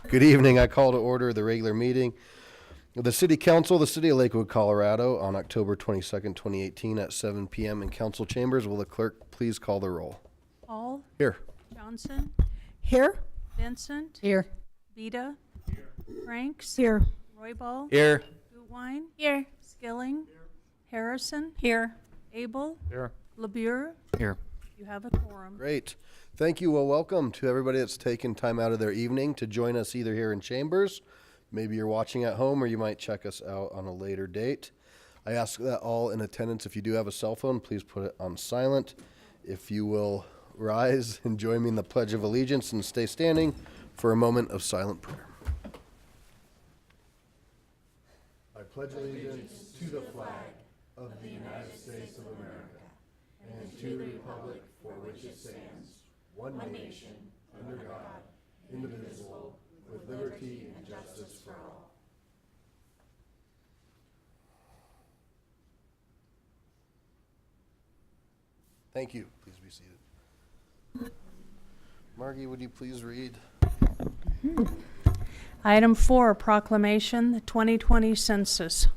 Good evening. I call to order the regular meeting of the City Council of the City of Lakewood, Colorado on October 22nd, 2018 at 7 p.m. in council chambers. Will the clerk please call the roll? Hall. Here. Johnson. Here. Vincent. Here. Vida. Here. Franks. Here. Roybal. Here. Gutwein. Here. Skilling. Here. Harrison. Here. Abel. Here. LeBure. Here. You have a quorum. Great. Thank you. Well, welcome to everybody that's taken time out of their evening to join us either here in chambers. Maybe you're watching at home or you might check us out on a later date. I ask that all in attendance, if you do have a cell phone, please put it on silent. If you will rise and join me in the Pledge of Allegiance and stay standing for a moment of silent prayer. I pledge allegiance to the flag of the United States of America and to the republic for which it stands, one nation, under God, indivisible, with liberty and justice for all. Thank you. Please be seated. Margie, would you please read? Item 4, proclamation, the 2020 census.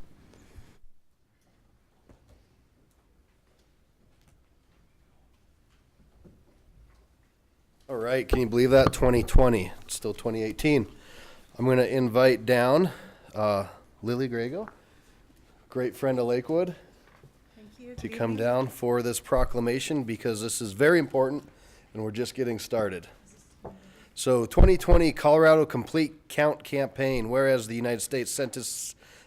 All right, can you believe that? 2020. It's still 2018. I'm going to invite down Lily Grego, great friend of Lakewood, to come down for this proclamation because this is very important and we're just getting started. So 2020 Colorado Complete Count Campaign, whereas the United States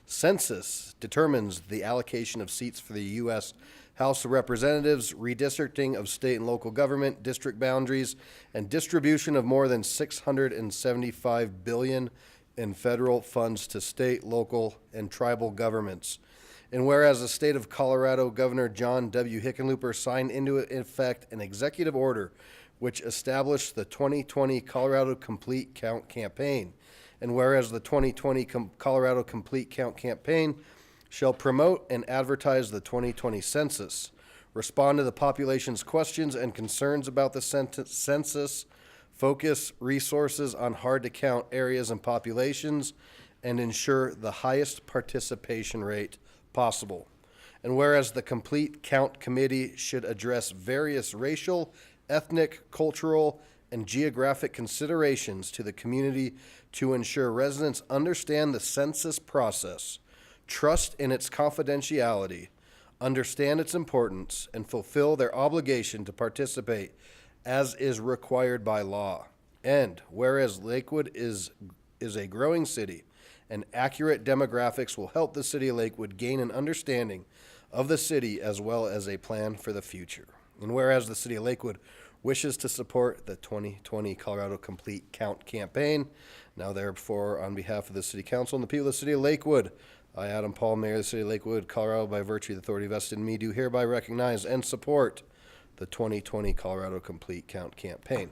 Census determines the allocation of seats for the U.S. House of Representatives, redistricting of state and local government, district boundaries, and distribution of more than $675 billion in federal funds to state, local, and tribal governments. And whereas the state of Colorado Governor John W. Hickenlooper signed into effect an executive order which established the 2020 Colorado Complete Count Campaign. And whereas the 2020 Colorado Complete Count Campaign shall promote and advertise the 2020 census, respond to the population's questions and concerns about the census, focus resources on hard-to-count areas and populations, and ensure the highest participation rate possible. And whereas the Complete Count Committee should address various racial, ethnic, cultural, and geographic considerations to the community to ensure residents understand the census process, trust in its confidentiality, understand its importance, and fulfill their obligation to participate as is required by law. And whereas Lakewood is a growing city, and accurate demographics will help the city of Lakewood gain an understanding of the city as well as a plan for the future. And whereas the city of Lakewood wishes to support the 2020 Colorado Complete Count Campaign, now therefore on behalf of the City Council and the people of the city of Lakewood, I, Adam Paul, Mayor of the City of Lakewood, Colorado, by virtue of the authority vested in me, do hereby recognize and support the 2020 Colorado Complete Count Campaign.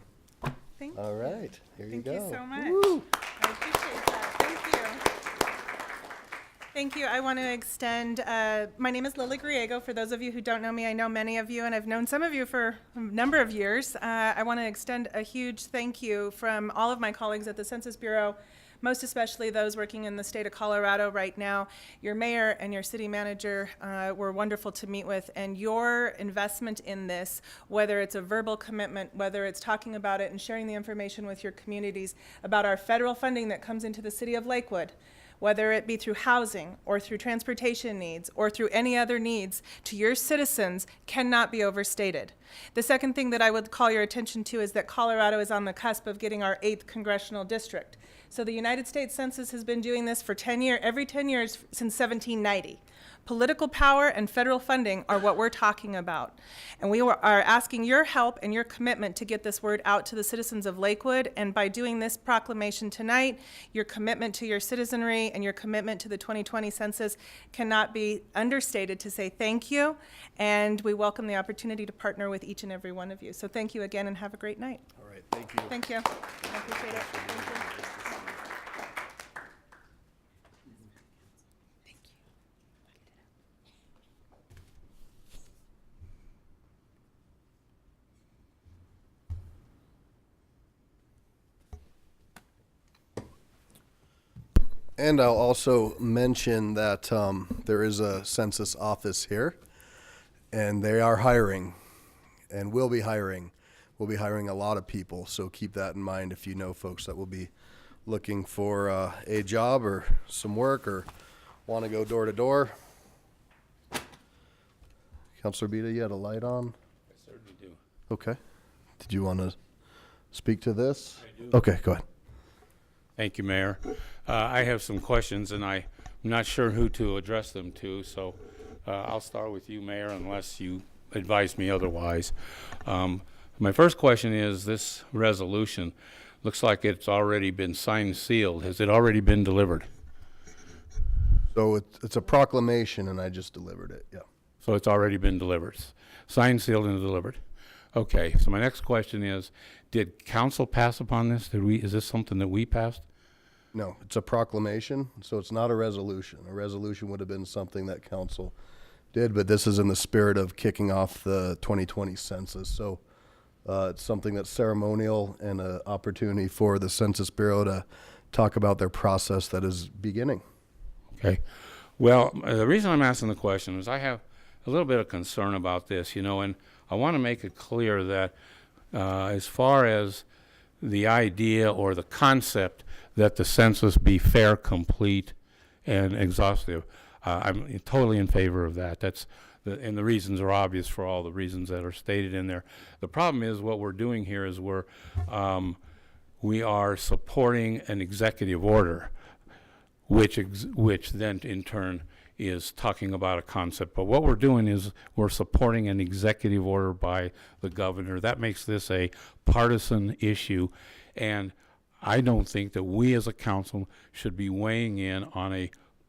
Thank you. All right, here you go. Thank you so much. Woo. I appreciate that. Thank you. Thank you. I want to extend, my name is Lily Griego. For those of you who don't know me, I know many of you, and I've known some of you for a number of years. I want to extend a huge thank you from all of my colleagues at the Census Bureau, most especially those working in the state of Colorado right now. Your mayor and your city manager were wonderful to meet with, and your investment in this, whether it's a verbal commitment, whether it's talking about it and sharing the information with your communities about our federal funding that comes into the city of Lakewood, whether it be through housing or through transportation needs or through any other needs to your citizens, cannot be overstated. The second thing that I would call your attention to is that Colorado is on the cusp of getting our 8th congressional district. So the United States Census has been doing this for every 10 years since 1790. Political power and federal funding are what we're talking about. And we are asking your help and your commitment to get this word out to the citizens of Lakewood. And by doing this proclamation tonight, your commitment to your citizenry and your commitment to the 2020 census cannot be understated to say thank you. And we welcome the opportunity to partner with each and every one of you. So thank you again and have a great night. All right, thank you. Thank you. I appreciate it. Thank you. And I'll also mention that there is a census office here, and they are hiring, and will be hiring. We'll be hiring a lot of people, so keep that in mind if you know folks that will be looking for a job or some work or want to go door to door. Councilor Beta, you had a light on? I certainly do. Okay. Did you want to speak to this? I do. Okay, go ahead. Thank you, Mayor. I have some questions, and I'm not sure who to address them to, so I'll start with you, Mayor, unless you advise me otherwise. My first question is, this resolution looks like it's already been signed and sealed. Has it already been delivered? So it's a proclamation, and I just delivered it, yeah. So it's already been delivered. Signed, sealed, and delivered. Okay, so my next question is, did council pass upon this? Is this something that we passed? No, it's a proclamation, so it's not a resolution. A resolution would have been something that council did, but this is in the spirit of kicking off the 2020 census. So it's something that's ceremonial and an opportunity for the Census Bureau to talk about their process that is beginning. Okay. Well, the reason I'm asking the question is I have a little bit of concern about this, and I want to make it clear that as far as the idea or the concept that the census be fair, complete, and exhaustive, I'm totally in favor of that. And the reasons are obvious for all the reasons that are stated in there. The problem is what we're doing here is we are supporting an executive order, which then in turn is talking about a concept. But what we're doing is we're supporting an executive order by the governor. That makes this a partisan issue, and I don't think that we as a council should be weighing in on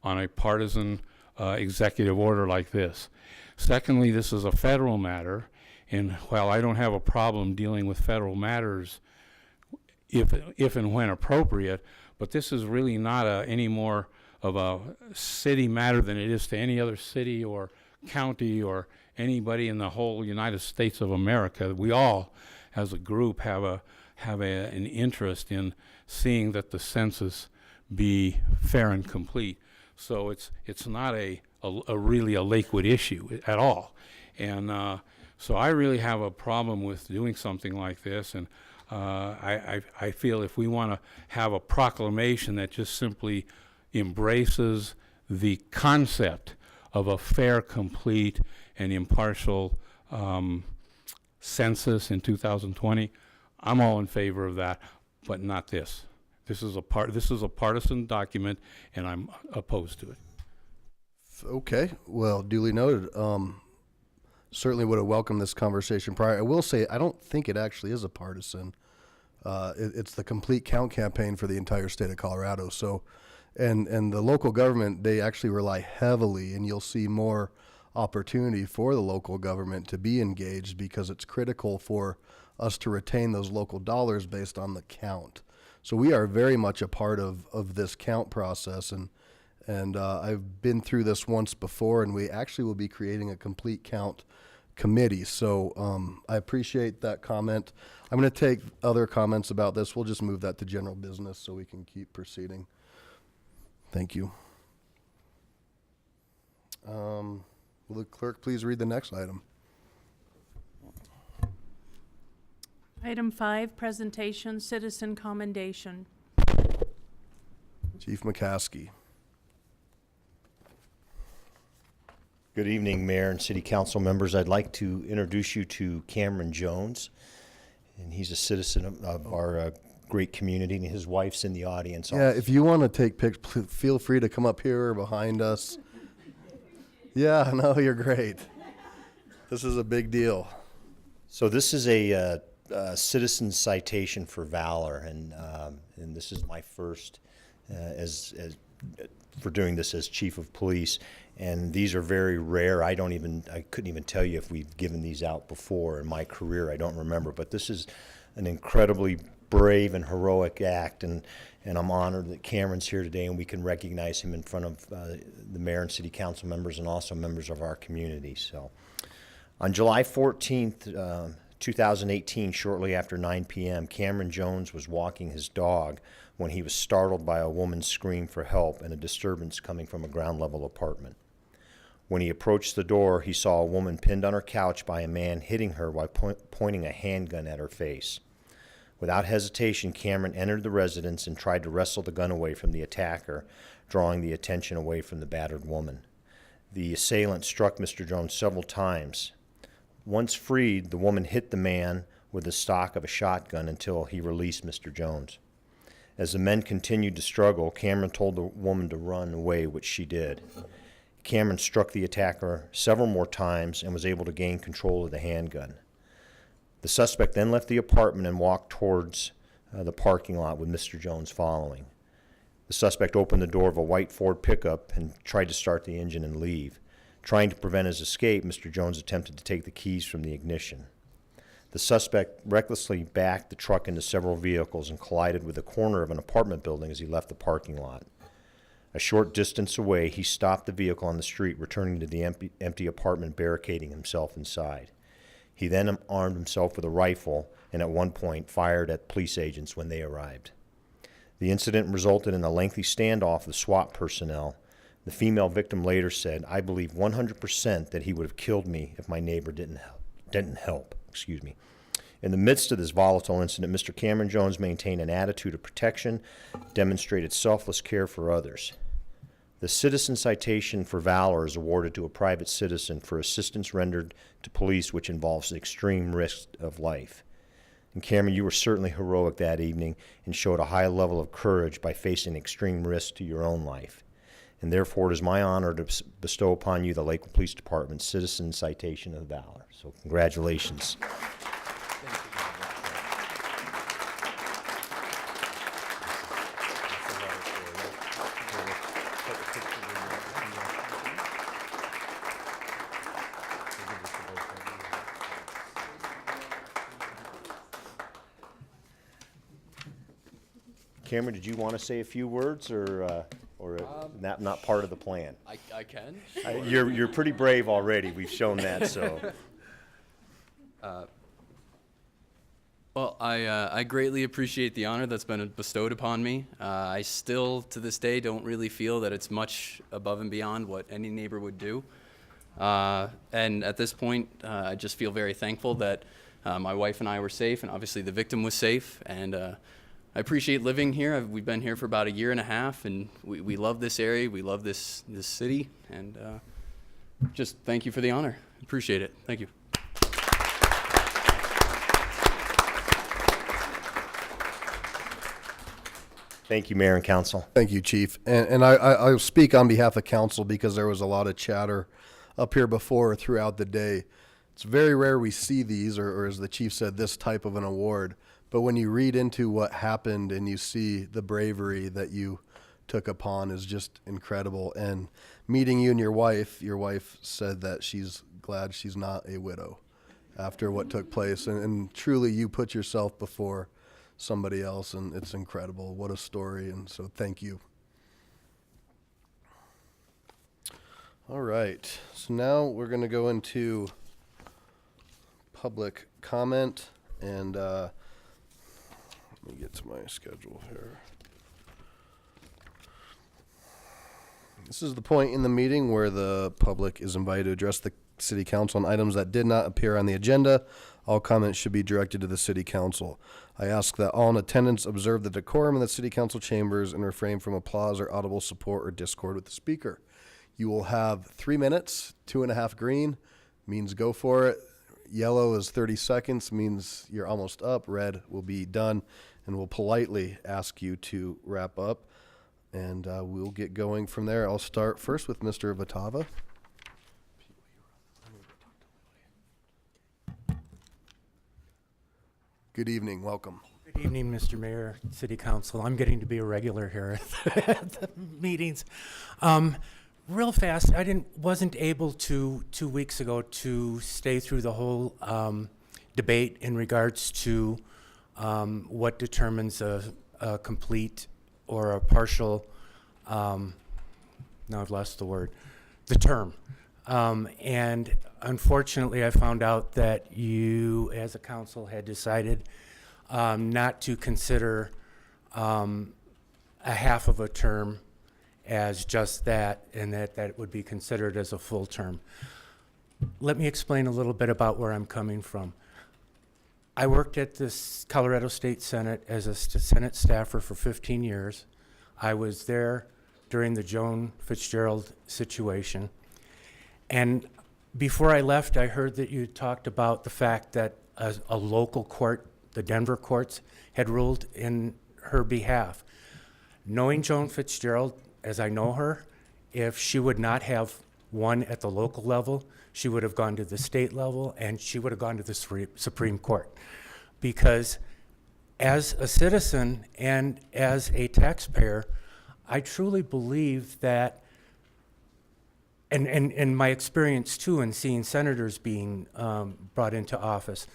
a partisan executive order like this. Secondly, this is a federal matter, and while I don't have a problem dealing with federal matters if and when appropriate, but this is really not any more of a city matter than it is to any other city or county or anybody in the whole United States of America. We all, as a group, have an interest in seeing that the census be fair and complete. So it's not really a Lakewood issue at all, and so I really have a problem with doing something like this. And I feel if we want to have a proclamation that just simply embraces the concept of a fair, complete, and impartial census in 2020, I'm all in favor of that, but not this. This is a partisan document, and I'm opposed to it. Okay, well, duly noted. Certainly would have welcomed this conversation prior. I will say, I don't think it actually is a partisan. It's the complete count campaign for the entire state of Colorado. So, and the local government, they actually rely heavily, and you'll see more opportunity for the local government to be engaged because it's critical for us to retain those local dollars based on the count. So we are very much a part of this count process, and I've been through this once before, and we actually will be creating a complete count committee. So I appreciate that comment. I'm going to take other comments about this. We'll just move that to general business so we can keep proceeding. Thank you. Will the clerk please read the next item? Item 5, presentation, citizen commendation. Chief McCaskey. Good evening, Mayor and City Council members. I'd like to introduce you to Cameron Jones, and he's a citizen of our great community, and his wife's in the audience. Yeah, if you want to take pictures, feel free to come up here or behind us. Yeah, no, you're great. This is a big deal. So this is a citizen citation for valor, and this is my first for doing this as chief of police. And these are very rare. I couldn't even tell you if we've given these out before in my career. I don't remember, but this is an incredibly brave and heroic act, and I'm honored that Cameron's here today and we can recognize him in front of the mayor and city council members and also members of our community. So on July 14th, 2018, shortly after 9 p.m., Cameron Jones was walking his dog when he was startled by a woman's scream for help and a disturbance coming from a ground-level apartment. When he approached the door, he saw a woman pinned on her couch by a man hitting her while pointing a handgun at her face. Without hesitation, Cameron entered the residence and tried to wrestle the gun away from the attacker, drawing the attention away from the battered woman. The assailant struck Mr. Jones several times. Once freed, the woman hit the man with the stock of a shotgun until he released Mr. Jones. As the men continued to struggle, Cameron told the woman to run away, which she did. Cameron struck the attacker several more times and was able to gain control of the handgun. The suspect then left the apartment and walked towards the parking lot with Mr. Jones following. The suspect opened the door of a white Ford pickup and tried to start the engine and leave. Trying to prevent his escape, Mr. Jones attempted to take the keys from the ignition. The suspect recklessly backed the truck into several vehicles and collided with the corner of an apartment building as he left the parking lot. A short distance away, he stopped the vehicle on the street, returning to the empty apartment, barricading himself inside. He then armed himself with a rifle and at one point fired at police agents when they arrived. The incident resulted in a lengthy standoff with SWAT personnel. The female victim later said, "I believe 100% that he would have killed me if my neighbor didn't help. In the midst of this volatile incident, Mr. Cameron Jones maintained an attitude of protection, demonstrated selfless care for others. The Citizen Citation for Valor is awarded to a private citizen for assistance rendered to police which involves extreme risk of life. And Cameron, you were certainly heroic that evening and showed a high level of courage by facing extreme risk to your own life. And therefore, it is my honor to bestow upon you the Lakewood Police Department Citizen Citation of Valor. So congratulations. Cameron, did you want to say a few words, or not part of the plan? I can. You're pretty brave already. We've shown that. So. Well, I greatly appreciate the honor that's been bestowed upon me. I still, to this day, don't really feel that it's much above and beyond what any neighbor would do. And at this point, I just feel very thankful that my wife and I were safe, and obviously the victim was safe. And I appreciate living here. We've been here for about 1.5 years, and we love this area. We love this city, and just thank you for the honor. Appreciate it. Thank you. Thank you, Mayor and Council. Thank you, Chief. And I'll speak on behalf of council because there was a lot of chatter up here before throughout the day. It's very rare we see these, or as the chief said, this type of an award. But when you read into what happened and you see the bravery that you took upon is just incredible. And meeting you and your wife said that she's glad she's not a widow after what took place. And truly you put yourself before somebody else, and it's incredible. What a story. And so thank you. All right. So now we're going to go into public comment, and let me get to my schedule here. This is the point in the meeting where the public is invited to address the city council on items that did not appear on the agenda. All comments should be directed to the city council. I ask that all in attendance observe the decorum in the city council chambers and refrain from applause or audible support or discord with the speaker. You will have 3 minutes. 2.5 green means go for it. Yellow is 30 seconds, means you're almost up. Red will be done, and we'll politely ask you to wrap up, and we'll get going from there. I'll start first with Mr. Vatava. Good evening, welcome. Good evening, Mr. Mayor, City Council. I'm getting to be a regular here at the meetings. Real fast, I wasn't able to 2 weeks ago to stay through the whole debate in regards to what determines a complete or a partial, now I've lost the word, the term. And unfortunately, I found out that you, as a council, had decided not to consider a half of a term as just that, and that would be considered as a full term. Let me explain a little bit about where I'm coming from. I worked at this Colorado State Senate as a Senate staffer for 15 years. I was there during the Joan Fitzgerald situation. And before I left, I heard that you talked about the fact that a local court, the Denver courts, had ruled in her behalf. Knowing Joan Fitzgerald, as I know her, if she would not have won at the local level, she would have gone to the state level, and she would have gone to the Supreme Court. Because as a citizen and as a taxpayer, I truly believe that, and my experience too in seeing senators being brought into office,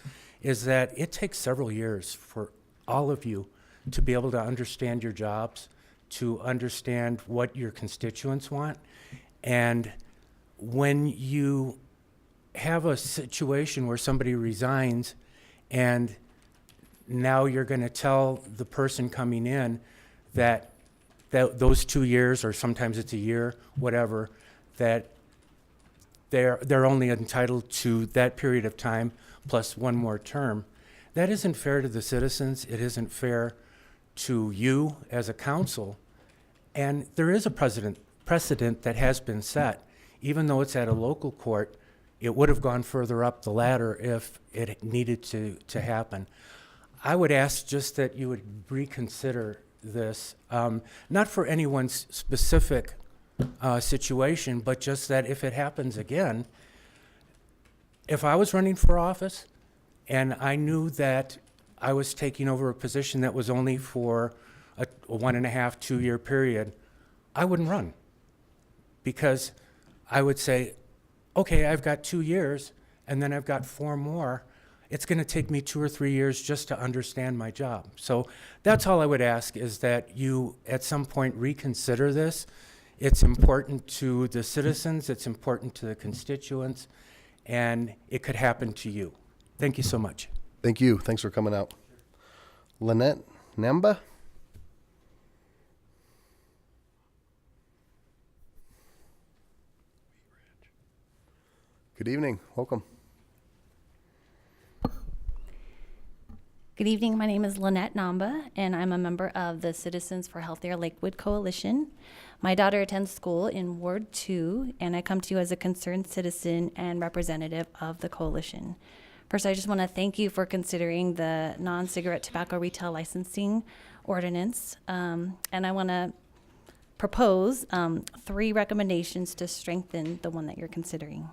is that it takes several years for all of you to be able to understand your jobs, to understand what your constituents want. And when you have a situation where somebody resigns and now you're going to tell the person coming in that those 2 years, or sometimes it's a year, whatever, that they're only entitled to that period of time plus one more term, that isn't fair to the citizens. It isn't fair to you as a council. And there is a precedent that has been set. Even though it's at a local court, it would have gone further up the ladder if it needed to happen. I would ask just that you would reconsider this, not for anyone's specific situation, but just that if it happens again, if I was running for office and I knew that I was taking over a position that was only for a 1.5, 2 year period, I wouldn't run, because I would say, okay, I've got 2 years and then I've got 4 more. It's going to take me 2 or 3 years just to understand my job. So that's all I would ask, is that you at some point reconsider this. It's important to the citizens, it's important to the constituents, and it could happen to you. Thank you so much. Thank you. Thanks for coming out. Lynette Namba? Good evening. Welcome. Good evening. My name is Lynette Namba, and I'm a member of the Citizens for Healthier Lakewood Coalition. My daughter attends school in Ward 2, and I come to you as a concerned citizen and representative of the coalition. First, I just want to thank you for considering the non-cigarette tobacco retail licensing ordinance, and I want to propose 3 recommendations to strengthen the one that you're considering.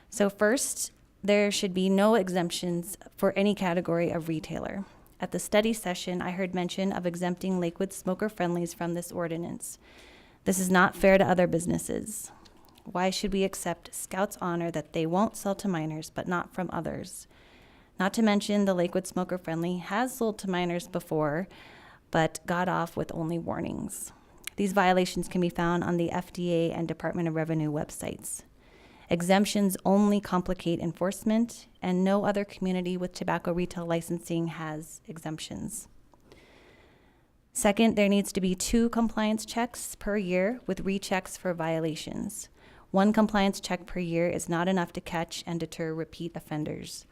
So first, there should be no exemptions for any category of retailer. At the study session, I heard mention of exempting Lakewood Smoker Friendlies from this ordinance. This is not fair to other businesses. Why should we accept Scout's honor that they won't sell to minors, but not from others? Not to mention the Lakewood Smoker Friendly has sold to minors before, but got off with only warnings. These violations can be found on the FDA and Department of Revenue websites. Exemptions only complicate enforcement, and no other community with tobacco retail licensing has exemptions. Second, there needs to be 2 compliance checks per year with rechecks for violations. 1 compliance check per year is not enough to catch and deter repeat offenders.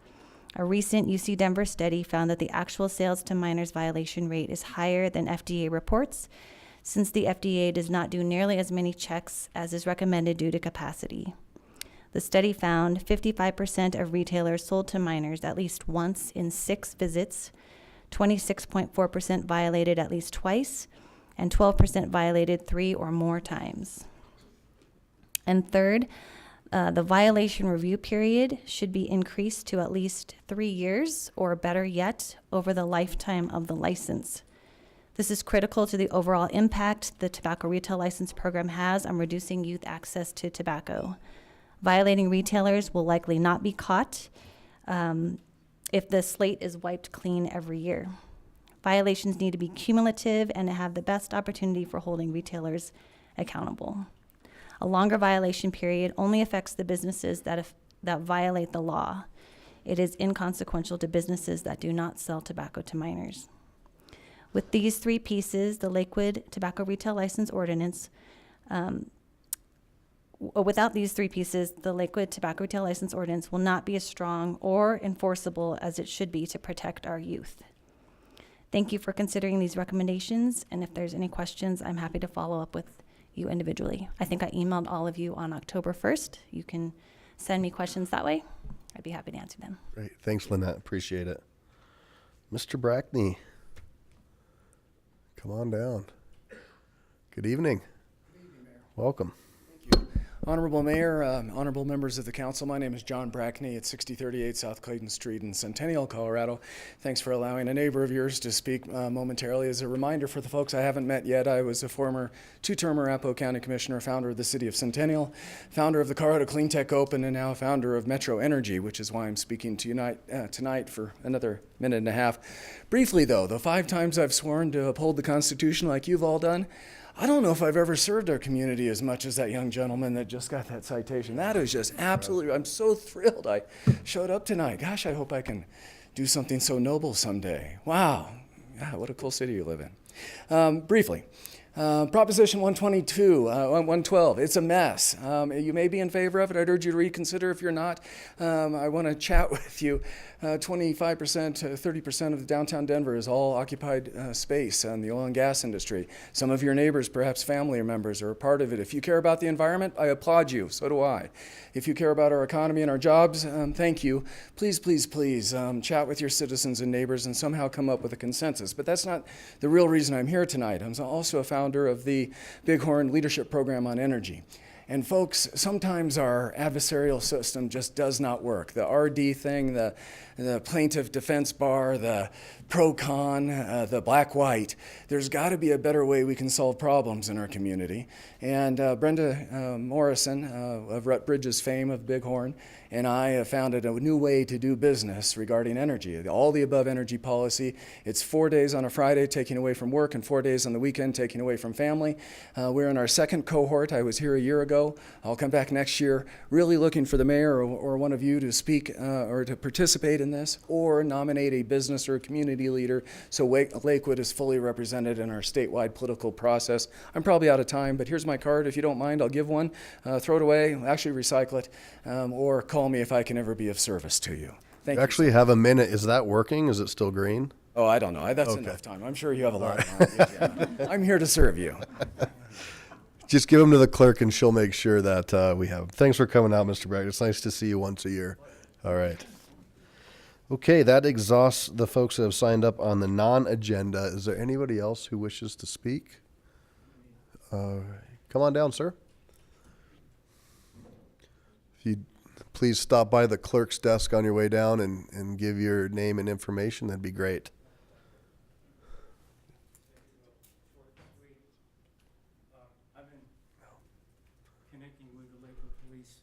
A recent UC Denver study found that the actual sales to minors violation rate is higher than FDA reports, since the FDA does not do nearly as many checks as is recommended due to capacity. The study found 55% of retailers sold to minors at least once in 6 visits, 26.4% violated at least twice, and 12% violated 3 or more times. And third, the violation review period should be increased to at least 3 years, or better yet, over the lifetime of the license. This is critical to the overall impact the tobacco retail license program has on reducing youth access to tobacco. Violating retailers will likely not be caught if the slate is wiped clean every year. Violations need to be cumulative and have the best opportunity for holding retailers accountable. A longer violation period only affects the businesses that violate the law. It is inconsequential to businesses that do not sell tobacco to minors. With these three pieces, the Lakewood Tobacco Retail License Ordinance, without these three pieces, the Lakewood Tobacco Retail License Ordinance will not be as strong or enforceable as it should be to protect our youth. Thank you for considering these recommendations, and if there's any questions, I'm happy to follow up with you individually. I think I emailed all of you on October 1st. You can send me questions that way. I'd be happy to answer them. Great. Thanks, Lynette. Appreciate it. Mr. Brackney, come on down. Good evening. Welcome. Honorable Mayor, honorable members of the council, my name is John Brackney at 6038 South Clayton Street in Centennial, Colorado. Thanks for allowing a neighbor of yours to speak momentarily. As a reminder for the folks I haven't met yet, I was a former two-term Arapahoe County Commissioner, founder of the City of Centennial, founder of the Colorado Clean Tech Open, and now founder of Metro Energy, which is why I'm speaking to you tonight for another minute and a half. Briefly, though, the 5 times I've sworn to uphold the Constitution like you've all done, I don't know if I've ever served our community as much as that young gentleman that just got that citation. That is just absolutely, I'm so thrilled I showed up tonight. Gosh, I hope I can do something so noble someday. Wow, yeah, what a cool city you live in. Briefly, Proposition 112, it's a mess. You may be in favor of it. I'd urge you to reconsider if you're not. I want to chat with you. 25%, 30% of the downtown Denver is all occupied space in the oil and gas industry. Some of your neighbors, perhaps family members, are a part of it. If you care about the environment, I applaud you. So do I. If you care about our economy and our jobs, thank you. Please, please, please chat with your citizens and neighbors and somehow come up with a consensus. But that's not the real reason I'm here tonight. I'm also a founder of the Bighorn Leadership Program on Energy. And folks, sometimes our adversarial system just does not work. The RD thing, the plaintiff defense bar, the pro-con, the black-white, there's got to be a better way we can solve problems in our community. And Brenda Morrison of Rutbridge's fame of Bighorn and I have founded a new way to do business regarding energy, all the above energy policy. It's 4 days on a Friday taking away from work and 4 days on the weekend taking away from family. We're in our second cohort. I was here a year ago. I'll come back next year, really looking for the mayor or one of you to speak or to participate in this or nominate a business or a community leader so Lakewood is fully represented in our statewide political process. I'm probably out of time, but here's my card. If you don't mind, I'll give one. Throw it away, actually recycle it, or call me if I can ever be of service to you. Thank you. Actually have a minute. Is that working? Is it still green? Oh, I don't know. That's Okay. enough time. I'm sure you have a lot on the agenda. I'm here to serve you. Just give them to the clerk and she'll make sure that we have. Thanks for coming out, Mr. Bragg. It's nice to see you once a year. All right. Okay, that exhausts the folks that have signed up on the non-agenda. Is there anybody else who wishes to speak? Come on down, sir. If you please stop by the clerk's desk on your way down and give your name and information, that'd be great. I've been connecting with the Lakewood Police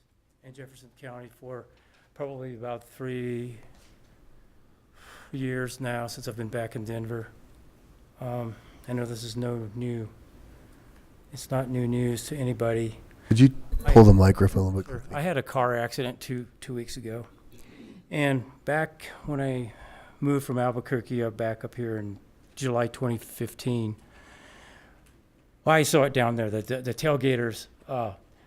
and Jefferson County for probably about 3 years now since I've been back in Denver. I know this is it's not new news to anybody. Could you pull the microphone a little bit Sure. quickly? I had a car accident two weeks ago. And back when I moved from Albuquerque back up here in July 2015, well, I saw it down there, the tailgaters.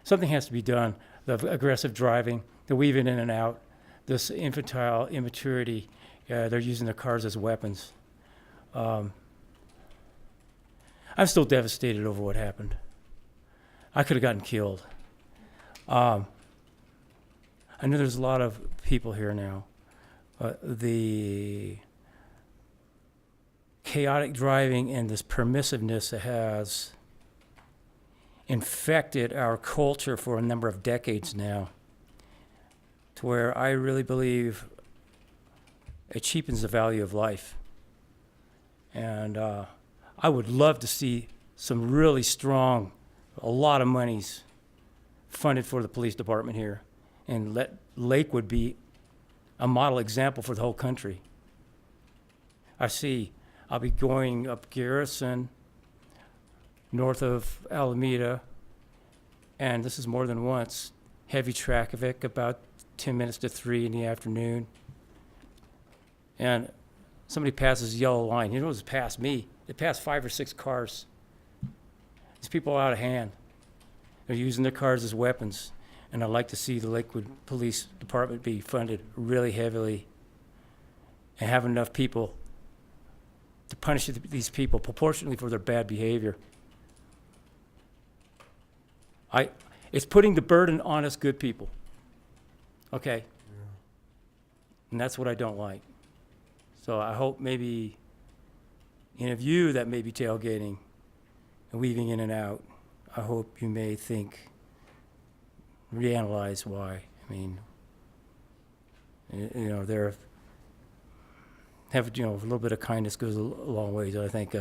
Something has to be done. The aggressive driving, the weaving in and out, this infantile immaturity. They're using the cars as weapons. I'm still devastated over what happened. I could have gotten killed. I know there's a lot of people here now. The chaotic driving and this permissiveness that has infected our culture for a number of decades now, to where I really believe it cheapens the value of life. And I would love to see some really strong, a lot of monies funded for the police department here, and let Lakewood be a model example for the whole country. I'll be going up Garrison, north of Alameda, and this is more than once, heavy traffic, about 10 minutes to 3 in the afternoon. And somebody passes a yellow line. He knows to pass me. They passed 5 or 6 cars. These people are out of hand. They're using their cars as weapons. And I'd like to see the Lakewood Police Department be funded really heavily and have enough people to punish these people proportionally for their bad behavior. It's putting the burden on us good people. Okay? And that's what I don't like. So I hope maybe any of you that may be tailgating and weaving in and out, I hope you may reanalyze why. I mean, a little bit of kindness goes a long ways. I think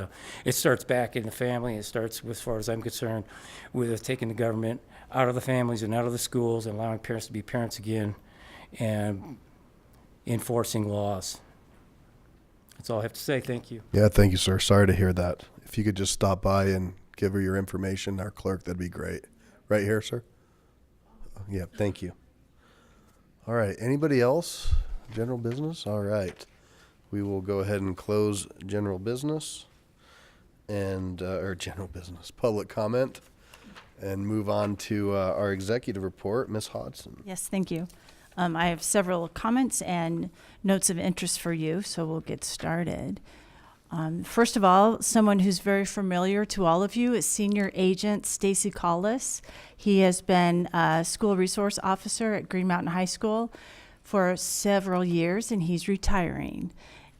it starts back in the family. It starts, as far as I'm concerned, with us taking the government out of the families and out of the schools and allowing parents to be parents again and enforcing laws. That's all I have to say. Thank you. Yeah, thank you, sir. Sorry to hear that. If you could just stop by and give her your information, our clerk, that'd be great. Right here, sir? Yeah, thank you. All right, anybody else? General business? All right. We will go ahead and close general business and, or general business, public comment, and move on to our executive report. Ms. Hodson. Yes, thank you. I have several comments and notes of interest for you, so we'll get started. First of all, someone who's very familiar to all of you is Senior Agent Stacy Collis. He has been a school resource officer at Green Mountain High School for several years, and he's retiring.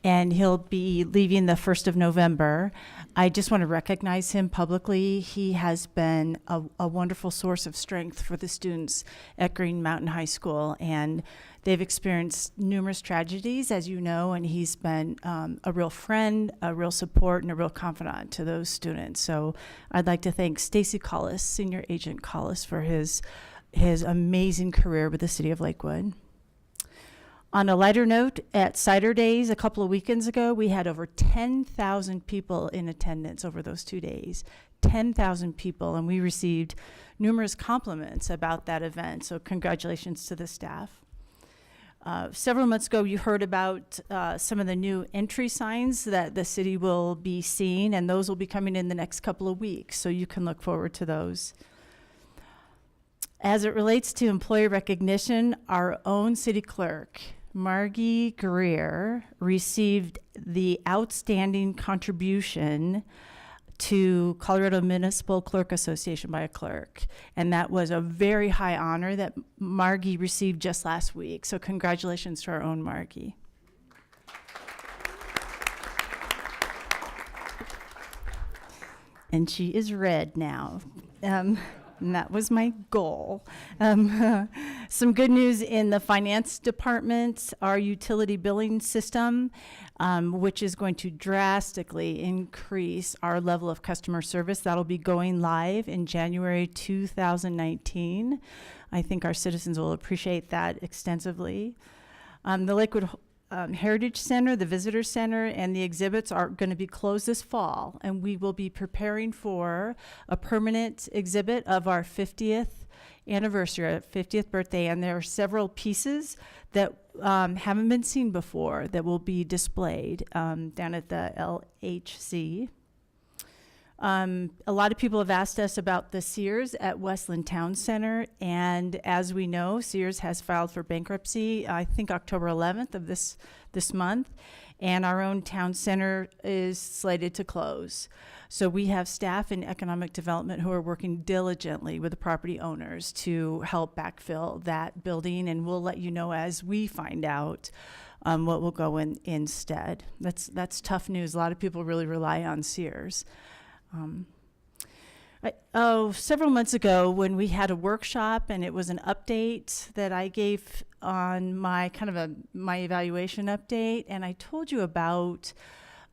And he'll be leaving the 1st of November. I just want to recognize him publicly. He has been a wonderful source of strength for the students at Green Mountain High School, and they've experienced numerous tragedies, as you know, and he's been a real friend, a real support, and a real confidant to those students. So I'd like to thank Stacy Collis, Senior Agent Collis, for his amazing career with the City of Lakewood. On a lighter note, at Cider Days a couple of weekends ago, we had over 10,000 people in attendance over those 2 days. 10,000 people, and we received numerous compliments about that event, so congratulations to the staff. Several months ago, you heard about some of the new entry signs that the city will be seeing, and those will be coming in the next couple of weeks, so you can look forward to those. As it relates to employee recognition, our own city clerk, Margie Greer, received the Outstanding Contribution to Colorado Municipal Clerk Association by a clerk. And that was a very high honor that Margie received just last week. So congratulations to our own Margie. And she is red now. And that was my goal. Some good news in the finance department, our utility billing system, which is going to drastically increase our level of customer service. That'll be going live in January 2019. I think our citizens will appreciate that extensively. The Lakewood Heritage Center, the Visitor Center, and the exhibits are going to be closed this fall, and we will be preparing for a permanent exhibit of our 50th anniversary, our 50th birthday, and there are several pieces that haven't been seen before that will be displayed down at the LHC. A lot of people have asked us about the Sears at Westland Town Center, and as we know, Sears has filed for bankruptcy, I think October 11th of this month, and our own town center is slated to close. So we have staff in economic development who are working diligently with the property owners to help backfill that building, and we'll let you know as we find out what will go in instead. That's tough news. A lot of people really rely on Sears. Several months ago when we had a workshop, and it was an update that I gave on my evaluation update, and I told you about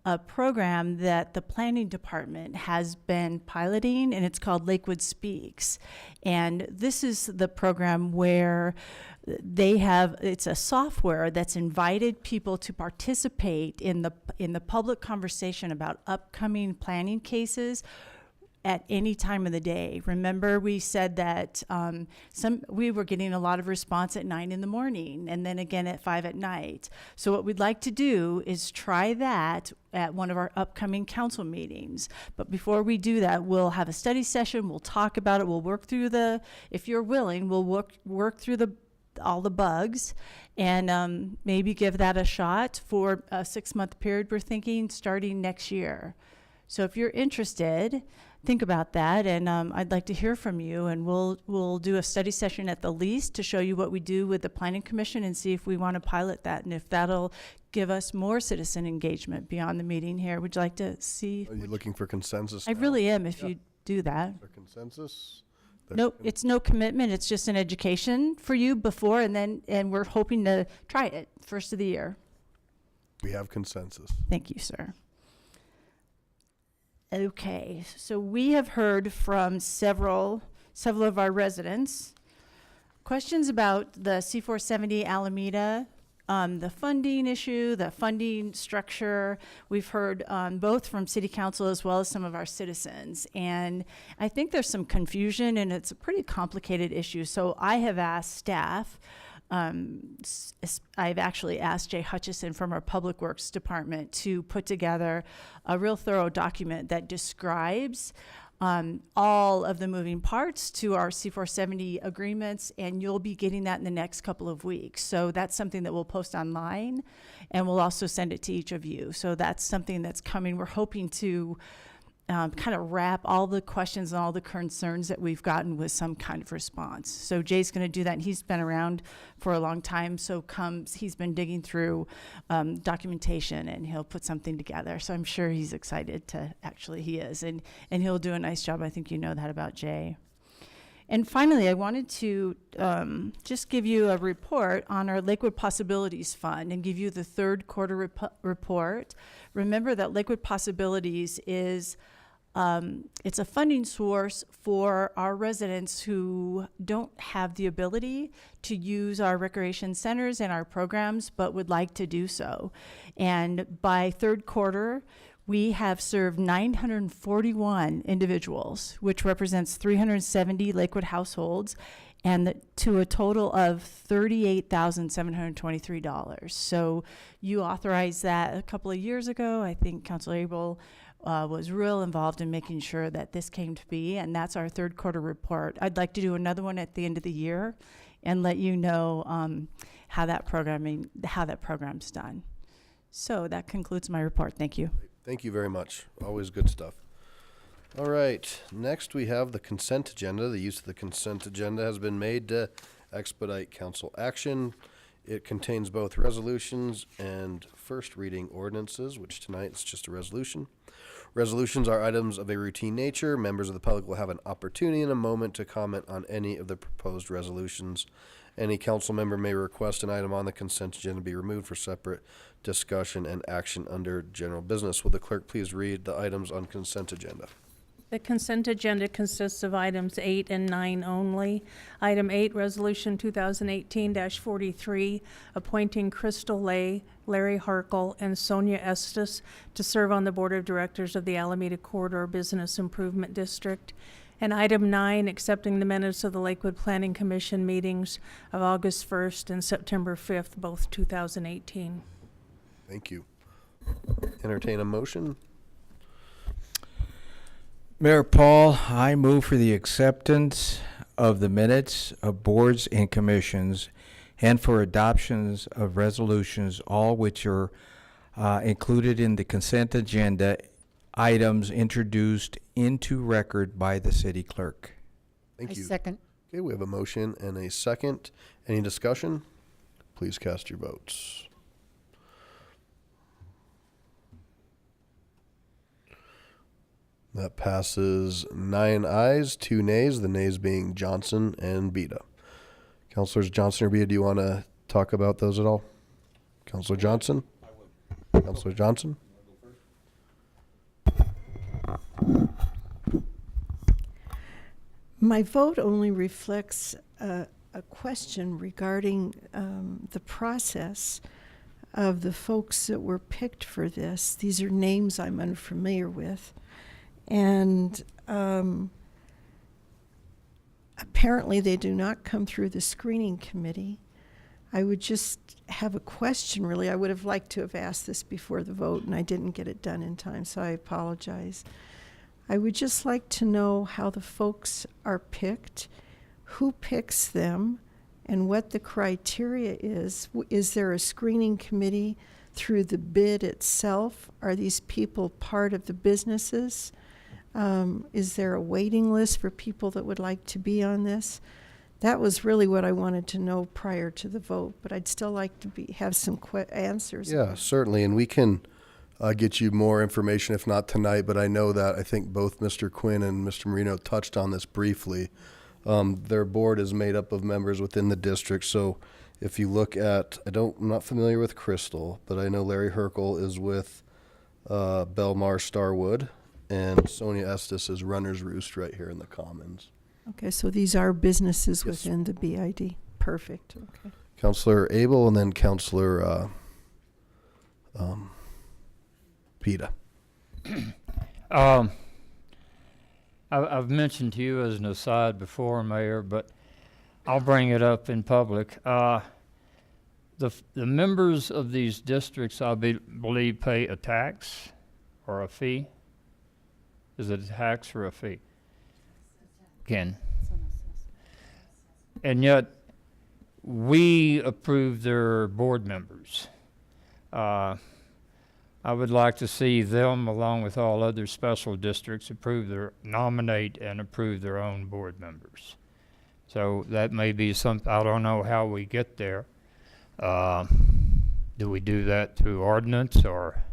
a program that the planning department has been piloting, and it's called Lakewood Speaks. And this is the program where it's a software that's invited people to participate in the public conversation about upcoming planning cases at any time of the day. Remember, we said that we were getting a lot of response at 9 in the morning and then again at 5 at night. So what we'd like to do is try that at one of our upcoming council meetings. But before we do that, we'll have a study session. We'll talk about it. We'll work through if you're willing, we'll work through all the bugs and maybe give that a shot for a 6-month period. We're thinking starting next year. So if you're interested, think about that, and I'd like to hear from you, and we'll do a study session at the least to show you what we do with the Planning Commission and see if we want to pilot that, and if that'll give us more citizen engagement beyond the meeting here. Would you like to see? Are you looking for consensus? I now? really am, if you do that. For consensus? Nope, it's no commitment. It's just an education for you before, and we're hoping to try it first of the year. We have consensus. Thank you, sir. Okay, so we have heard from several of our residents questions about the C470 Alameda, the funding issue, the funding structure. We've heard both from City Council as well as some of our citizens. And I think there's some confusion, and it's a pretty complicated issue. So I have asked staff, I've actually asked Jay Hutchison from our Public Works Department to put together a real thorough document that describes all of the moving parts to our C470 agreements, and you'll be getting that in the next couple of weeks. So that's something that we'll post online, and we'll also send it to each of you. So that's something that's coming. We're hoping to kind of wrap all the questions and all the concerns that we've gotten with some kind of response. So Jay's going to do that, and he's been around for a long time, so he's been digging through documentation, and he'll put something together. So I'm sure he's excited to, actually he is, and he'll do a nice job. I think you know that about Jay. And finally, I wanted to just give you a report on our Lakewood Possibilities Fund and give you the third quarter report. Remember that Lakewood Possibilities is it's a funding source for our residents who don't have the ability to use our recreation centers and our programs, but would like to do so. And by third quarter, we have served 941 individuals, which represents 370 Lakewood households, and to a total of $38,723. So you authorized that a couple of years ago. I think Councilor Abel was real involved in making sure that this came to be, and that's our third quarter report. I'd like to do another one at the end of the year and let you know how that program's done. So that concludes my report. Thank you. Thank you very much. Always good stuff. All right. Next, we have the consent agenda. The use of the consent agenda has been made to expedite council action. It contains both resolutions and first reading ordinances, which tonight is just a resolution. Resolutions are items of a routine nature. Members of the public will have an opportunity in a moment to comment on any of the proposed resolutions. Any council member may request an item on the consent agenda be removed for separate discussion and action under general business. Will the clerk please read the items on consent agenda? The consent agenda consists of items 8 and 9 only. Item 8, Resolution 2018-43, appointing Crystal Lay, Larry Harkle, and Sonia Estes to serve on the Board of Directors of the Alameda Corridor Business Improvement District. And item 9, accepting the minutes of the Lakewood Planning Commission meetings of August 1st and September 5th, both 2018. Thank you. Entertain a motion. Mayor Paul, I move for the acceptance of the minutes of boards and commissions and for adoptions of resolutions, all which are included in the consent agenda items introduced into record by the city clerk. Thank you. Second. Okay, we have a motion and a second. Any discussion? Please cast your votes. That passes 9 ayes, 2 nays, the nays being Johnson and Beta. Councilors Johnson or Beta, do you want to talk about those at all? Councilor Johnson? I will. Councilor Johnson? My vote only reflects a question regarding the process of the folks that were picked for this. These are names I'm unfamiliar with. And apparently they do not come through the screening committee. I would just have a question, really. I would have liked to have asked this before the vote, and I didn't get it done in time, so I apologize. I would just like to know how the folks are picked, who picks them, and what the criteria is. Is there a screening committee through the bid itself? Are these people part of the businesses? Is there a waiting list for people that would like to be on this? That was really what I wanted to know prior to the vote, but I'd still like to have some answers. Yeah, certainly, and we can get you more information, if not tonight, but I know that I think both Mr. Quinn and Mr. Marino touched on this briefly. Their board is made up of members within the district, so if you look at, I'm not familiar with Crystal, but I know Larry Herkel is with Belmar Starwood, and Sonia Estes is Runner's Roost right here in the Commons. Okay, so these are businesses Yes. within the BID. Perfect. Okay. Councillor Abel and then Councillor Peta. I've mentioned to you as an aside before, Mayor, but I'll bring it up in public. The members of these districts, I believe, pay a tax or a fee. Is it a tax or a fee? Again. And yet, we approve their board members. I would like to see them, along with all other special districts, nominate and approve their own board members. So that may be something, I don't know how we get there. Do we do that through ordinance or?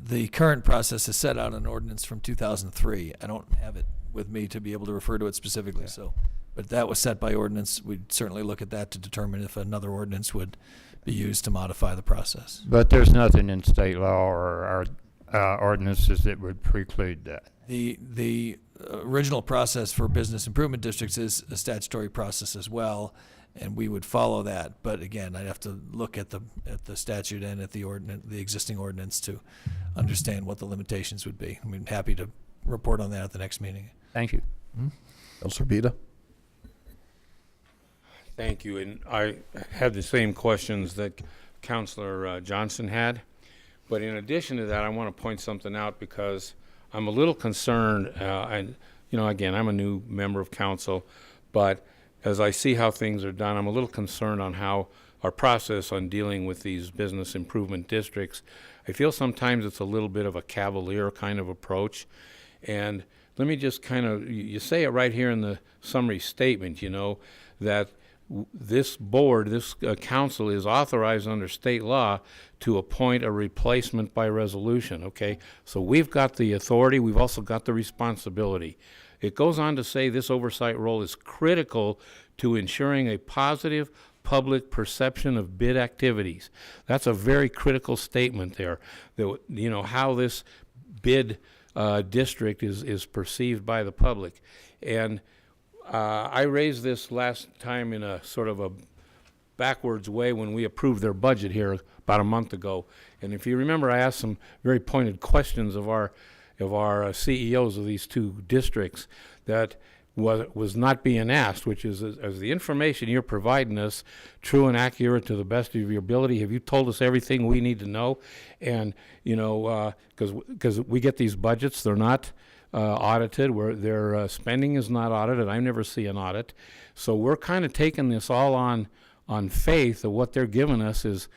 The current process is set out in ordinance from 2003. I don't have it with me to be able to refer to it specifically, so, but that was set by ordinance. We'd certainly look at that to determine if another ordinance would be used to modify the process. But there's nothing in state law or our ordinances that would preclude that. The original process for business improvement districts is a statutory process as well, and we would follow that. But again, I'd have to look at the statute and at the existing ordinance to understand what the limitations would be. I'm happy to report on that at the next meeting. Thank you. Councillor Peta. Thank you, and I had the same questions that Councillor Johnson had, but in addition to that, I want to point something out because I'm a little concerned, and again, I'm a new member of council, but as I see how things are done, I'm a little concerned on how our process on dealing with these business improvement districts. I feel sometimes it's a little bit of a cavalier kind of approach, and let me just you say it right here in the summary statement, that this board, this council is authorized under state law to appoint a replacement by resolution, okay? So we've got the authority, we've also got the responsibility. It goes on to say this oversight role is critical to ensuring a positive public perception of bid activities. That's a very critical statement there, that, how this bid district is perceived by the public. And I raised this last time in a sort of a backwards way when we approved their budget here about a month ago. And if you remember, I asked some very pointed questions of our CEOs of these two districts that was not being asked, which is the information you're providing us true and accurate to the best of your ability? Have you told us everything we need to know? And, because we get these budgets, they're not audited, where their spending is not audited. I never see an audit. So we're kind of taking this all on faith that what they're giving us is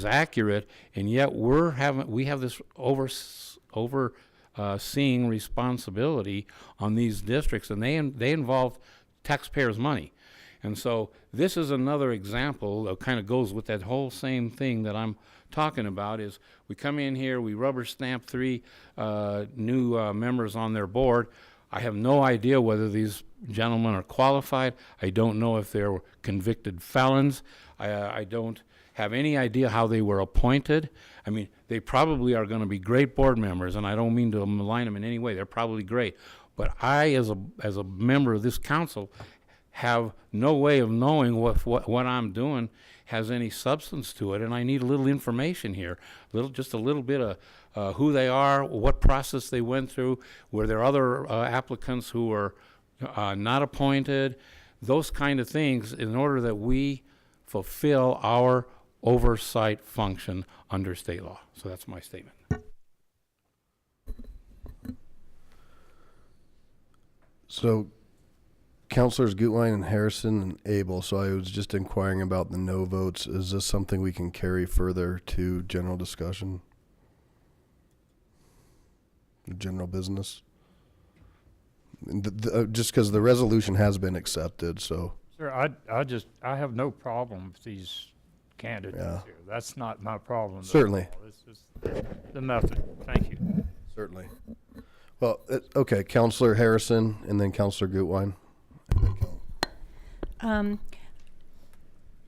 accurate, and yet we have this overseeing responsibility on these districts, and they involve taxpayers' money. And so this is another example that kind of goes with that whole same thing that I'm talking about. Is we come in here, we rubber stamp 3 new members on their board. I have no idea whether these gentlemen are qualified. I don't know if they're convicted felons. I don't have any idea how they were appointed. I mean, they probably are going to be great board members, and I don't mean to malign them in any way. They're probably great. But I, as a member of this council, have no way of knowing what I'm doing has any substance to it, and I need a little information here, just a little bit who they are, what process they went through, were there other applicants who were not appointed, those kind of things, in order that we fulfill our oversight function under state law. So that's my statement. So, Councilors Gutwein and Harrison and Abel, so I was just inquiring about the no votes. Is this something we can carry further to general discussion? General business? Just because the resolution has been accepted, so. Sir, I have no problem with these candidates Yeah. here. That's not my problem. at Certainly. all. It's just the method. Thank you. Certainly. Well, okay, Councilor Harrison and then Councilor Gutwein.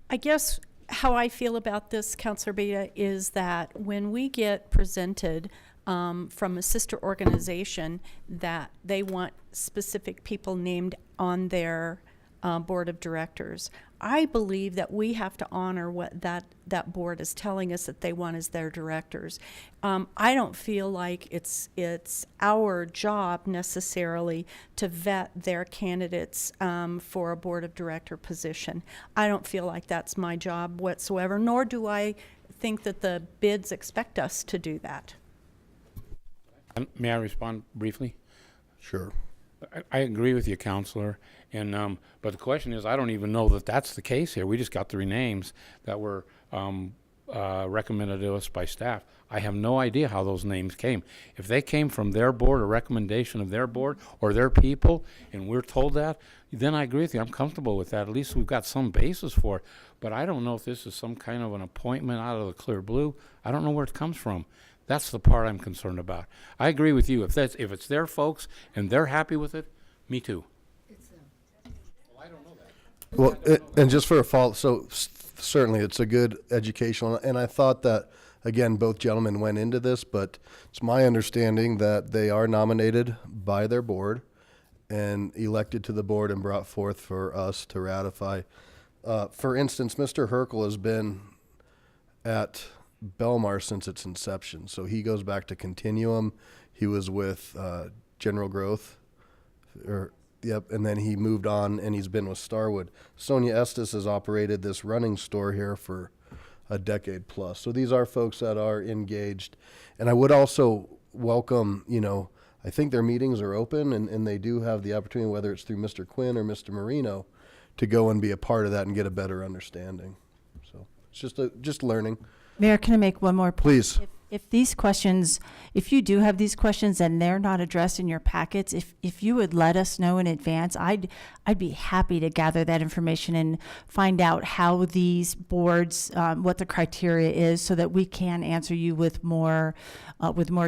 I guess how I feel about this, Councilor Beta, is that when we get presented from a sister organization that they want specific people named on their board of directors, I believe that we have to honor what that board is telling us that they want as their directors. I don't feel like it's our job necessarily to vet their candidates for a board of director position. I don't feel like that's my job whatsoever, nor do I think that the bids expect us to do that. May I respond briefly? Sure. I agree with you, Counselor, and but the question is, I don't even know that that's the case here. We just got 3 names that were recommended to us by staff. I have no idea how those names came. If they came from their board, a recommendation of their board or their people, and we're told that, then I agree with you. I'm comfortable with that. At least we've got some basis for it. But I don't know if this is some kind of an appointment out of the clear blue. I don't know where it comes from. That's the part I'm concerned about. I agree with you. If it's their folks and they're happy with it, me too. Well, and just for a follow, so certainly it's a good educational, and I thought that, again, both gentlemen went into this, but it's my understanding that they are nominated by their board and elected to the board and brought forth for us to ratify. For instance, Mr. Herkel has been at Belmar since its inception, so he goes back to Continuum. He was with General Growth, and then he moved on and he's been with Starwood. Sonia Estes has operated this running store here for a decade plus. So these are folks that are engaged. And I would also welcome, I think their meetings are open and they do have the opportunity, whether it's through Mr. Quinn or Mr. Marino, to go and be a part of that and get a better understanding. So it's just learning. Mayor, can I make one more point? Please. If these questions, if you do have these questions and they're not addressed in your packets, if you would let us know in advance, I'd be happy to gather that information and find out how these boards, what the criteria is, so that we can answer you with more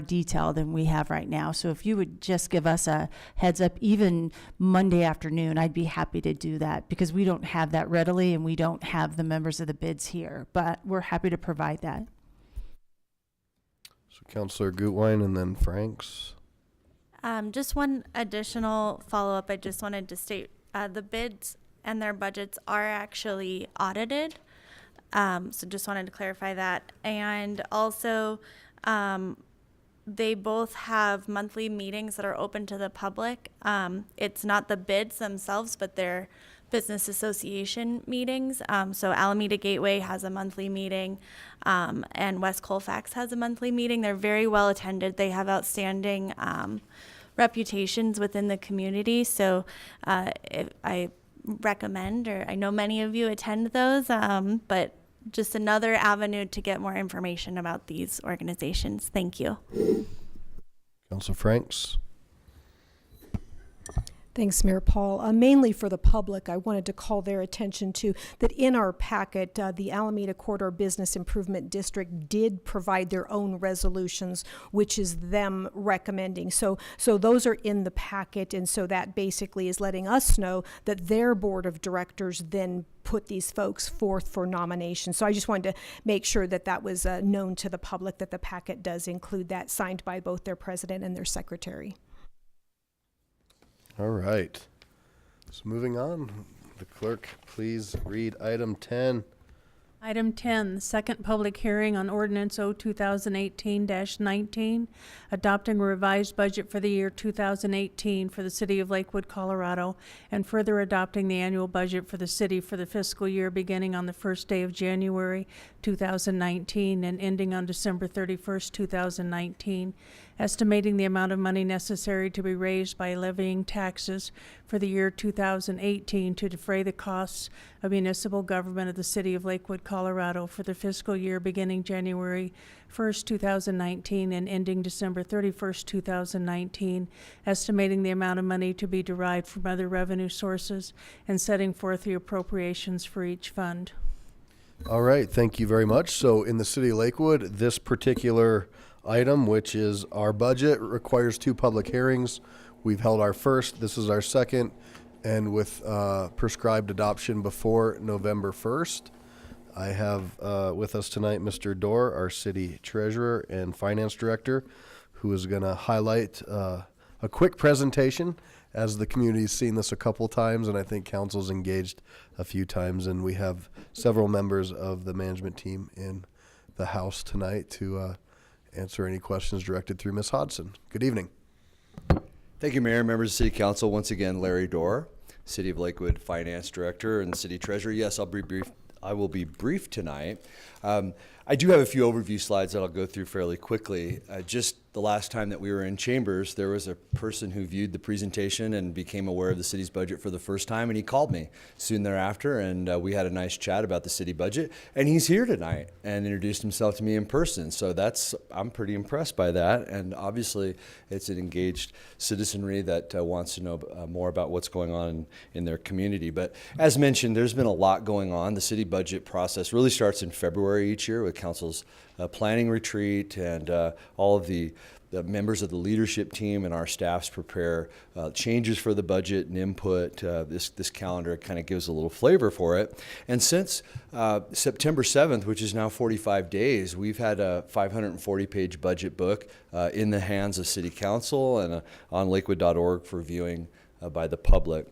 detail than we have right now. So if you would just give us a heads up, even Monday afternoon, I'd be happy to do that, because we don't have that readily and we don't have the members of the bids here, but we're happy to provide that. So Councilor Gutwein and then Franks. Just one additional follow-up. I just wanted to state the bids and their budgets are actually audited. So just wanted to clarify that. And also, they both have monthly meetings that are open to the public. It's not the bids themselves, but they're business association meetings. So Alameda Gateway has a monthly meeting, and West Colfax has a monthly meeting. They're very well attended. They have outstanding reputations within the community. So I recommend, or I know many of you attend those, but just another avenue to get more information about these organizations. Thank you. Councilor Franks. Thanks, Mayor Paul. Mainly for the public, I wanted to call their attention to that in our packet, the Alameda Corridor Business Improvement District did provide their own resolutions, which is them recommending. So those are in the packet, and so that basically is letting us know that their board of directors then put these folks forth for nomination. So I just wanted to make sure that that was known to the public, that the packet does include that, signed by both their president and their secretary. All right. So moving on, the clerk, please read item 10 Item 10, the second public hearing on ordinance O 2018-19, adopting a revised budget for the year 2018 for the city of Lakewood, Colorado, and further adopting the annual budget for the city for the fiscal year beginning on the first day of January 2019 and ending on December 31st, 2019, estimating the amount of money necessary to be raised by levying taxes for the year 2018 to defray the costs of municipal government of the city of Lakewood, Colorado for the fiscal year beginning January 1st, 2019 and ending December 31st, 2019, estimating the amount of money to be derived from other revenue sources and setting forth the appropriations for each fund. All right, thank you very much. So in the city of Lakewood, this particular item, which is our budget, requires 2 public hearings. We've held our first, this is our second, and with prescribed adoption before November 1st. I have with us tonight Mr. Dorr, our city treasurer and finance director, who is going to highlight a quick presentation, as the community's seen this a couple times, and I think council's engaged a few times, and we have several members of the management team in the house tonight to answer any questions directed through Ms. Hodson. Good evening. Thank you, Mayor, members of City Council. Once again, Larry Dorr, City of Lakewood Finance Director and City Treasurer. Yes, I'll be brief. I will be brief tonight. I do have a few overview slides that I'll go through fairly quickly. Just the last time that we were in chambers, there was a person who viewed the presentation and became aware of the city's budget for the first time, and he called me soon thereafter, and we had a nice chat about the city budget. And he's here tonight and introduced himself to me in person. So I'm pretty impressed by that. And obviously, it's an engaged citizenry that wants to know more about what's going on in their community. But as mentioned, there's been a lot going on. The city budget process really starts in February each year with council's planning retreat, and all of the members of the leadership team and our staffs prepare changes for the budget and input. This calendar kind of gives a little flavor for it. And since September 7th, which is now 45 days, we've had a 540-page budget book in the hands of City Council and on lakewood.org for viewing by the public.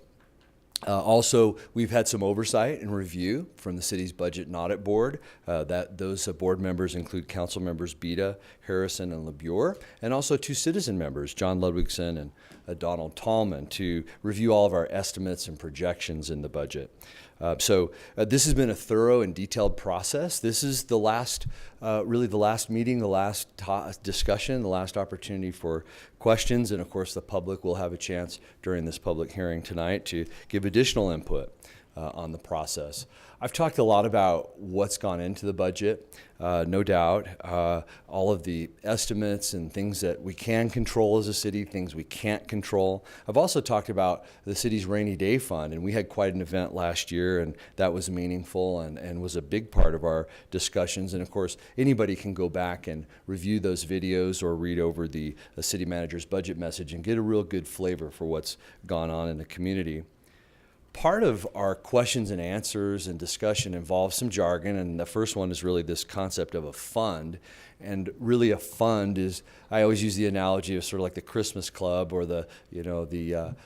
Also, we've had some oversight and review from the city's budget and audit board. Those board members include council members Beta, Harrison, and LeBure, and also 2 citizen members, John Ludwigson and Donald Tallman, to review all of our estimates and projections in the budget. So this has been a thorough and detailed process. This is the last, really the last meeting, the last discussion, the last opportunity for questions. And of course, the public will have a chance during this public hearing tonight to give additional input on the process. I've talked a lot about what's gone into the budget, no doubt, all of the estimates and things that we can control as a city, things we can't control. I've also talked about the city's rainy day fund, and we had quite an event last year, and that was meaningful and was a big part of our discussions. And of course, anybody can go back and review those videos or read over the city manager's budget message and get a real good flavor for what's gone on in the community. Part of our questions and answers and discussion involves some jargon, and the first one is really this concept of a fund. And really a fund is, I always use the analogy of sort of like the Christmas club or the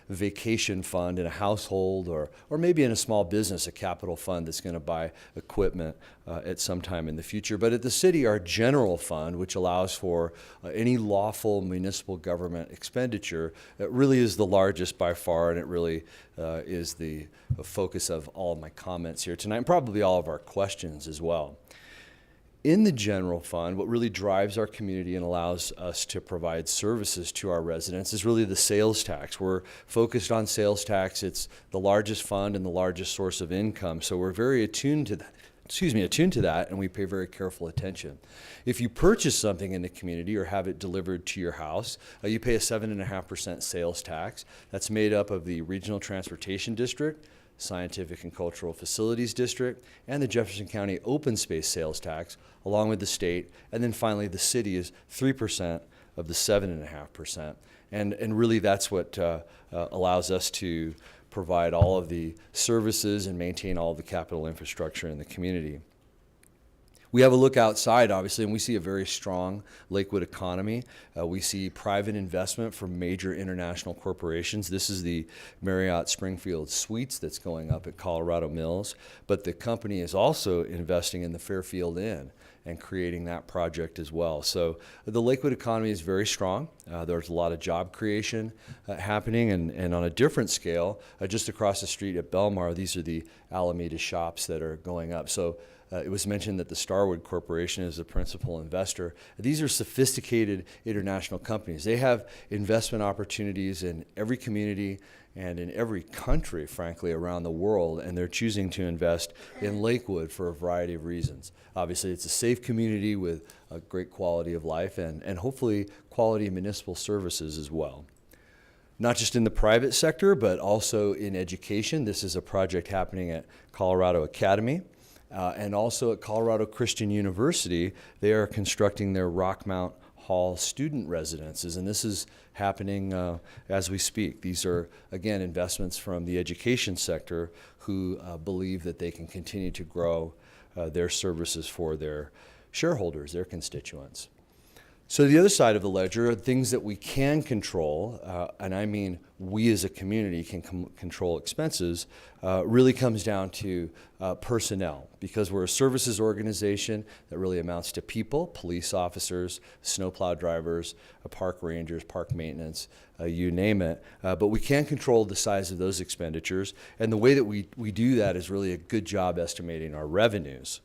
vacation fund in a household, or maybe in a small business, a capital fund that's going to buy equipment at some time in the future. But at the city, our general fund, which allows for any lawful municipal government expenditure, it really is the largest by far, and it really is the focus of all of my comments here tonight, and probably all of our questions as well. In the general fund, what really drives our community and allows us to provide services to our residents is really the sales tax. We're focused on sales tax. It's the largest fund and the largest source of income, so we're very attuned to that, and we pay very careful attention. If you purchase something in the community or have it delivered to your house, you pay a 7.5% sales tax. That's made up of the Regional Transportation District, Scientific and Cultural Facilities District, and the Jefferson County Open Space Sales Tax, along with the state. And then finally, the city is 3% of the 7.5%. And really that's what allows us to provide all of the services and maintain all of the capital infrastructure in the community. We have a look outside, obviously, and we see a very strong Lakewood economy. We see private investment from major international corporations. This is the Marriott Springfield Suites that's going up at Colorado Mills, but the company is also investing in the Fairfield Inn and creating that project as well. So the Lakewood economy is very strong. There's a lot of job creation happening, and on a different scale, just across the street at Belmar, these are the Alameda shops that are going up. So it was mentioned that the Starwood Corporation is the principal investor. These are sophisticated international companies. They have investment opportunities in every community and in every country, frankly, around the world, and they're choosing to invest in Lakewood for a variety of reasons. Obviously, it's a safe community with a great quality of life and hopefully quality municipal services as well. Not just in the private sector, but also in education. This is a project happening at Colorado Academy. And also at Colorado Christian University, they are constructing their Rockmount Hall student residences, and this is happening as we speak. These are, again, investments from the education sector who believe that they can continue to grow their services for their shareholders, their constituents. So the other side of the ledger are things that we can control, and I mean we as a community can control expenses, really comes down to personnel, because we're a services organization that really amounts to people, police officers, snowplow drivers, park rangers, park maintenance, you name it. But we can control the size of those expenditures, and the way that we do that is really a good job estimating our revenues.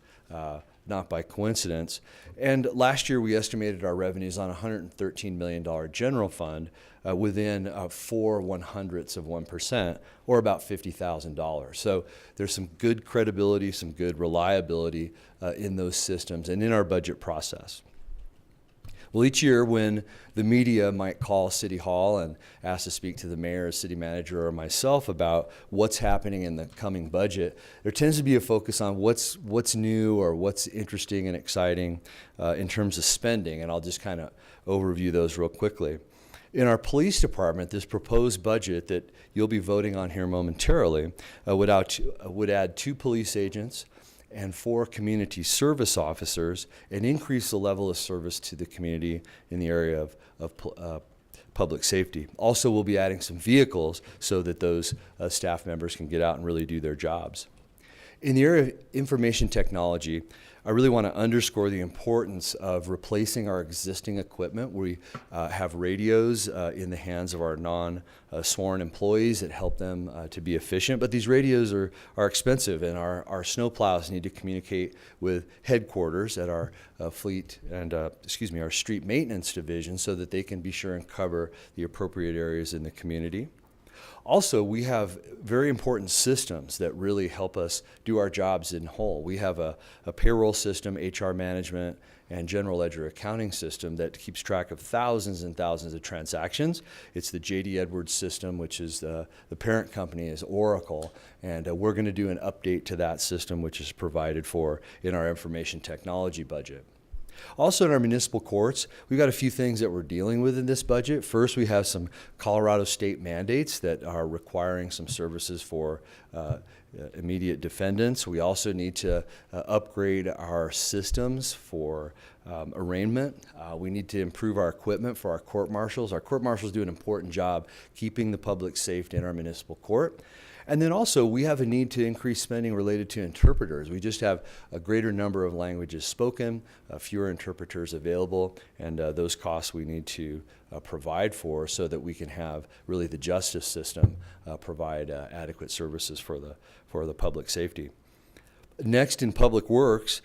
Not by coincidence. And last year we estimated our revenues on a $113 million general fund within 0.04%, or about $50,000. So there's some good credibility, some good reliability in those systems and in our budget process. Well, each year when the media might call City Hall and ask to speak to the mayor, city manager, or myself about what's happening in the coming budget, there tends to be a focus on what's new or what's interesting and exciting in terms of spending, and I'll just kind of overview those real quickly. In our police department, this proposed budget that you'll be voting on here momentarily would add 2 police agents and 4 community service officers, and increase the level of service to the community in the area of public safety. Also, we'll be adding some vehicles so that those staff members can get out and really do their jobs. In the area of information technology, I really want to underscore the importance of replacing our existing equipment. We have radios in the hands of our non-sworn employees that help them to be efficient, but these radios are expensive, and our snowplows need to communicate with headquarters at our our street maintenance division so that they can be sure and cover the appropriate areas in the community. Also, we have very important systems that really help us do our jobs in whole. We have a payroll system, HR management, and general ledger accounting system that keeps track of thousands and thousands of transactions. It's the J.D. Edwards system, which is the parent company is Oracle, and we're going to do an update to that system, which is provided for in our information technology budget. Also in our municipal courts, we've got a few things that we're dealing with in this budget. First, we have some Colorado state mandates that are requiring some services for immediate defendants. We also need to upgrade our systems for arraignment. We need to improve our equipment for our court marshals. Our court marshals do an important job keeping the public safe in our municipal court. And then also, we have a need to increase spending related to interpreters. We just have a greater number of languages spoken, fewer interpreters available, and those costs we need to provide for so that we can have really the justice system provide adequate services for the public safety. Next, in Public Works,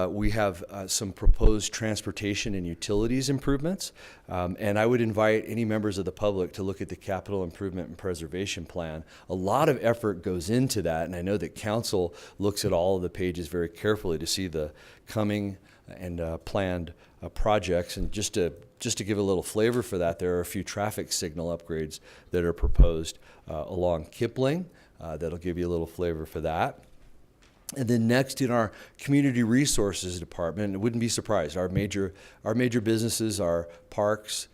we have some proposed transportation and utilities improvements, and I would invite any members of the public to look at the Capital Improvement and Preservation Plan. A lot of effort goes into that, and I know that Council looks at all of the pages very carefully to see the coming and planned projects. And just to give a little flavor for that, there are a few traffic signal upgrades that are proposed along Kipling. That'll give you a little flavor for that. And then next, in our community resources department, it wouldn't be surprised, our major businesses are parks,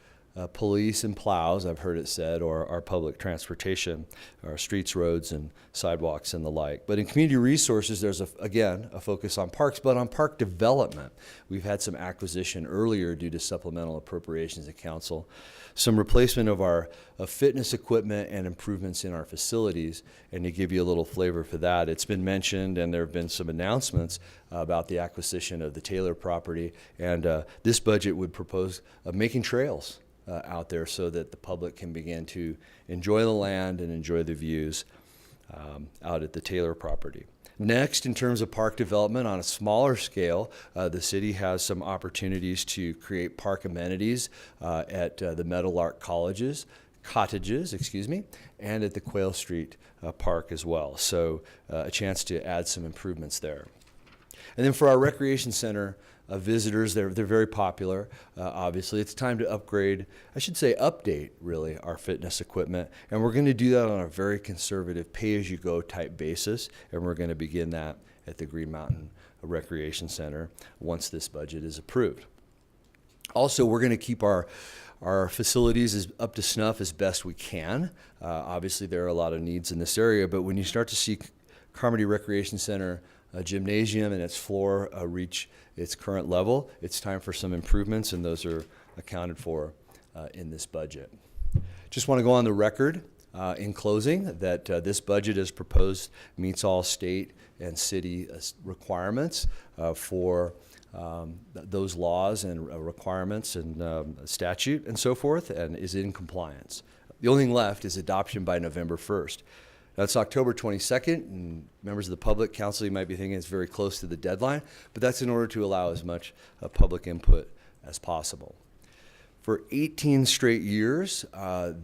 police and plows, I've heard it said, or our public transportation, our streets, roads, and sidewalks and the like. But in community resources, there's, again, a focus on parks, but on park development. We've had some acquisition earlier due to supplemental appropriations at council, some replacement of our fitness equipment and improvements in our facilities. And to give you a little flavor for that, it's been mentioned and there have been some announcements about the acquisition of the Taylor property. And this budget would propose making trails out there so that the public can begin to enjoy the land and enjoy the views out at the Taylor property. Next, in terms of park development on a smaller scale, the city has some opportunities to create park amenities at the Meadowlark cottages, and at the Quail Street Park as well. So a chance to add some improvements there. And then for our recreation center visitors, they're very popular. Obviously, it's time to upgrade, I should say update really, our fitness equipment. And we're going to do that on a very conservative pay-as-you-go type basis. And we're going to begin that at the Green Mountain Recreation Center once this budget is approved. Also, we're going to keep our facilities as up to snuff as best we can. Obviously, there are a lot of needs in this area, but when you start to see Carmody Recreation Center gymnasium and its floor reach its current level, it's time for some improvements, and those are accounted for in this budget. Just want to go on the record in closing that this budget as proposed meets all state and city requirements for those laws and requirements and statute and so forth, and is in compliance. The only thing left is adoption by November 1st. That's October 22nd, and members of the public, council, you might be thinking it's very close to the deadline, but that's in order to allow as much public input as possible. For 18 straight years,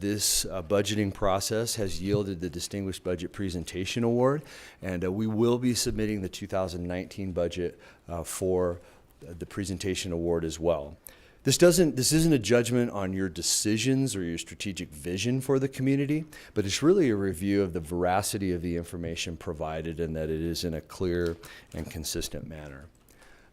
this budgeting process has yielded the Distinguished Budget Presentation Award, and we will be submitting the 2019 budget for the presentation award as well. This isn't a judgment on your decisions or your strategic vision for the community, but it's really a review of the veracity of the information provided and that it is in a clear and consistent manner.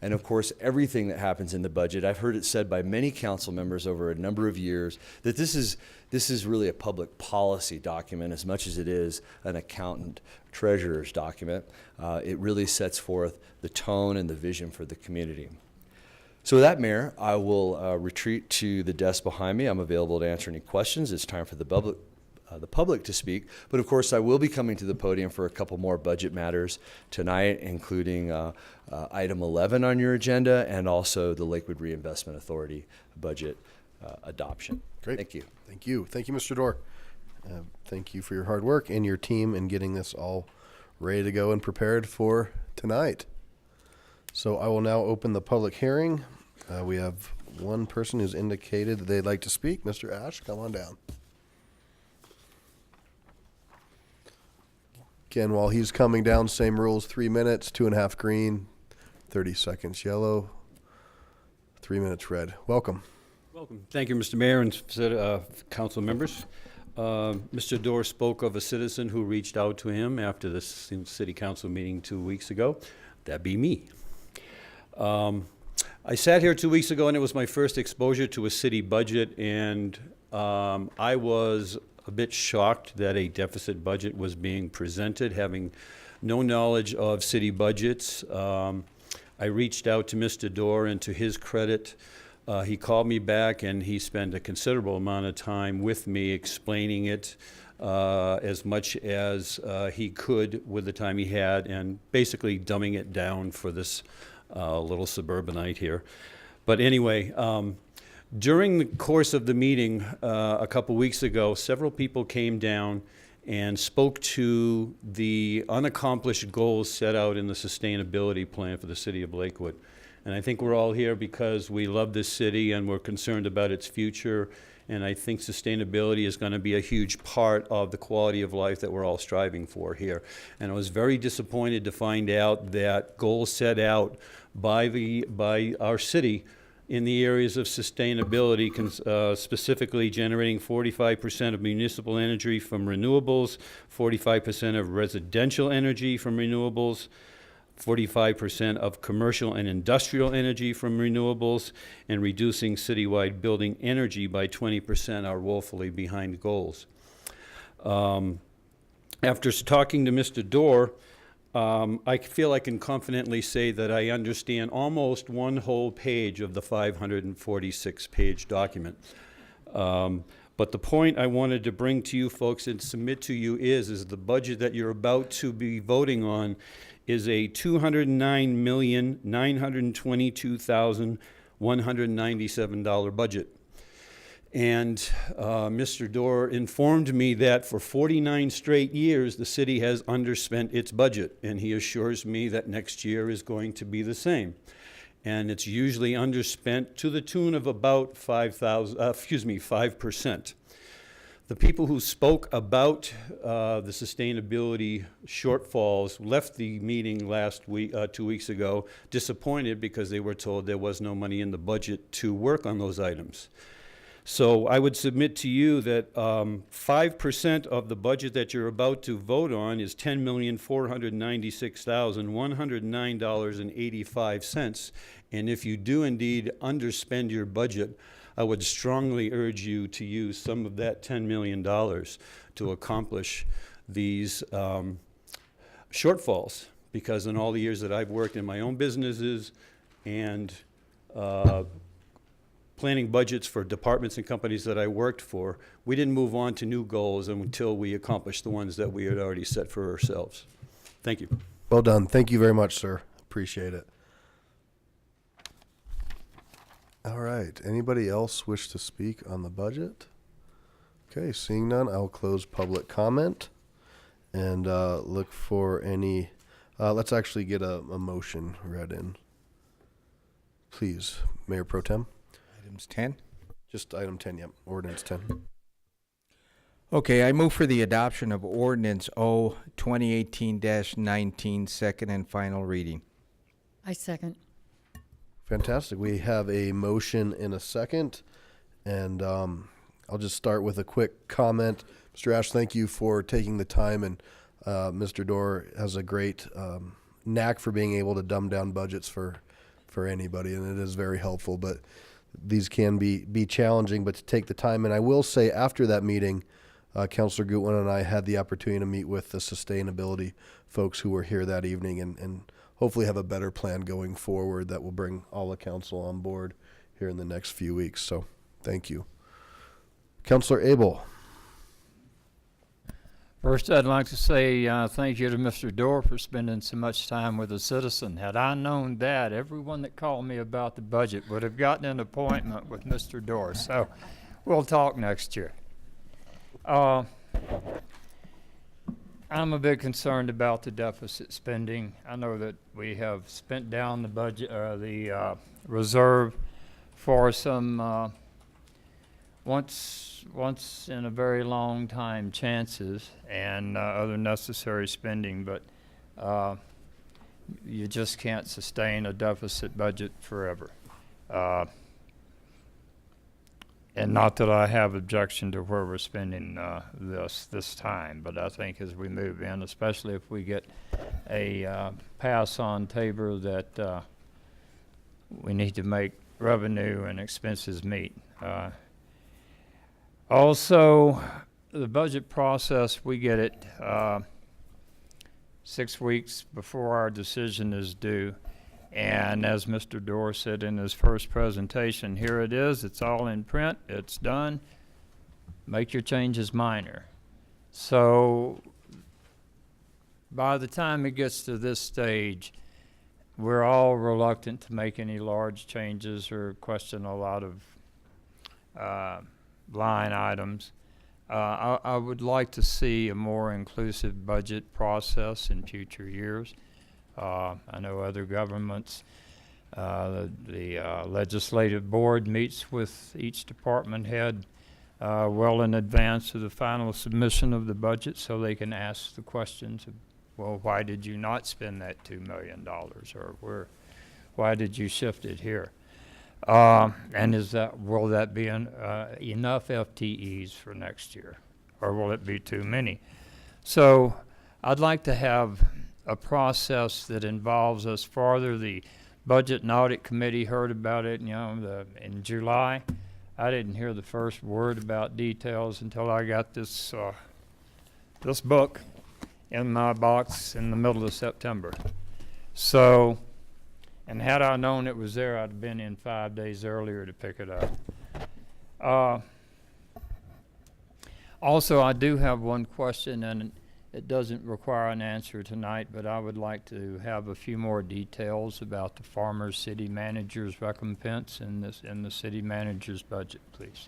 And of course, everything that happens in the budget, I've heard it said by many council members over a number of years that this is really a public policy document as much as it is an accountant treasurer's document. It really sets forth the tone and the vision for the community. So with that, Mayor, I will retreat to the desk behind me. I'm available to answer any questions. It's time for the public to speak. But of course, I will be coming to the podium for a couple more budget matters tonight, including item 11 on your agenda and also the Lakewood Reinvestment Authority budget adoption. Great. Thank you. Thank you. Thank you, Mr. Dorr. Thank you for your hard work and your team in getting this all ready to go and prepared for tonight. So I will now open the public hearing. We have one person who's indicated that they'd like to speak. Mr. Ash, come on down. Again, while he's coming down, same rules, 3 minutes, 2.5 green, 30 seconds yellow, 3 minutes red. Welcome. Welcome. Thank you, Mr. Mayor and council members. Mr. Dorr spoke of a citizen who reached out to him after the city council meeting 2 weeks ago. That'd be me. I sat here 2 weeks ago and it was my first exposure to a city budget, and I was a bit shocked that a deficit budget was being presented, having no knowledge of city budgets. I reached out to Mr. Dorr, and to his credit, he called me back and he spent a considerable amount of time with me explaining it as much as he could with the time he had, and basically dumbing it down for this little suburbanite here. But anyway, during the course of the meeting a couple weeks ago, several people came down and spoke to the unaccomplished goals set out in the sustainability plan for the city of Lakewood. And I think we're all here because we love this city and we're concerned about its future. And I think sustainability is going to be a huge part of the quality of life that we're all striving for here. And I was very disappointed to find out that goals set out by our city in the areas of sustainability, specifically generating 45% of municipal energy from renewables, 45% of residential energy from renewables, 45% of commercial and industrial energy from renewables, and reducing citywide building energy by 20% are woefully behind goals. After talking to Mr. Dorr, I feel I can confidently say that I understand almost one whole page of the 546-page document. But the point I wanted to bring to you folks and submit to you is the budget that you're about to be voting on is a $209,922,197 budget. And Mr. Dorr informed me that for 49 straight years, the city has underspent its budget, and he assures me that next year is going to be the same. And it's usually underspent to the tune of about 5%. The people who spoke about the sustainability shortfalls left the meeting last week, 2 weeks ago, disappointed because they were told there was no money in the budget to work on those items. So I would submit to you that 5% of the budget that you're about to vote on is $10,496,109.85. And if you do indeed underspend your budget, I would strongly urge you to use some of that $10 million to accomplish these shortfalls. Because in all the years that I've worked in my own businesses and planning budgets for departments and companies that I worked for, we didn't move on to new goals until we accomplished the ones that we had already set for ourselves. Thank you. Well done. Thank you very much, sir. Appreciate it. All right. Anybody else wish to speak on the budget? Okay, seeing none, I'll close public comment and look for any, let's actually get a motion read in. Please, Mayor Pro Tem. Items 10. Just item 10, yep, ordinance 10. Okay, I move for the adoption of ordinance O 2018-19, second and final reading. I second. Fantastic. We have a motion in a second, and I'll just start with a quick comment. Mr. Ash, thank you for taking the time, and Mr. Dorr has a great knack for being able to dumb down budgets for anybody, and it is very helpful, but these can be challenging, but to take the time. And I will say after that meeting, Councilor Gutwin and I had the opportunity to meet with the sustainability folks who were here that evening and hopefully have a better plan going forward that will bring all the council on board here in the next few weeks. So thank you. Councilor Abel. First, I'd like to say thank you to Mr. Dorr for spending so much time with a citizen. Had I known that, everyone that called me about the budget would have gotten an appointment with Mr. Dorr. So we'll talk next year. I'm a bit concerned about the deficit spending. I know that we have spent down the budget, the reserve for some once in a very long time chances and other necessary spending, but you just can't sustain a deficit budget forever. And not that I have objection to where we're spending this time, but I think as we move in, especially if we get a pass on Tabor, that we need to make revenue and expenses meet. Also, the budget process, we get it 6 weeks before our decision is due. And as Mr. Dorr said in his first presentation, here it is, it's all in print, it's done. Make your changes minor. So by the time it gets to this stage, we're all reluctant to make any large changes or question a lot of line items. I would like to see a more inclusive budget process in future years. I know other governments, the legislative board meets with each department head well in advance of the final submission of the budget, so they can ask the questions of, well, why did you not spend that $2 million, or why did you shift it here? And will that be enough FTEs for next year, or will it be too many? So I'd like to have a process that involves us farther. The Budget and Audit Committee heard about it, in July. I didn't hear the first word about details until I got this book in my box in the middle of September. So, and had I known it was there, I'd have been in 5 days earlier to pick it up. Also, I do have one question, and it doesn't require an answer tonight, but I would like to have a few more details about the former city manager's recompense in the city manager's budget, please.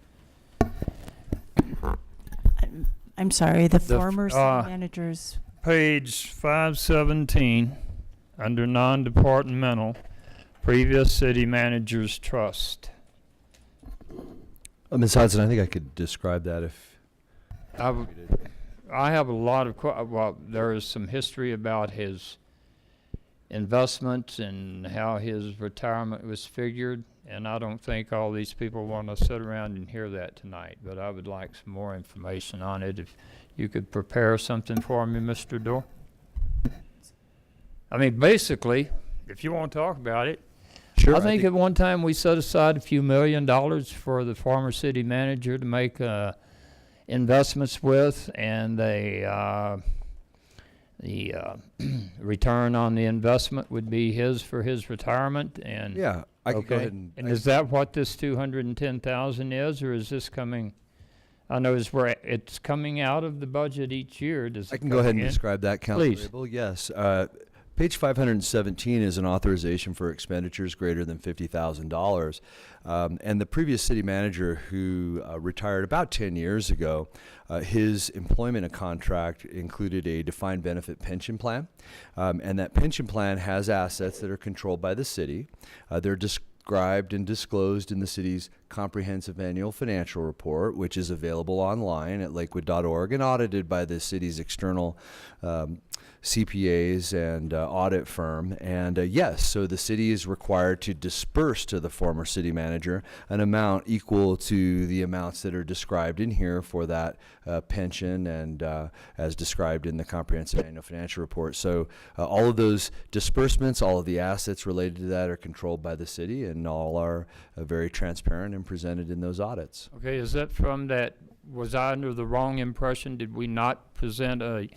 I'm sorry, the former city managers. Page 517, under non-departmental, previous city manager's trust. Ms. Hudson, I think I could describe that if. I have a lot of, well, there is some history about his investments and how his retirement was figured, and I don't think all these people want to sit around and hear that tonight, but I would like some more information on it. If you could prepare something for me, Mr. Dorr. I mean, basically, if you want to talk about it, sure. I think at one time we set aside a few $1 million for the former city manager to make investments with, and the return on the investment would be his for his retirement. And Yeah, I can go ahead and. is that what this $210,000 is, or is this coming? I know it's coming out of the budget each year. I can go ahead and describe that, Councilor Please. Abel. Yes. Page 517 is an authorization for expenditures greater than $50,000. And the previous city manager who retired about 10 years ago, his employment contract included a defined benefit pension plan. And that pension plan has assets that are controlled by the city. They're described and disclosed in the city's comprehensive annual financial report, which is available online at lakewood.org and audited by the city's external CPAs and audit firm. And yes, so the city is required to disperse to the former city manager an amount equal to the amounts that are described in here for that pension and as described in the comprehensive annual financial report. So all of those disbursements, all of the assets related to that are controlled by the city, and all are very transparent and presented in those audits. Okay, is that from that? Was I under the wrong impression? Did we not present a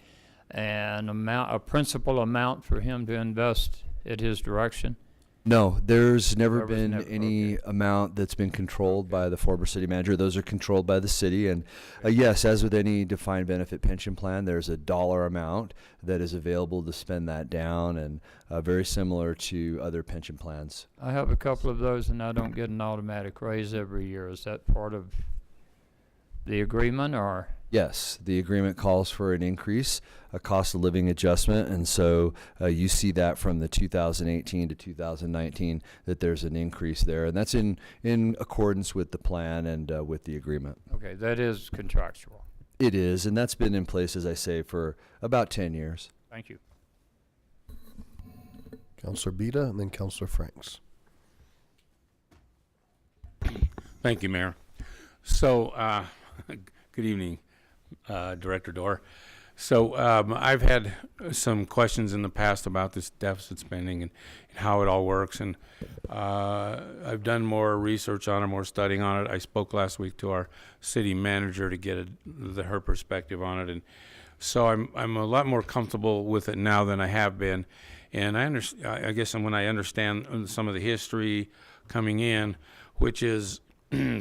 principal amount for him to invest at his direction? No, there's never been any amount that's been controlled by the former city manager. Those are controlled by the city. And yes, as with any defined benefit pension plan, there's a dollar amount that is available to spend that down, and very similar to other pension plans. I have a couple of those, and I don't get an automatic raise every year. Is that part of the agreement, or? Yes, the agreement calls for an increase, a cost of living adjustment, and so you see that from the 2018 to 2019 that there's an increase there, and that's in accordance with the plan and with the agreement. Okay, that is contractual. It is, and that's been in place, as I say, for about 10 years. Thank you. Councilor Bida and then Councilor Franks. Thank you, Mayor. So, good evening, Director Dorr. So I've had some questions in the past about this deficit spending and how it all works, and I've done more research on it, more studying on it. I spoke last week to our city manager to get her perspective on it, and so I'm a lot more comfortable with it now than I have been. And I guess when I understand some of the history coming in, which is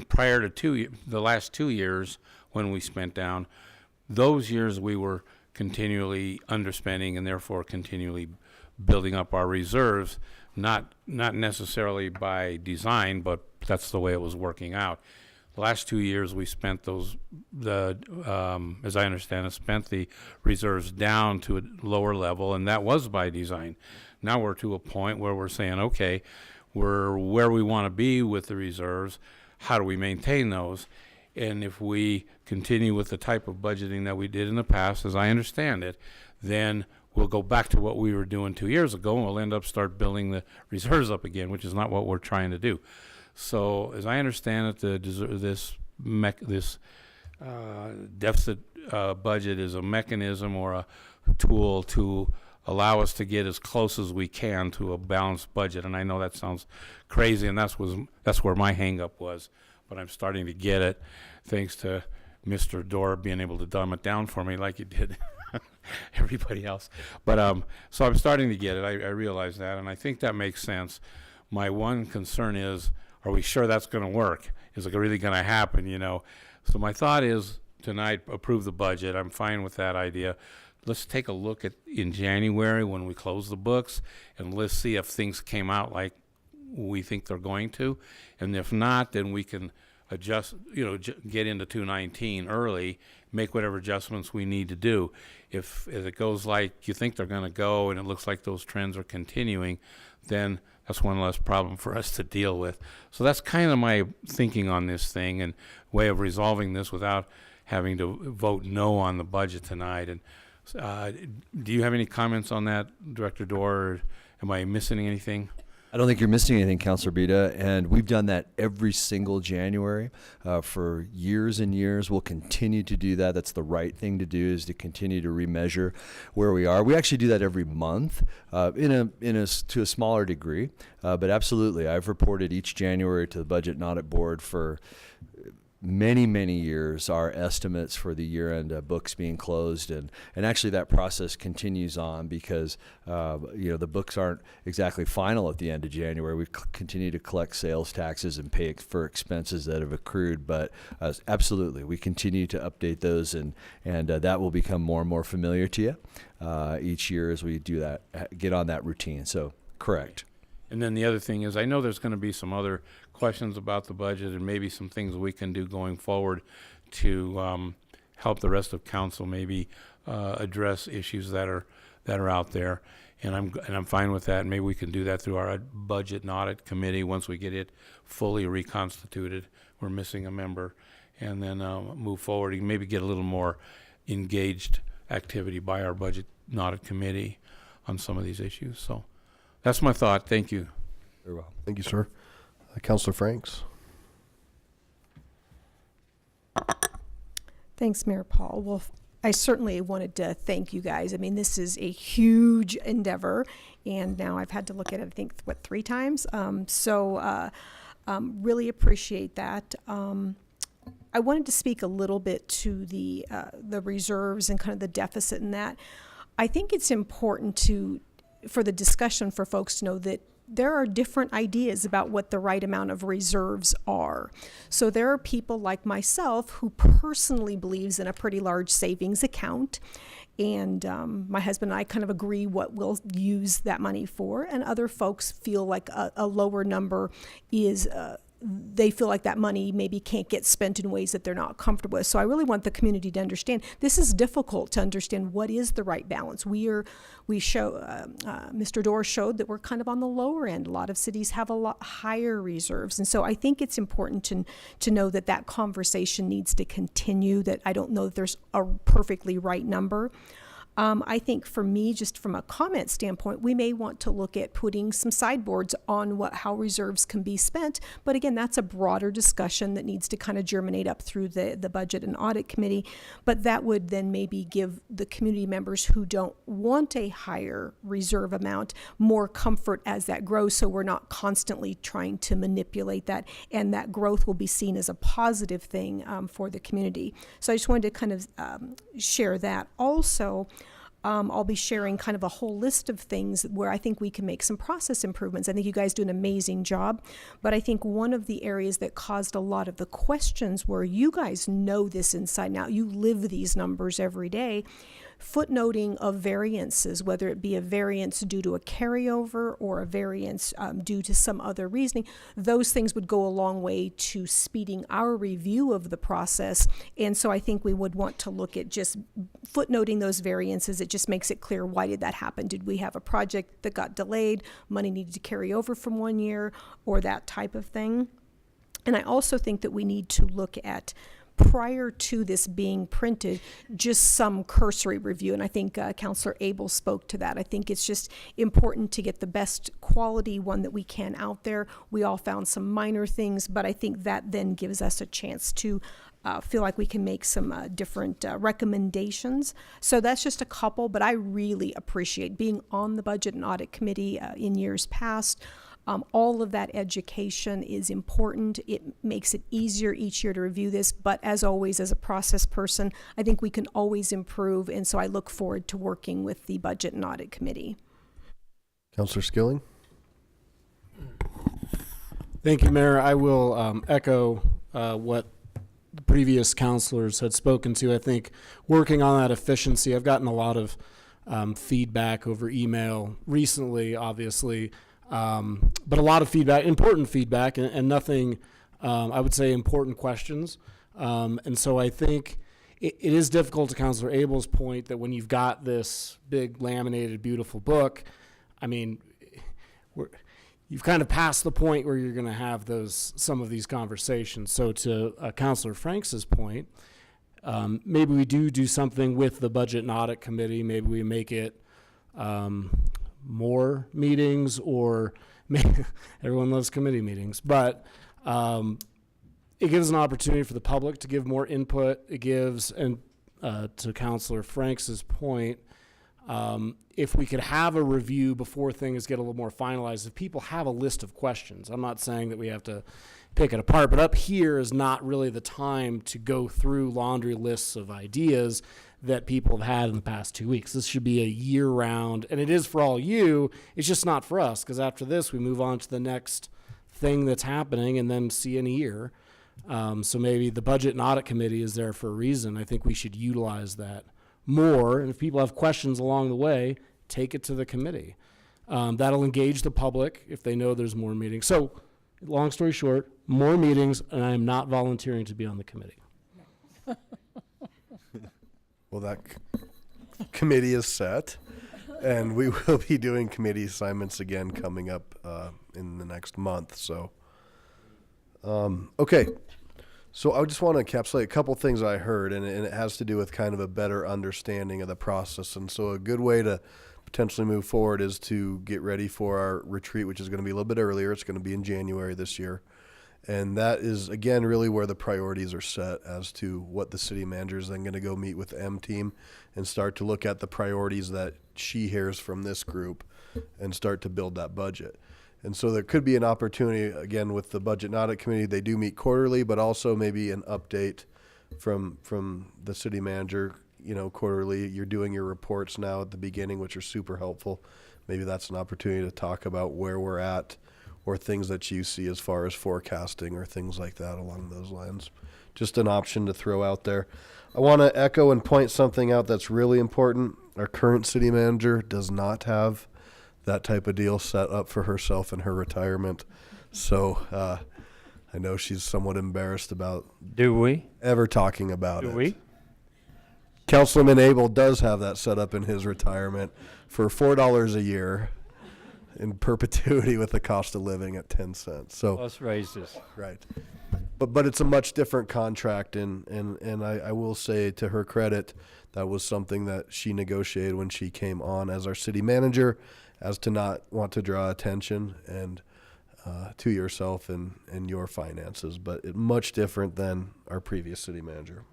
prior to the last 2 years when we spent down, those years we were continually underspending and therefore continually building up our reserves, not necessarily by design, but that's the way it was working out. The last 2 years we spent as I understand it, spent the reserves down to a lower level, and that was by design. Now we're to a point where we're saying, okay, we're where we want to be with the reserves. How do we maintain those? And if we continue with the type of budgeting that we did in the past, as I understand it, then we'll go back to what we were doing 2 years ago, and we'll end up start building the reserves up again, which is not what we're trying to do. So as I understand it, this deficit budget is a mechanism or a tool to allow us to get as close as we can to a balanced budget. And I know that sounds crazy, and that's where my hang-up was, but I'm starting to get it, thanks to Mr. Dorr being able to dumb it down for me like he did everybody else. But so I'm starting to get it. I realize that, and I think that makes sense. My one concern is, are we sure that's going to work? Is it really going to happen, you know? So my thought is tonight, approve the budget. I'm fine with that idea. Let's take a look at in January when we close the books, and let's see if things came out like we think they're going to. And if not, then we can adjust, you know, get into 219 early, make whatever adjustments we need to do. If it goes like you think they're going to go and it looks like those trends are continuing, then that's one less problem for us to deal with. So that's kind of my thinking on this thing and way of resolving this without having to vote no on the budget tonight. And do you have any comments on that, Director Dorr? Or am I missing anything? I don't think you're missing anything, Councilor Bida, and we've done that every single January for years and years. We'll continue to do that. That's the right thing to do, is to continue to remeasure where we are. We actually do that every month to a smaller degree, but absolutely. I've reported each January to the Budget and Audit Board for many years our estimates for the year-end books being closed, and actually that process continues on because the books aren't exactly final at the end of January. We continue to collect sales taxes and pay for expenses that have accrued, but absolutely we continue to update those, and that will become more and more familiar to you each year as we do that, get on that routine. So correct. And then the other thing is, I know there's going to be some other questions about the budget and maybe some things we can do going forward to help the rest of council maybe address issues that are out there. And I'm fine with that. Maybe we can do that through our Budget and Audit Committee once we get it fully reconstituted. We're missing a member, and then move forward and maybe get a little more engaged activity by our Budget and Audit Committee on some of these issues. So that's my thought. Thank you. Very well. Thank you, sir. Councilor Franks. Thanks, Mayor Paul. Well, I certainly wanted to thank you guys. I mean, this is a huge endeavor, and now I've had to look at it, I think, 3 times. Really appreciate that. I wanted to speak a little bit to the reserves and kind of the deficit in that. I think it's important for the discussion for folks to know that there are different ideas about what the right amount of reserves are. So there are people like myself who personally believes in a pretty large savings account, and my husband and I kind of agree what we'll use that money for, and other folks feel like a lower number is they feel like that money maybe can't get spent in ways that they're not comfortable with. So I really want the community to understand this is difficult to understand what is the right balance. Mr. Dorr showed that we're kind of on the lower end. A lot of cities have a lot higher reserves. And so I think it's important to know that conversation needs to continue, that I don't know that there's a perfectly right number. I think for me, just from a comment standpoint, we may want to look at putting some sideboards on how reserves can be spent. But again, that's a broader discussion that needs to kind of germinate up through the Budget and Audit Committee. But that would then maybe give the community members who don't want a higher reserve amount more comfort as that grows, so we're not constantly trying to manipulate that, and that growth will be seen as a positive thing for the community. So I just wanted to kind of share that. Also, I'll be sharing kind of a whole list of things where I think we can make some process improvements. I think you guys do an amazing job, but I think one of the areas that caused a lot of the questions where you guys know this inside and out, you live these numbers every day, footnoting of variances, whether it be a variance due to a carryover or a variance due to some other reasoning, those things would go a long way to speeding our review of the process. And so I think we would want to look at just footnoting those variances. It just makes it clear, why did that happen? Did we have a project that got delayed, money needed to carry over from one year, or that type of thing? And I also think that we need to look at, prior to this being printed, just some cursory review. And I think Councilor Abel spoke to that. I think it's just important to get the best quality one that we can out there. We all found some minor things, but I think that then gives us a chance to feel like we can make some different recommendations. So that's just a couple, but I really appreciate being on the Budget and Audit Committee in years past. All of that education is important. It makes it easier each year to review this, but as always, as a process person, I think we can always improve, and so I look forward to working with the Budget and Audit Committee. Councillor Skilling? Thank you, Mayor. I will echo what the previous councilors had spoken to. I think working on that efficiency, I've gotten a lot of feedback over email recently, obviously, but a lot of feedback, important feedback, and nothing, I would say, important questions. And so I think it is difficult, to Councilor Abel's point, that when you've got this big laminated, beautiful book, I mean, you've kind of passed the point where you're going to have some of these conversations. So to Councilor Franks' point, maybe we do something with the Budget and Audit Committee. Maybe we make it more meetings, or everyone loves committee meetings, but it gives an opportunity for the public to give more input. It gives, and to Councilor Franks' point, if we could have a review before things get a little more finalized, if people have a list of questions, I'm not saying that we have to pick it apart, but up here is not really the time to go through laundry lists of ideas that people have had in the past 2 weeks. This should be a year round, and it is for all you. It's just not for us, because after this we move on to the next thing that's happening and then see in a year. So maybe the Budget and Audit Committee is there for a reason. I think we should utilize that more, and if people have questions along the way, take it to the committee. That'll engage the public if they know there's more meetings. So long story short, more meetings, and I am not volunteering to be on the committee. Well, that committee is set, and we will be doing committee assignments again coming up in the next month. So, okay. So I just want to encapsulate a couple things I heard, and it has to do with kind of a better understanding of the process. And so a good way to potentially move forward is to get ready for our retreat, which is going to be a little bit earlier. It's going to be in January this year. And that is, again, really where the priorities are set as to what the city manager is then going to go meet with the M team and start to look at the priorities that she hears from this group and start to build that budget. And so there could be an opportunity, again, with the Budget and Audit Committee. They do meet quarterly, but also maybe an update from the city manager, quarterly. You're doing your reports now at the beginning, which are super helpful. Maybe that's an opportunity to talk about where we're at, or things that you see as far as forecasting or things like that along those lines. Just an option to throw out there. I want to echo and point something out that's really important. Our current city manager does not have that type of deal set up for herself in her retirement. So I know she's somewhat embarrassed about ever talking about it. Do we? Councilman Abel does have that set up in his retirement for $4 a year in perpetuity with the cost of living at 10 cents. So Plus raises. right. But it's a much different contract, and I will say, to her credit, that was something that she negotiated when she came on as our city manager, as to not want to draw attention and to yourself and your finances, but much different than our previous city manager.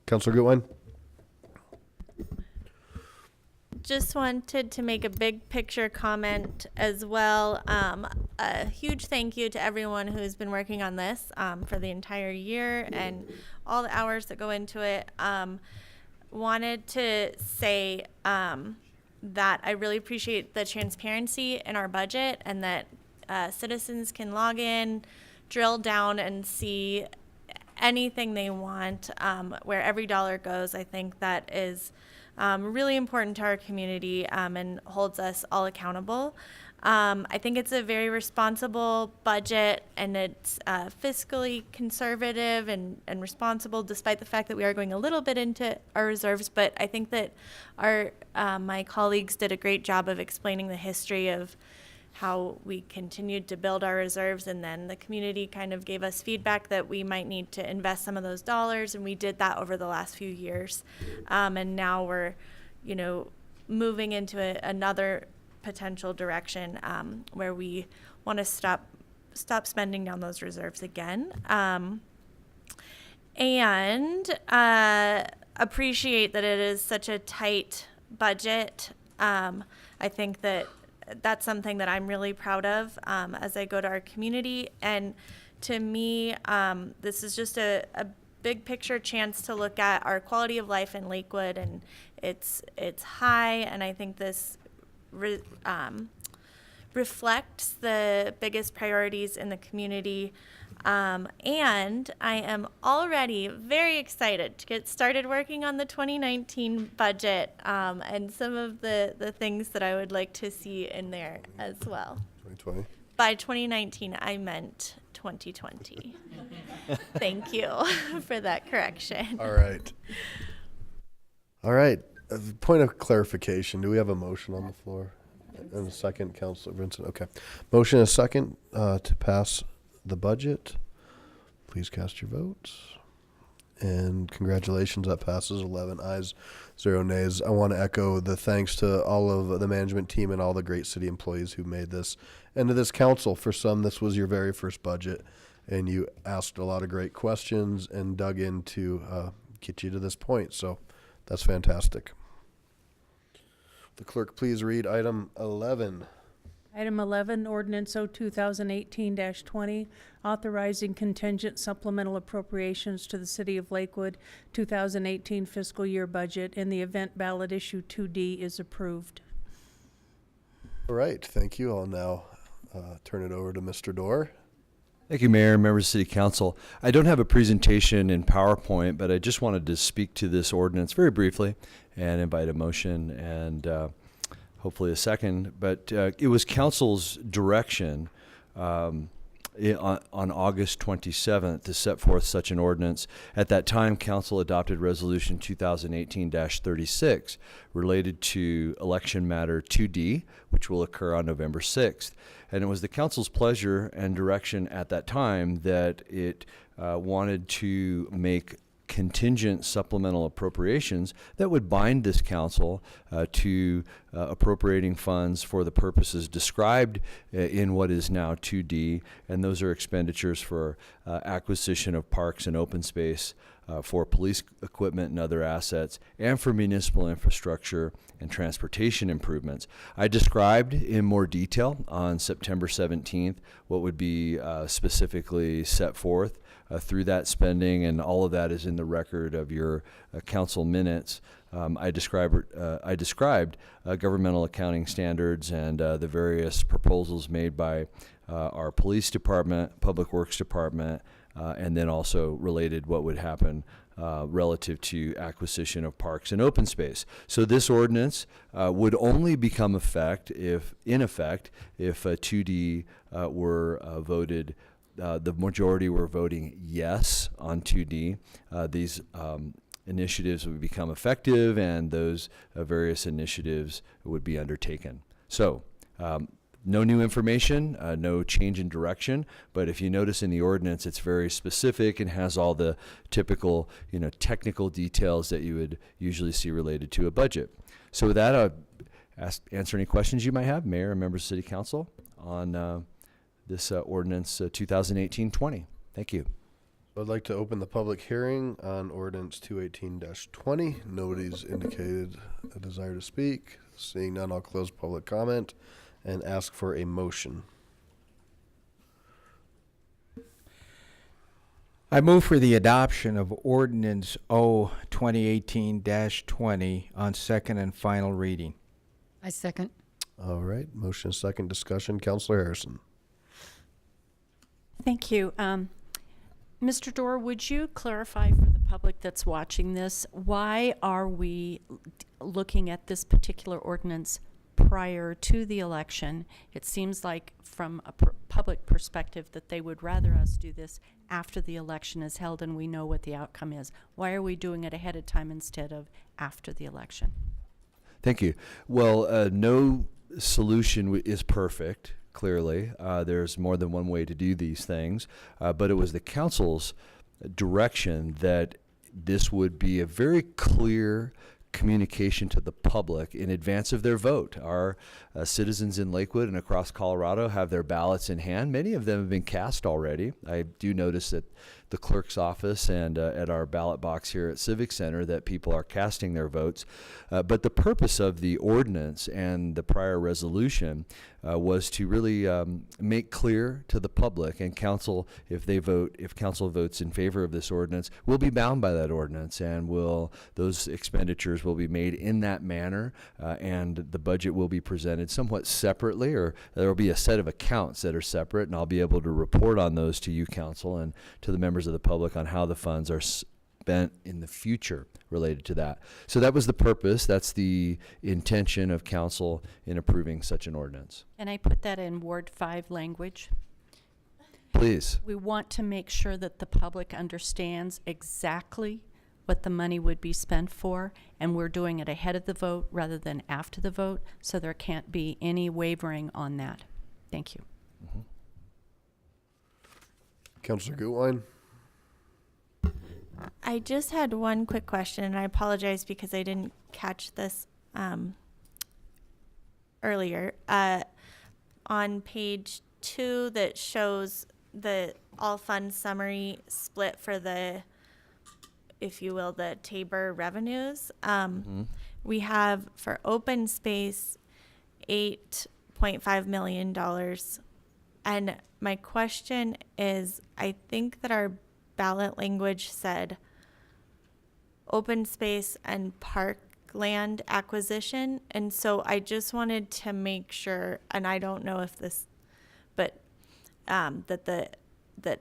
Councilor Gutwein? Just wanted to make a big picture comment as well. A huge thank you to everyone who's been working on this for the entire year and all the hours that go into it. Wanted to say that I really appreciate the transparency in our budget, and that citizens can log in, drill down, and see anything they want, where every dollar goes. I think that is really important to our community and holds us all accountable. I think it's a very responsible budget, and it's fiscally conservative and responsible, despite the fact that we are going a little bit into our reserves. But I think that my colleagues did a great job of explaining the history of how we continued to build our reserves, and then the community kind of gave us feedback that we might need to invest some of those dollars, and we did that over the last few years. And now we're, moving into another potential direction where we want to stop spending down those reserves again. and appreciate that it is such a tight budget. I think that that's something that I'm really proud of as I go to our community. And to me, this is just a big picture chance to look at our quality of life in Lakewood, and it's high. And I think this reflects the biggest priorities in the community. And I am already very excited to get started working on the 2019 budget and some of the things that I would like to see in there as well. 2020. By 2019, I meant 2020. Thank you for that correction. All right. All right. Point of clarification. Do we have a motion on the floor? And a second, Councilor Vincent. Okay. Motion and a second to pass the budget. Please cast your votes. And congratulations, that passes 11 ayes, 0 nays. I want to echo the thanks to all of the management team and all the great city employees who made this, and to this council. For some, this was your very first budget, and you asked a lot of great questions and dug in to get you to this point. So that's fantastic. The clerk, please read item 11. Item 11, Ordinance 2018-20, authorizing contingent supplemental appropriations to the City of Lakewood 2018 fiscal year budget in the event ballot issue 2D is approved. All right, thank you. I'll now turn it over to Mr. Dorr. Thank you, Mayor, members of City Council. I don't have a presentation in PowerPoint, but I just wanted to speak to this ordinance very briefly and invite a motion and hopefully a second. But it was Council's direction on August 27th to set forth such an ordinance. At that time, Council adopted Resolution 2018-36 related to Election Matter 2D, which will occur on November 6th. And it was the Council's pleasure and direction at that time that it wanted to make contingent supplemental appropriations that would bind this council to appropriating funds for the purposes described in what is now 2D, and those are expenditures for acquisition of parks and open space, for police equipment and other assets, and for municipal infrastructure and transportation improvements. I described in more detail on September 17th what would be specifically set forth through that spending, and all of that is in the record of your council minutes. I described governmental accounting standards and the various proposals made by our police department, public works department, and then also related what would happen relative to acquisition of parks and open space. So this ordinance would only become in effect if 2D were voted. The majority were voting yes on 2D. These initiatives would become effective, and those various initiatives would be undertaken. So no new information, no change in direction, but if you notice in the ordinance, it's very specific and has all the typical, technical details that you would usually see related to a budget. So with that, I'll answer any questions you might have, Mayor and members of City Council, on this ordinance 2018-20. Thank you. I'd like to open the public hearing on ordinance 218-20. Nobody's indicated a desire to speak. Seeing none, I'll close public comment and ask for a motion. I move for the adoption of ordinance 2018-20 on second and final reading. I second. All right, motion second, discussion. Councilor Harrison. Thank you. Mr. Dorr, would you clarify for the public that's watching this, why are we looking at this particular ordinance prior to the election? It seems like from a public perspective that they would rather us do this after the election is held and we know what the outcome is. Why are we doing it ahead of time instead of after the election? Thank you. Well, no solution is perfect. Clearly, there's more than one way to do these things, but it was the council's direction that this would be a very clear communication to the public in advance of their vote. Our citizens in Lakewood and across Colorado have their ballots in hand. Many of them have been cast already. I do notice that the clerk's office and at our ballot box here at Civic Center that people are casting their votes. But the purpose of the ordinance and the prior resolution was to really make clear to the public and council, if council votes in favor of this ordinance, we'll be bound by that ordinance, and those expenditures will be made in that manner, and the budget will be presented somewhat separately, or there will be a set of accounts that are separate, and I'll be able to report on those to you, council, and to the members of the public on how the funds are spent in the future related to that. So that was the purpose. That's the intention of council in approving such an ordinance. And I put that in Ward 5 language. Please. We want to make sure that the public understands exactly what the money would be spent for, and we're doing it ahead of the vote rather than after the vote, so there can't be any wavering on that. Thank you. Mm-hmm. Councilor Gutwein? I just had one quick question, and I apologize because I didn't catch this earlier. On page 2 that shows the all fund summary split for the, if you will, the Tabor revenues. We have for open space $8.5 million. And my question is, I think that our ballot language said open space and parkland acquisition. And so I just wanted to make sure, and I don't know if this, but that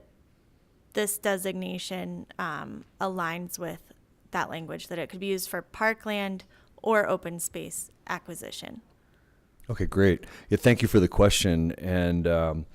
this designation aligns with that language, that it could be used for parkland or open space acquisition. Okay, great. Yeah, thank you for the question. And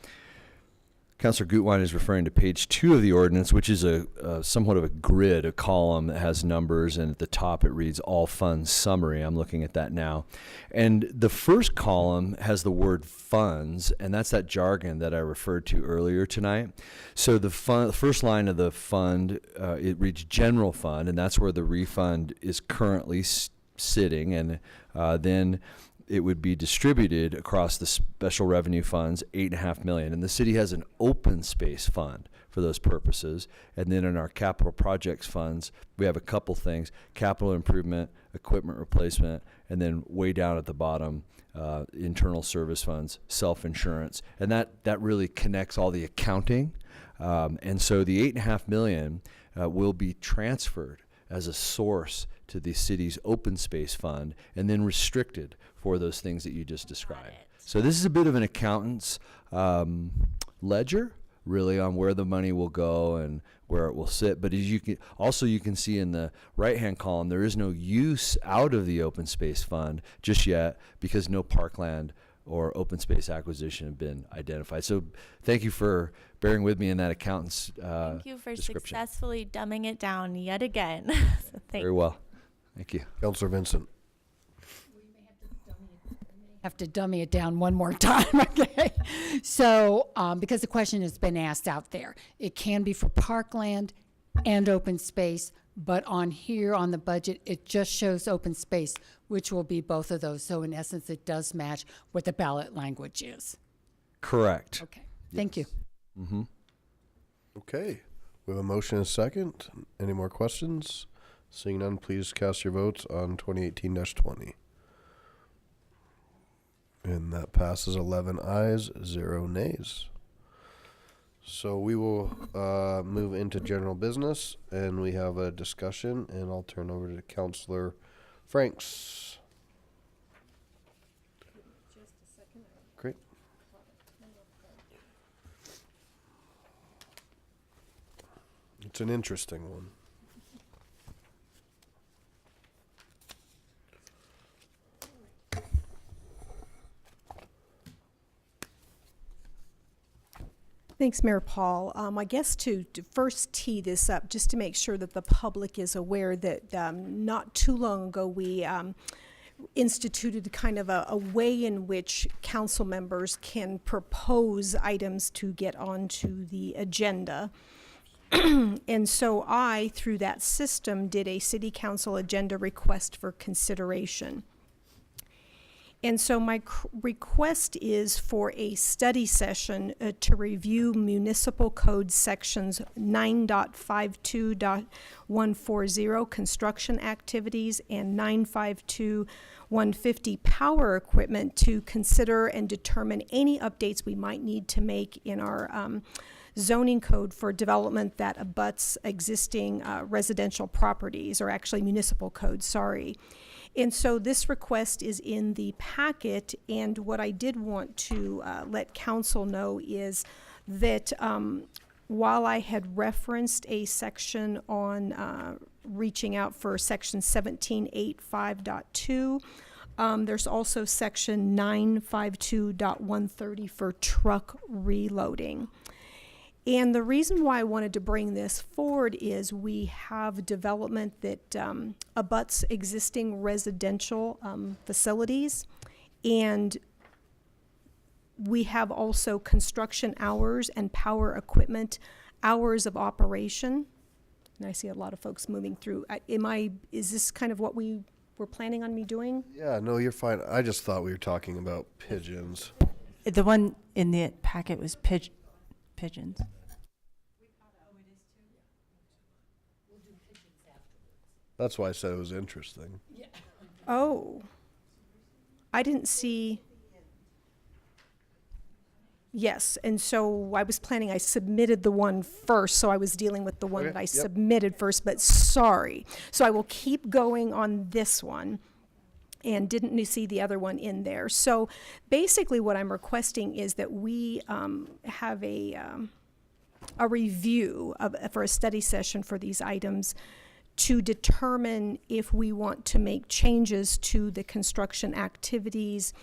Councilor Gutwein is referring to page 2 of the ordinance, which is a somewhat of a grid, a column that has numbers, and at the top it reads all funds summary. I'm looking at that now. And the first column has the word funds, and that's that jargon that I referred to earlier tonight. So the first line of the fund, it reads general fund, and that's where the refund is currently sitting, and then it would be distributed across the special revenue funds, $8.5 million. And the city has an open space fund for those purposes. And then in our capital projects funds, we have a couple things: capital improvement, equipment replacement, and then way down at the bottom, internal service funds, self-insurance. And that really connects all the accounting. And so the $8.5 million will be transferred as a source to the city's open space fund, and then restricted for those things that you just described. So this is a bit of an accountant's ledger, really, on where the money will go and where it will sit. But as you can see in the right-hand column, there is no use out of the open space fund just yet, because no parkland or open space acquisition have been identified. So thank you for bearing with me in that accountant's Thank you for description. successfully dumbing it down yet again. So thank Very well. Thank you. Councilor Vincent? Have to dummy it down one more time, okay? So, because the question has been asked out there, it can be for parkland and open space, but on here on the budget, it just shows open space, which will be both of those. So in essence, it does match what the ballot language is. Correct. Okay, thank you. Mm-hmm. Okay, we have a motion and a second. Any more questions? Seeing none, please cast your votes on 2018-20. And that passes 11 ayes, 0 nays. So we will move into general business, and we have a discussion, and I'll turn over to Councilor Franks. Great. It's an interesting one. Thanks, Mayor Paul. I guess to first tee this up, just to make sure that the public is aware that not too long ago we instituted kind of a way in which council members can propose items to get onto the agenda. And so I, through that system, did a city council agenda request for consideration. And so my request is for a study session to review municipal code sections 9.52.140 construction activities and 952.150 power equipment to consider and determine any updates we might need to make in our zoning code for development that abuts existing residential properties, or actually municipal code, sorry. And so this request is in the packet, and what I did want to let council know is that while I had referenced a section on reaching out for section 1785.2, there's also section 952.130 for truck reloading. And the reason why I wanted to bring this forward is we have development that abuts existing residential facilities, and we have also construction hours and power equipment hours of operation. And I see a lot of folks moving through. Is this kind of what we were planning on me doing? Yeah, no, you're fine. I just thought we were talking about pigeons. The one in the packet was pigeons. That's why I said it was interesting. Oh, I didn't see. Yes, and so I was planning, I submitted the one first, so I was dealing with the one that I submitted first, but sorry. So I will keep going on this one, and didn't see the other one in there. So basically what I'm requesting is that we have a review for a study session for these items to determine if we want to make changes to the construction activities,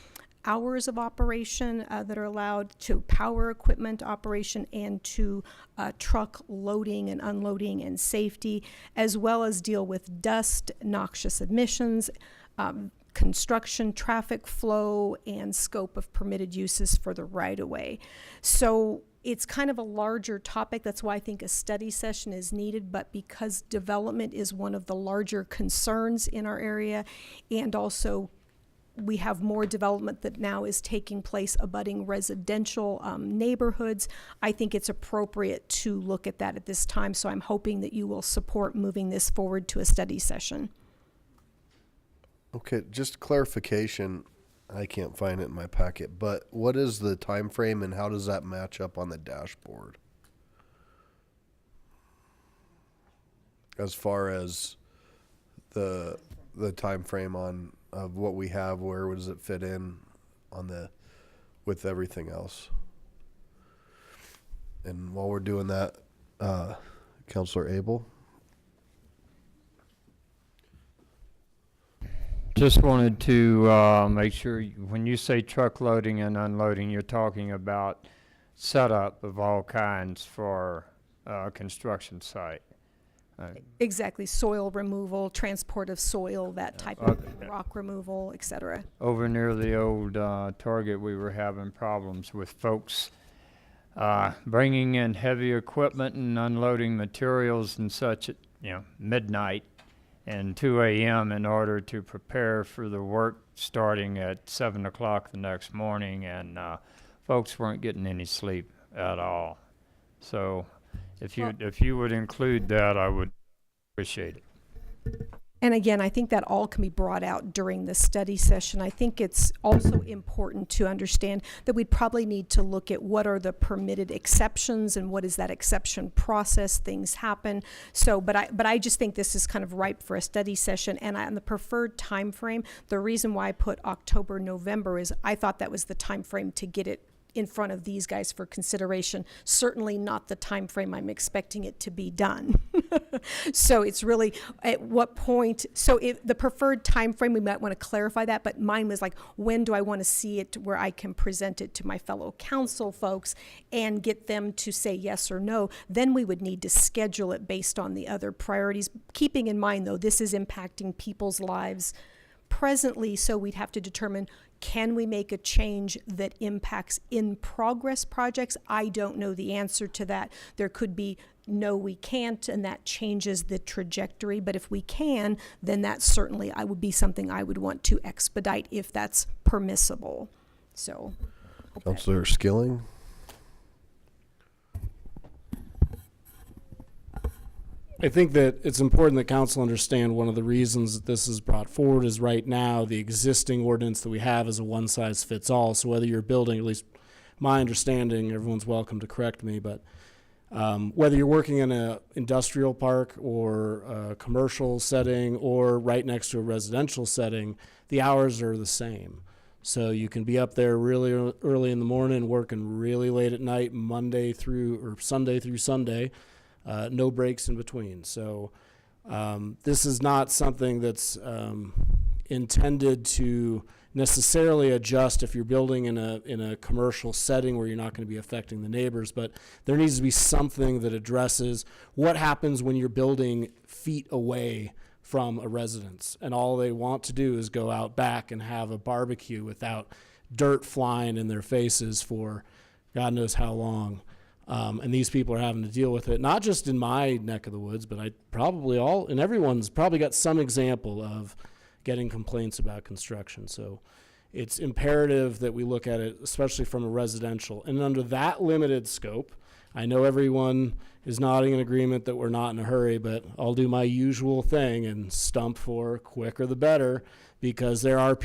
hours of operation that are allowed, to power equipment operation, and to truck loading and unloading and safety, as well as deal with dust, noxious emissions, construction, traffic flow, and scope of permitted uses for the right-of-way. So it's kind of a larger topic. That's why I think a study session is needed, but because development is one of the larger concerns in our area, and also we have more development that now is taking place abutting residential neighborhoods, I think it's appropriate to look at that at this time. So I'm hoping that you will support moving this forward to a study session. Okay, just clarification. I can't find it in my packet, but what is the time frame and how does that match up on the dashboard? As far as the time frame on of what we have, where does it fit in on the with everything else? And while we're doing that, Councilor Abel. Just wanted to make sure when you say truck loading and unloading, you're talking about setup of all kinds for a construction site. Exactly, soil removal, transport of soil, that type of rock removal, etc. Over near the old Target, we were having problems with folks bringing in heavy equipment and unloading materials and such at midnight and 2 a.m. in order to prepare for the work starting at 7 o'clock the next morning, and folks weren't getting any sleep at all. So if you would include that, I would appreciate it. And again, I think that all can be brought out during the study session. I think it's also important to understand that we'd probably need to look at what are the permitted exceptions and what is that exception process. Things happen. So, but I just think this is kind of ripe for a study session. And on the preferred time frame, the reason why I put October, November is I thought that was the time frame to get it in front of these guys for consideration. Certainly not the time frame I'm expecting it to be done. So it's really at what point, so if the preferred time frame, we might want to clarify that, but mine was like, when do I want to see it where I can present it to my fellow council folks and get them to say yes or no? Then we would need to schedule it based on the other priorities, keeping in mind though this is impacting people's lives presently, so we'd have to determine, can we make a change that impacts in progress projects? I don't know the answer to that. There could be no, we can't, and that changes the trajectory. But if we can, then that certainly would be something I would want to expedite if that's permissible. So, Councillor Skilling? I think that it's important that council understand one of the reasons that this is brought forward is right now the existing ordinance that we have is a one-size-fits-all. So whether you're building, at least my understanding, everyone's welcome to correct me, but whether you're working in an industrial park or a commercial setting or right next to a residential setting, the hours are the same. So you can be up there really early in the morning, working really late at night, Sunday through Sunday. No breaks in between. So this is not something that's intended to necessarily adjust if you're building in a commercial setting where you're not going to be affecting the neighbors, but there needs to be something that addresses what happens when you're building feet away from a residence and all they want to do is go out back and have a barbecue without dirt flying in their faces for God knows how long. And these people are having to deal with it, not just in my neck of the woods, but everyone's probably got some example of getting complaints about construction. So it's imperative that we look at it, especially from a residential. And under that limited scope, I know everyone is nodding in agreement that we're not in a hurry, but I'll do my usual thing and stump for quicker the better, because there are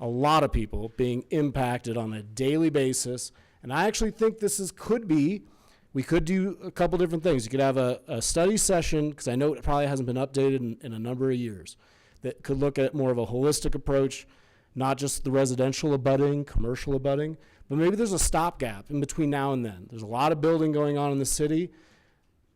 a lot of people being impacted on a daily basis. And I actually think we could do a couple different things. You could have a study session, because I know it probably hasn't been updated in a number of years, that could look at more of a holistic approach, not just the residential abutting, commercial abutting, but maybe there's a stopgap in between now and then. There's a lot of building going on in the city.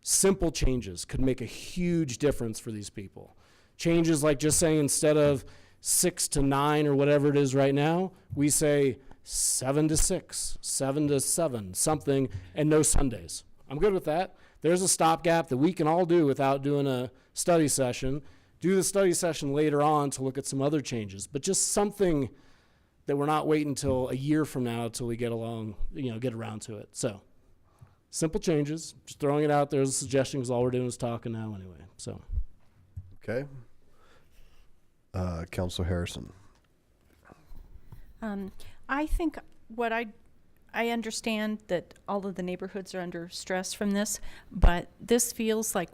Simple changes could make a huge difference for these people. Changes like just saying instead of 6 to 9 or whatever it is right now, we say 7 to 6, 7 to 7, something, and no Sundays. I'm good with that. There's a stopgap that we can all do without doing a study session. Do the study session later on to look at some other changes, but just something that we're not waiting until a year from now till we get around to it. So simple changes, just throwing it out there as a suggestion, because all we're doing is talking now anyway. So. Okay. Councilor Harrison. I think I understand that all of the neighborhoods are under stress from this, but this feels like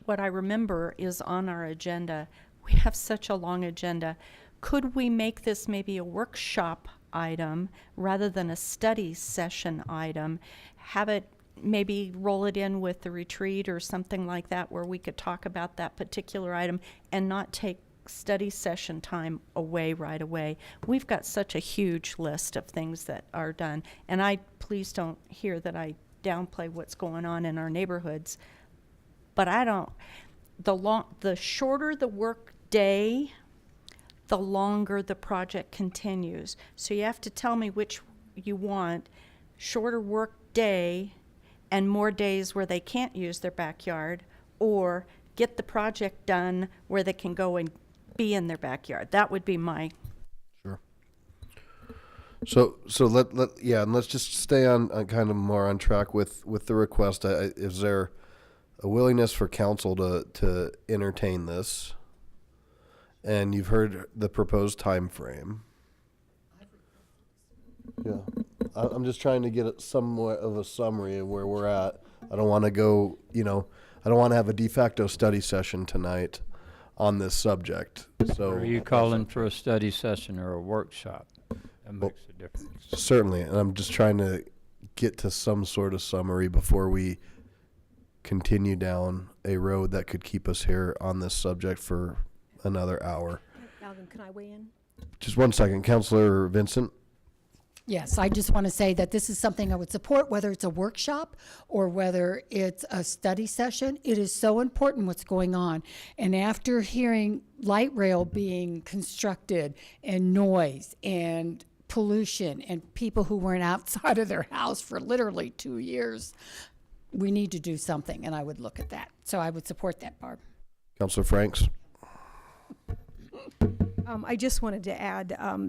what I remember is on our agenda. We have such a long agenda. Could we make this maybe a workshop item rather than a study session item? Have it, maybe roll it in with the retreat or something like that, where we could talk about that particular item and not take study session time away right away. We've got such a huge list of things that are done, and please don't hear that I downplay what's going on in our neighborhoods, but the shorter the work day, the longer the project continues. So you have to tell me which you want: shorter work day and more days where they can't use their backyard, or get the project done where they can go and be in their backyard. That would be my. Sure. So and let's just stay on kind of more on track with the request. Is there a willingness for council to entertain this? And you've heard the proposed time frame. Yeah, I'm just trying to get somewhat of a summary of where we're at. I don't want to go, I don't want to have a de facto study session tonight on this subject. So are you calling for a study session or a workshop? That makes a difference. Certainly, and I'm just trying to get to some sort of summary before we continue down a road that could keep us here on this subject for another hour. Alvin, can I weigh in? Just one second. Councilor Vincent. Yes, I just want to say that this is something I would support, whether it's a workshop or whether it's a study session. It is so important what's going on. And after hearing light rail being constructed and noise and pollution and people who weren't outside of their house for literally 2 years, we need to do something, and I would look at that. So I would support that, Barb. Councilor Franks. I just wanted to add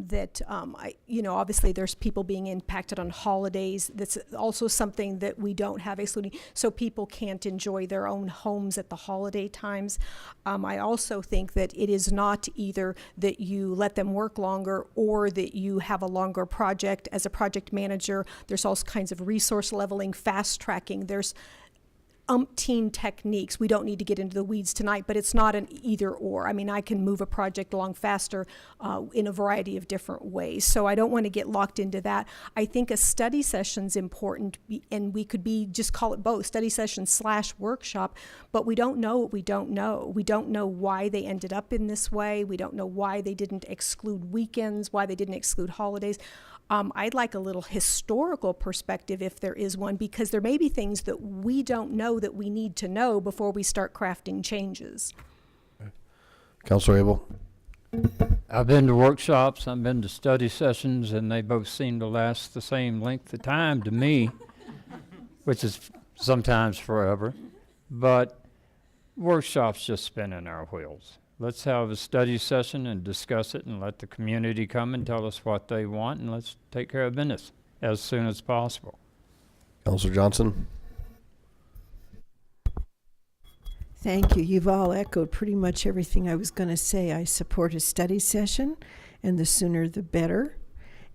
that, obviously there's people being impacted on holidays. That's also something that we don't have excluding, so people can't enjoy their own homes at the holiday times. I also think that it is not either that you let them work longer or that you have a longer project. As a project manager, there's all kinds of resource leveling, fast tracking. There's umpteen techniques. We don't need to get into the weeds tonight, but it's not an either or. I mean, I can move a project along faster in a variety of different ways. So I don't want to get locked into that. I think a study session's important, and we could just call it both, study session / workshop, but we don't know what we don't know. We don't know why they ended up in this way. We don't know why they didn't exclude weekends, why they didn't exclude holidays. I'd like a little historical perspective if there is one, because there may be things that we don't know that we need to know before we start crafting changes. Councilor Abel. I've been to workshops, I've been to study sessions, and they both seem to last the same length of time to me, which is sometimes forever. But workshops just spin in our wheels. Let's have a study session and discuss it and let the community come and tell us what they want, and let's take care of business as soon as possible. Councilor Johnson. Thank you. You've all echoed pretty much everything I was going to say. I support a study session, and the sooner the better.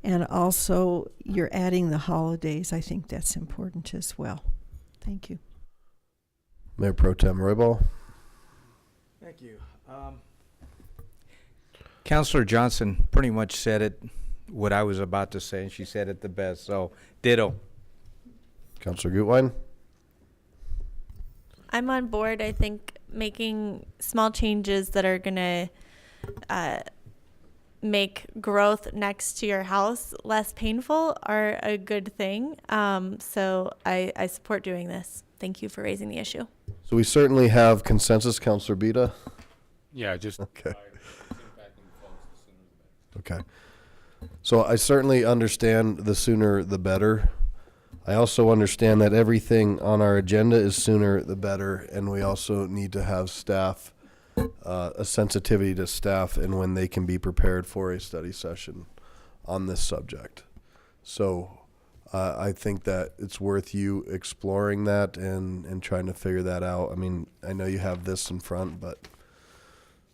And also, you're adding the holidays. I think that's important as well. Thank you. Mayor Pro Tem Roybal. Thank you. Councilor Johnson pretty much said it, what I was about to say, and she said it the best. So, ditto. Councilor Gutwein. I'm on board. I think making small changes that are going to make growth next to your house less painful are a good thing. So I support doing this. Thank you for raising the issue. So we certainly have consensus, Councilor Bita. Yeah, just okay. Okay. So I certainly understand the sooner the better. I also understand that everything on our agenda is sooner the better, and we also need to have staff, a sensitivity to staff and when they can be prepared for a study session on this subject. So I think that it's worth you exploring that and trying to figure that out. I mean, I know you have this in front, but...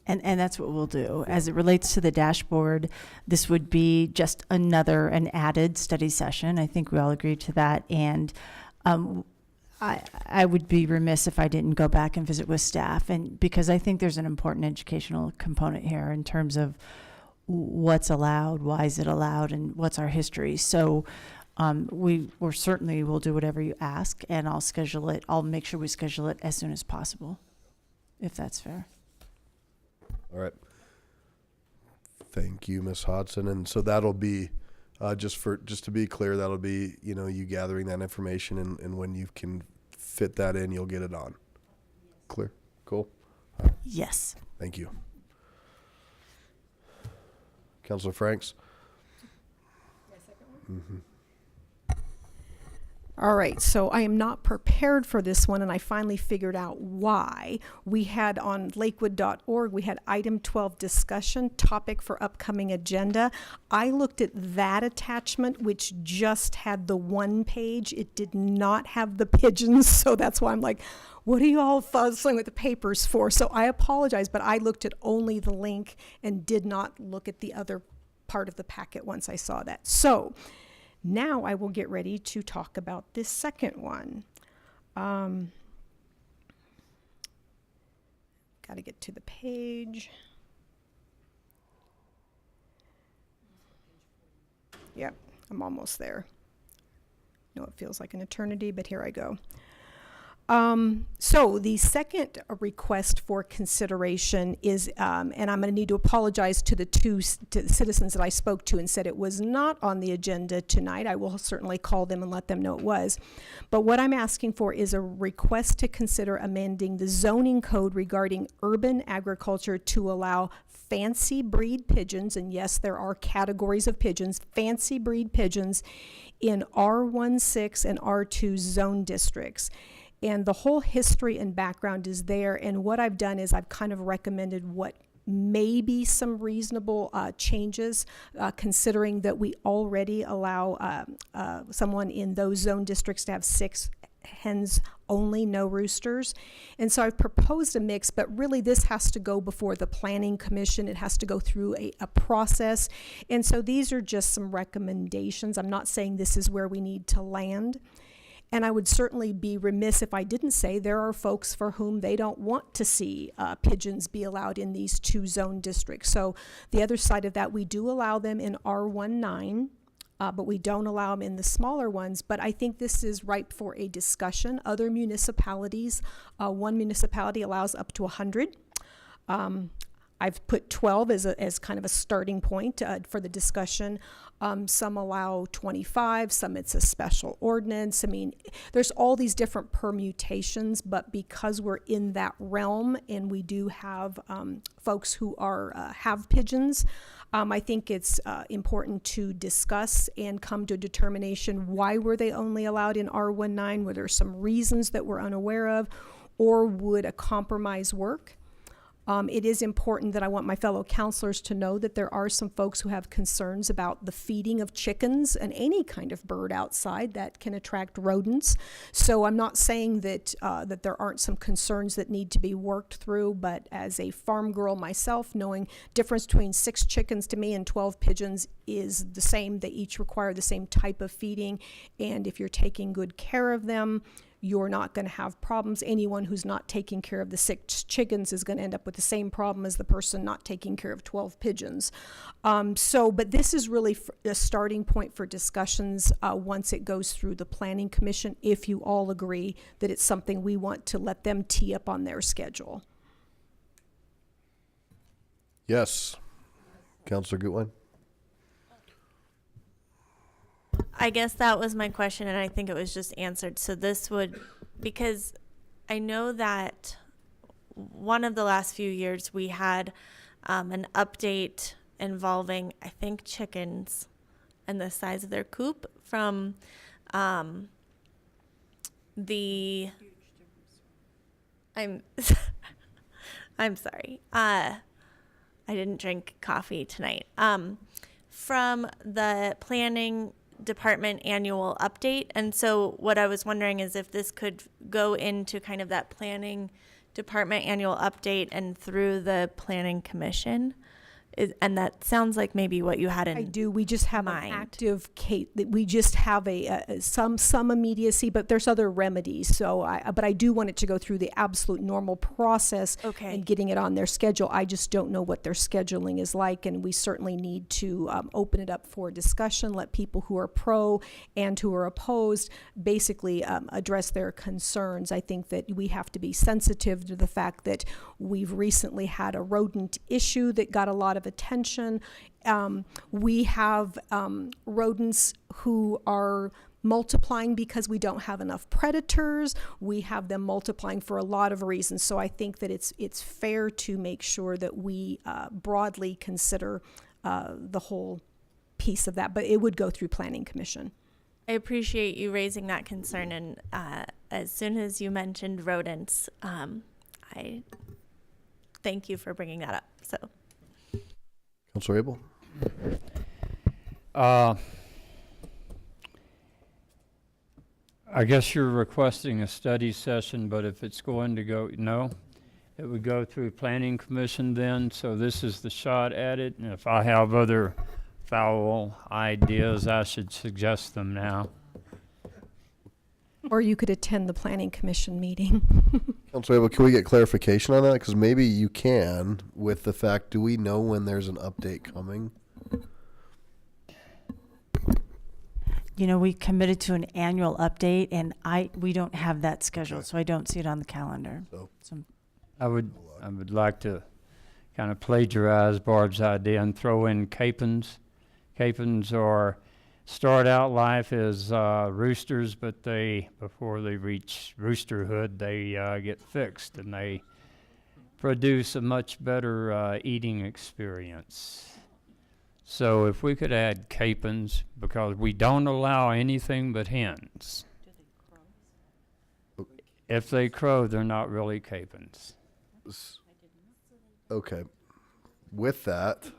And that's what we'll do. As it relates to the dashboard, this would be just an added study session. I think we all agree to that. And I would be remiss if I didn't go back and visit with staff, and because I think there's an important educational component here in terms of what's allowed, why is it allowed, and what's our history. So we're certainly will do whatever you ask, and I'll schedule it. I'll make sure we schedule it as soon as possible, if that's fair. All right. Thank you, Ms. Hodson. And so that'll be, just to be clear, that'll be, you gathering that information, and when you can fit that in, you'll get it on. Clear? Cool? Yes. Thank you. Councilor Franks? Mm-hmm. All right, so I am not prepared for this one, and I finally figured out why. We had on lakewood.org, we had item 12 discussion, topic for upcoming agenda. I looked at that attachment, which just had the one page. It did not have the pigeons, so that's why I'm like, what are you all fussing with the papers for? So I apologize, but I looked at only the link and did not look at the other part of the packet once I saw that. So now I will get ready to talk about this second one. Got to get to the page. Yep, I'm almost there. I know it feels like an eternity, but here I go. So the second request for consideration is, and I'm going to need to apologize to the two citizens that I spoke to and said it was not on the agenda tonight. I will certainly call them and let them know it was. But what I'm asking for is a request to consider amending the zoning code regarding urban agriculture to allow fancy breed pigeons, and yes, there are categories of pigeons, fancy breed pigeons in R16 and R2 zone districts. And the whole history and background is there. And what I've done is I've kind of recommended what maybe some reasonable changes, considering that we already allow someone in those zone districts to have 6 hens only, no roosters. And so I've proposed a mix, but really this has to go before the Planning Commission. It has to go through a process. And so these are just some recommendations. I'm not saying this is where we need to land. And I would certainly be remiss if I didn't say there are folks for whom they don't want to see pigeons be allowed in these 2 zone districts. So the other side of that, we do allow them in R19, but we don't allow them in the smaller ones. But I think this is ripe for a discussion. Other municipalities, one municipality allows up to 100. I've put 12 as kind of a starting point for the discussion. Some allow 25, some it's a special ordinance. I mean, there's all these different permutations, but because we're in that realm and we do have folks who have pigeons, I think it's important to discuss and come to a determination, why were they only allowed in R19? Were there some reasons that we're unaware of, or would a compromise work? It is important that I want my fellow counselors to know that there are some folks who have concerns about the feeding of chickens and any kind of bird outside that can attract rodents. So I'm not saying that that there aren't some concerns that need to be worked through, but as a farm girl myself, knowing difference between 6 chickens to me and 12 pigeons is the same. They each require the same type of feeding, and if you're taking good care of them, you're not going to have problems. Anyone who's not taking care of the 6 chickens is going to end up with the same problem as the person not taking care of 12 pigeons. But this is really a starting point for discussions once it goes through the Planning Commission, if you all agree that it's something we want to let them tee up on their schedule. Yes. Councilor Gutwein? I guess that was my question, and I think it was just answered. So this would, because I know that one of the last few years we had an update involving, I think, chickens and the size of their coop from the, I'm sorry. I didn't drink coffee tonight. From the Planning Department annual update. And so what I was wondering is if this could go into kind of that Planning Department annual update and through the Planning Commission. And that sounds like maybe what you had in mind. I do. We just have an active case. We just have some immediacy, but there's other remedies. So, but I do want it to go through the absolute normal process and getting it on their schedule. I just don't know what their scheduling is like, and we certainly need to open it up for discussion. Let people who are pro and who are opposed basically address their concerns. I think that we have to be sensitive to the fact that we've recently had a rodent issue that got a lot of attention. We have rodents who are multiplying because we don't have enough predators. We have them multiplying for a lot of reasons. So I think that it's fair to make sure that we broadly consider the whole piece of that, but it would go through Planning Commission. I appreciate you raising that concern, and as soon as you mentioned rodents, I thank you for bringing that up. So. Councilor Abel? I guess you're requesting a study session, but if it's going to go, no, it would go through Planning Commission then, so this is the shot at it, and if I have other foul ideas, I should suggest them now. Or you could attend the Planning Commission meeting. Councilor Abel, can we get clarification on that? Because maybe you can with the fact, do we know when there's an update coming? You know, we committed to an annual update, and we don't have that scheduled, so I don't see it on the calendar. I would like to kind of plagiarize Barb's idea and throw in capons. Capons start out life as roosters, but before they reach roosterhood, they get fixed and they produce a much better eating experience. So if we could add capons, because we don't allow anything but hens. If they crow, they're not really capons. Okay. with that,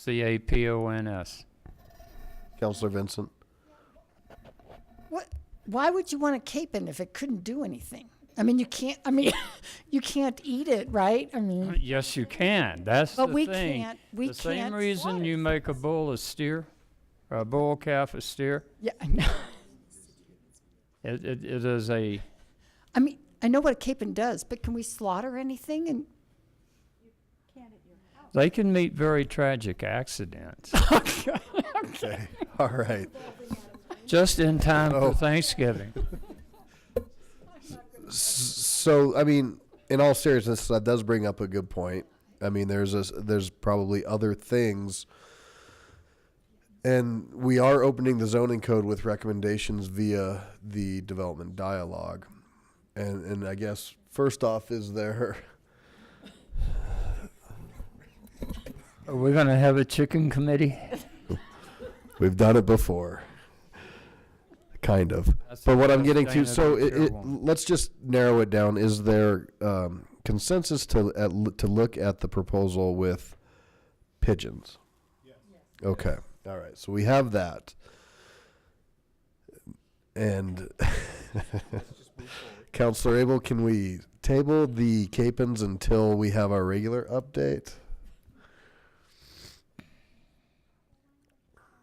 CAPONS. Counselor Vincent. What? Why would you want a capon if it couldn't do anything? I mean, you can't. I mean, you can't eat it, right? I mean, Yes, you can. That's But the we thing. can't- we the same can't reason you make a bull a steer, or a bull calf a steer. yeah, I know. It is a. I mean, I know what a capon does, but can we slaughter anything? And They can meet very tragic accidents. Okay. All right. Just in time Oh. for Thanksgiving. So, I mean, in all seriousness, that does bring up a good point. I mean, there's probably other things, and we are opening the zoning code with recommendations via the development dialogue, and I guess first off, is there? Are we going to have a chicken committee? We've done it before. Kind of. That's But the what I'm best getting thing to, that so I'm sure won't. let's just narrow it down. Is there consensus to look at the proposal with pigeons? Yes. Okay. All right. So we have that. And Counselor Abel, can we table the capons until we have our regular update?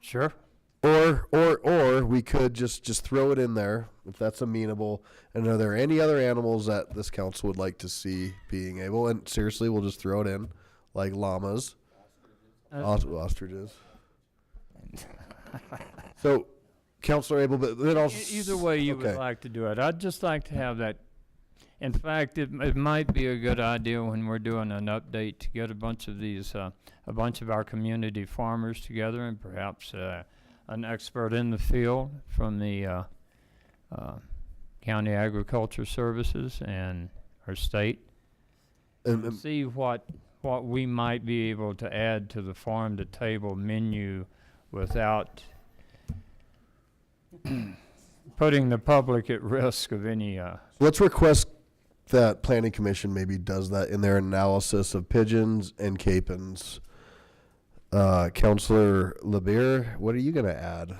Sure. Or we could just throw it in there if that's amenable. And are there any other animals that this council would like to see being able? And seriously, we'll just throw it in, like llamas, ostriches. So, Counselor Abel, but then I'll Either way you okay. would like to do it. I'd just like to have that. In fact, it might be a good idea when we're doing an update to get a bunch of our community farmers together, and perhaps an expert in the field from the County Agriculture Services and our state. And See what we might be able to add to the farm to table menu without putting the public at risk of any. Let's request that Planning Commission maybe does that in their analysis of pigeons and capons. Counselor LeBeer, what are you going to add?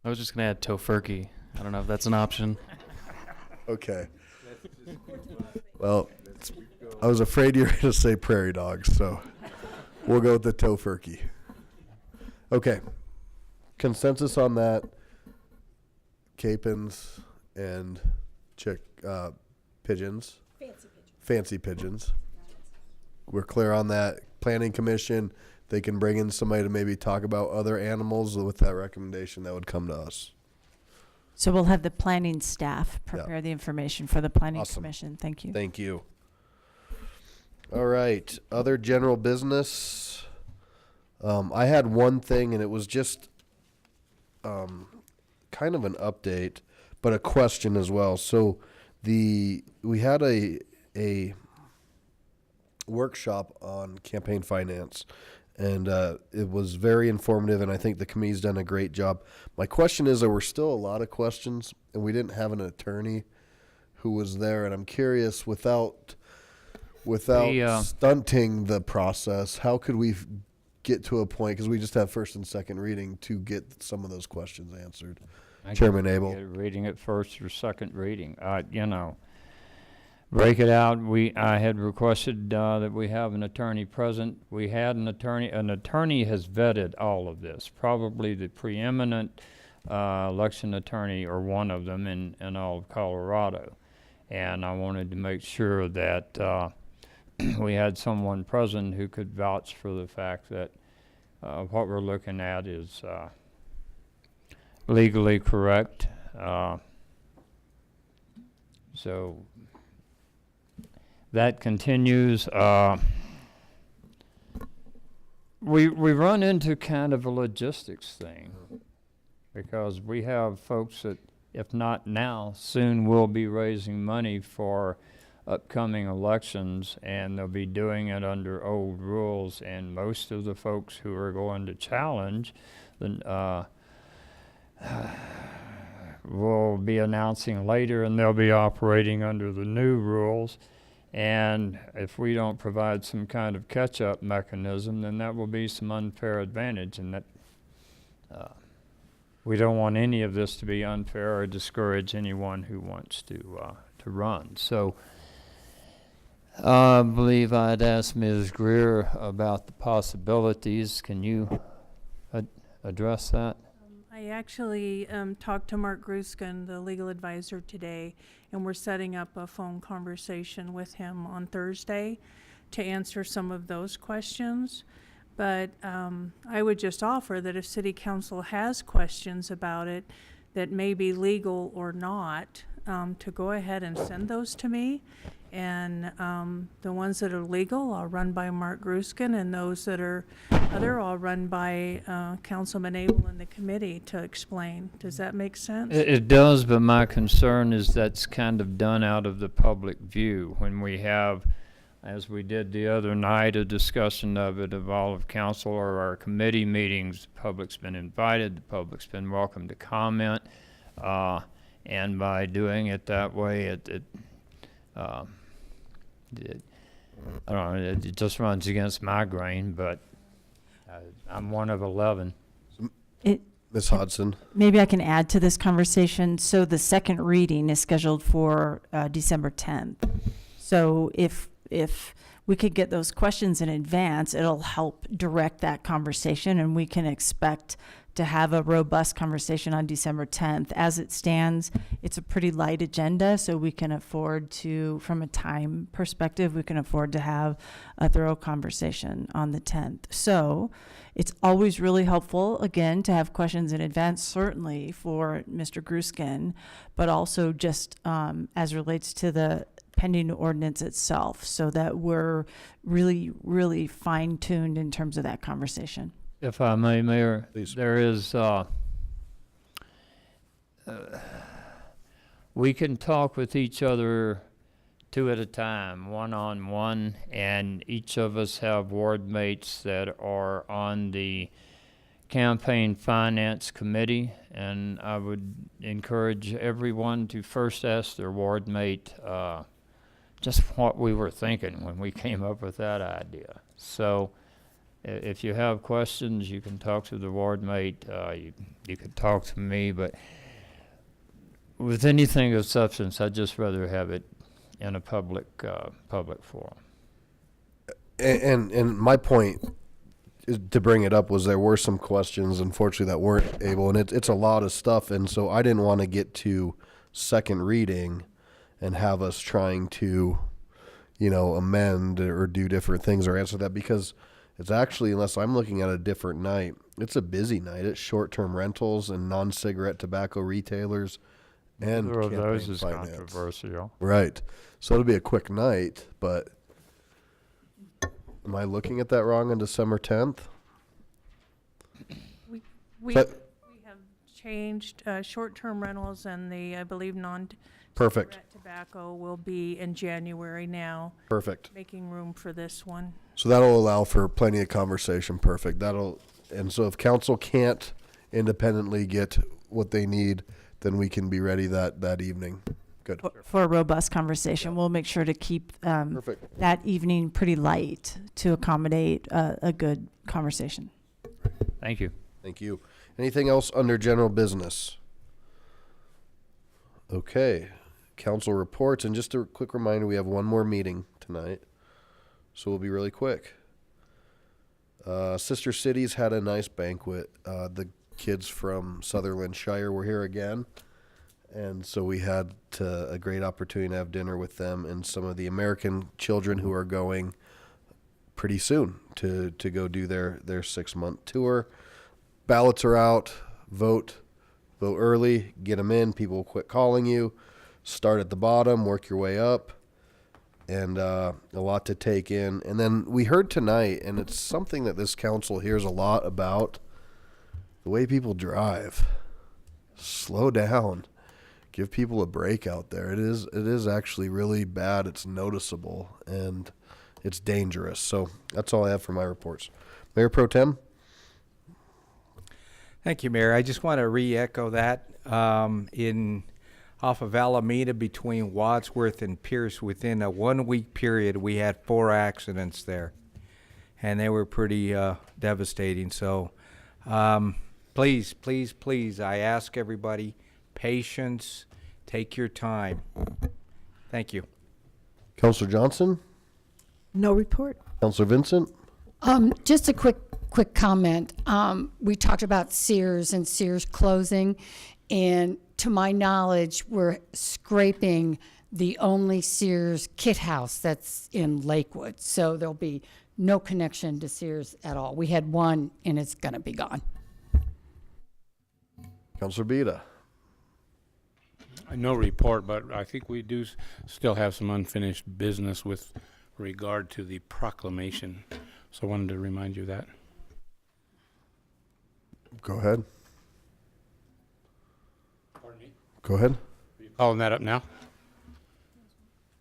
I was just going to add tofurkey. I don't know if that's an option. Okay. Well, I was afraid you were going to say prairie dogs, so we'll go with the tofurkey. Okay. Consensus on that. Capons and pigeons. Fancy pigeons. We're clear on that. Planning Commission, they can bring in somebody to maybe talk about other animals with that recommendation that would come to us. So we'll have the planning staff prepare the information for the planning Awesome. commission. Thank you. Thank you. All right. Other general business. I had one thing, and it was just kind of an update, but a question as well. So we had a workshop on campaign finance, and it was very informative, and I think the committee's done a great job. My question is, there were still a lot of questions, and we didn't have an attorney who was there, and I'm curious, without stunting the process, how could we get to a point, because we just have first and second reading, to get some of those questions answered? Chairman Abel. Reading it first or second reading. Break it out. I had requested that we have an attorney present. We had an attorney. An attorney has vetted all of this, probably the preeminent election attorney, or one of them in all of Colorado. And I wanted to make sure that we had someone present who could vouch for the fact that what we're looking at is legally correct. So that continues. We run into kind of a logistics thing, because we have folks that, if not now, soon will be raising money for upcoming elections, and they'll be doing it under old rules, and most of the folks who are going to challenge will be announcing later, and they'll be operating under the new rules. And if we don't provide some kind of catch-up mechanism, then that will be some unfair advantage, and that we don't want any of this to be unfair or discourage anyone who wants to run. So I believe I'd asked Ms. Greer about the possibilities. Can you address that? I actually talked to Mark Gruskin, the legal advisor, today, and we're setting up a phone conversation with him on Thursday to answer some of those questions. But I would just offer that if City Council has questions about it that may be legal or not, to go ahead and send those to me. And the ones that are legal, I'll run by Mark Gruskin, and those that are other, I'll run by Councilman Abel and the committee to explain. Does that make sense? It does, but my concern is that's kind of done out of the public view. When we have, as we did the other night, a discussion of it of all of council or our committee meetings, the public's been invited, the public's been welcome to comment, and by doing it that way, I don't know, it just runs against my grain, but I'm one of 11. Ms. Hodson. Maybe I can add to this conversation. So the second reading is scheduled for December 10th. So if we could get those questions in advance, it'll help direct that conversation, and we can expect to have a robust conversation on December 10th. As it stands, it's a pretty light agenda, so we can afford to, from a time perspective, we can afford to have a thorough conversation on the 10th. So it's always really helpful, again, to have questions in advance, certainly for Mr. Gruskin, but also just as relates to the pending ordinance itself, so that we're really, really fine-tuned in terms of that conversation. If I may, Mayor, Please. there is, we can talk with each other two at a time, one-on-one, and each of us have ward mates that are on the campaign finance committee, and I would encourage everyone to first ask their ward mate just what we were thinking when we came up with that idea. So if you have questions, you can talk to the ward mate, you can talk to me, but with anything of substance, I'd just rather have it in a public forum. And my point is to bring it up was there were some questions, unfortunately, that weren't able, and it's a lot of stuff, and so I didn't want to get to second reading and have us trying to, amend or do different things or answer that, because it's actually, unless I'm looking at a different night, it's a busy night. It's short-term rentals and non-cigarette tobacco retailers and Neither of those campaign is finance. controversial. Right. So it'll be a quick night, but am I looking at that wrong on December 10th? We But- have changed short-term rentals, and the, I believe, Perfect. non-cigarette tobacco will be in January now. Perfect. Making room for this one. So that'll allow for plenty of conversation. Perfect. And so if council can't independently get what they need, then we can be ready that evening. Good. For a robust conversation, we'll make sure to keep Perfect. that evening pretty light to accommodate a good conversation. Thank you. Thank you. Anything else under general business? Okay. Council reports, and just a quick reminder, we have one more meeting tonight, so we'll be really quick. Sister Cities had a nice banquet. The kids from Sutherland Shire were here again, and so we had a great opportunity to have dinner with them and some of the American children who are going pretty soon to go do their 6-month tour. Ballots are out. Vote early, get them in. People will quit calling you. Start at the bottom, work your way up, and a lot to take in. And then we heard tonight, and it's something that this council hears a lot about, the way people drive. Slow down. Give people a break out there. It is actually really bad. It's noticeable, and it's dangerous. So that's all I have for my reports. Mayor Pro Tem? Thank you, Mayor. I just want to re-echo that. In off of Alameda between Wadsworth and Pierce, within a 1 week period, we had 4 accidents there. And they were pretty devastating. So please, please, please, I ask everybody, patience, take your time. Thank you. Counselor Johnson? No report. Counselor Vincent? Just a quick comment. We talked about Sears and Sears closing, and to my knowledge, we're scraping the only Sears kit house that's in Lakewood. So there'll be no connection to Sears at all. We had one, and it's going to be gone. Counselor Bida? No report, but I think we do still have some unfinished business with regard to the proclamation. So I wanted to remind you of that. Go ahead. Pardon me? Go ahead. Are you calling that up now?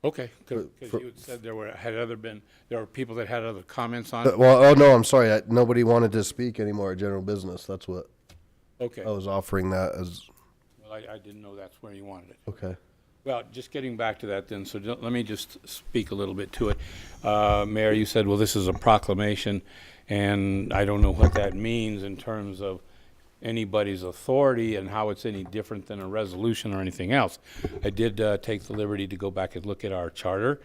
Okay, because For- you had said there were people that had other comments on it. Well, oh no, I'm sorry. Nobody wanted to speak anymore at general business. That's what Okay. I was offering that as. Well, I didn't know that's where you wanted it. Okay. Well, just getting back to that then, so let me just speak a little bit to it. Mayor, you said, well, this is a proclamation, and I don't know what that means in terms of anybody's authority and how it's any different than a resolution or anything else. I did take the liberty to go back and look at our charter.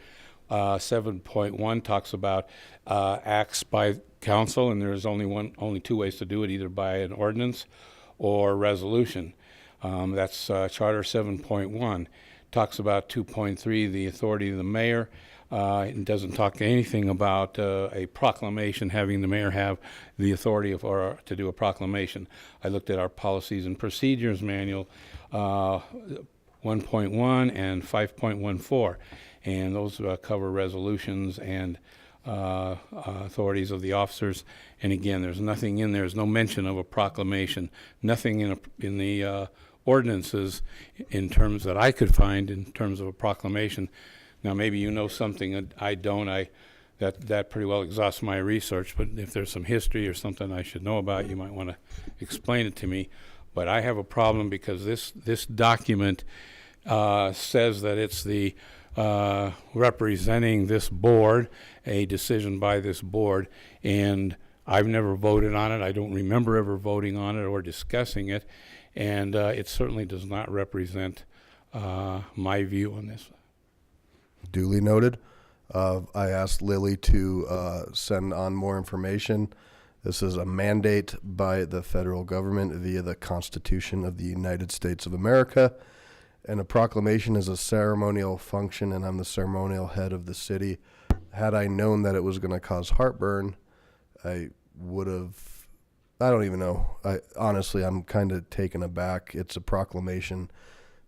7.1 talks about acts by council, and there's only 2 ways to do it, either by an ordinance or resolution. That's Charter 7.1. Talks about 2.3, the authority of the mayor. It doesn't talk anything about a proclamation, having the mayor have the authority to do a proclamation. I looked at our policies and procedures manual, 1.1 and 5.14, and those cover resolutions and authorities of the officers. And again, there's nothing in there. There's no mention of a proclamation. Nothing in the ordinances in terms that I could find in terms of a proclamation. Now, maybe you know something that I don't. That pretty well exhausts my research, but if there's some history or something I should know about, you might want to explain it to me. But I have a problem because this document says that it's the representing this board, a decision by this board, and I've never voted on it. I don't remember ever voting on it or discussing it, and it certainly does not represent my view on this. Duly noted. I asked Lily to send on more information. This is a mandate by the federal government via the Constitution of the United States of America. And a proclamation is a ceremonial function, and I'm the ceremonial head of the city. Had I known that it was going to cause heartburn, I would have, I don't even know. Honestly, I'm kind of taken aback. It's a proclamation.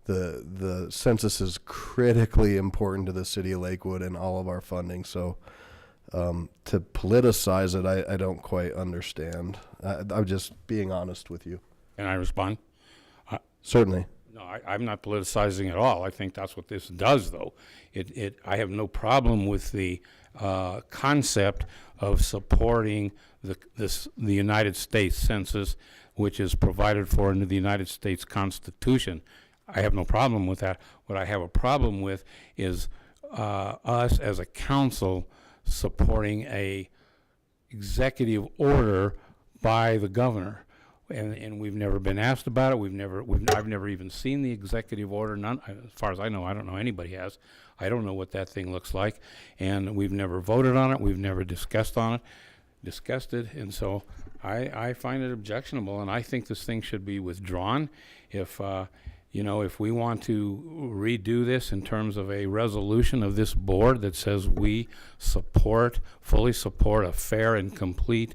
The census is critically important to the city of Lakewood and all of our funding. So to politicize it, I don't quite understand. I'm just being honest with you. Can I respond? Certainly. No, I'm not politicizing at all. I think that's what this does, though. I have no problem with the concept of supporting the United States Census, which is provided for under the United States Constitution. I have no problem with that. What I have a problem with is us as a council supporting a executive order by the governor. And we've never been asked about it. I've never even seen the executive order. None, as far as I know, I don't know anybody has. I don't know what that thing looks like, and we've never voted on it. We've never discussed it, and so I find it objectionable, and I think this thing should be withdrawn. If we want to redo this in terms of a resolution of this board that says we fully support a fair and complete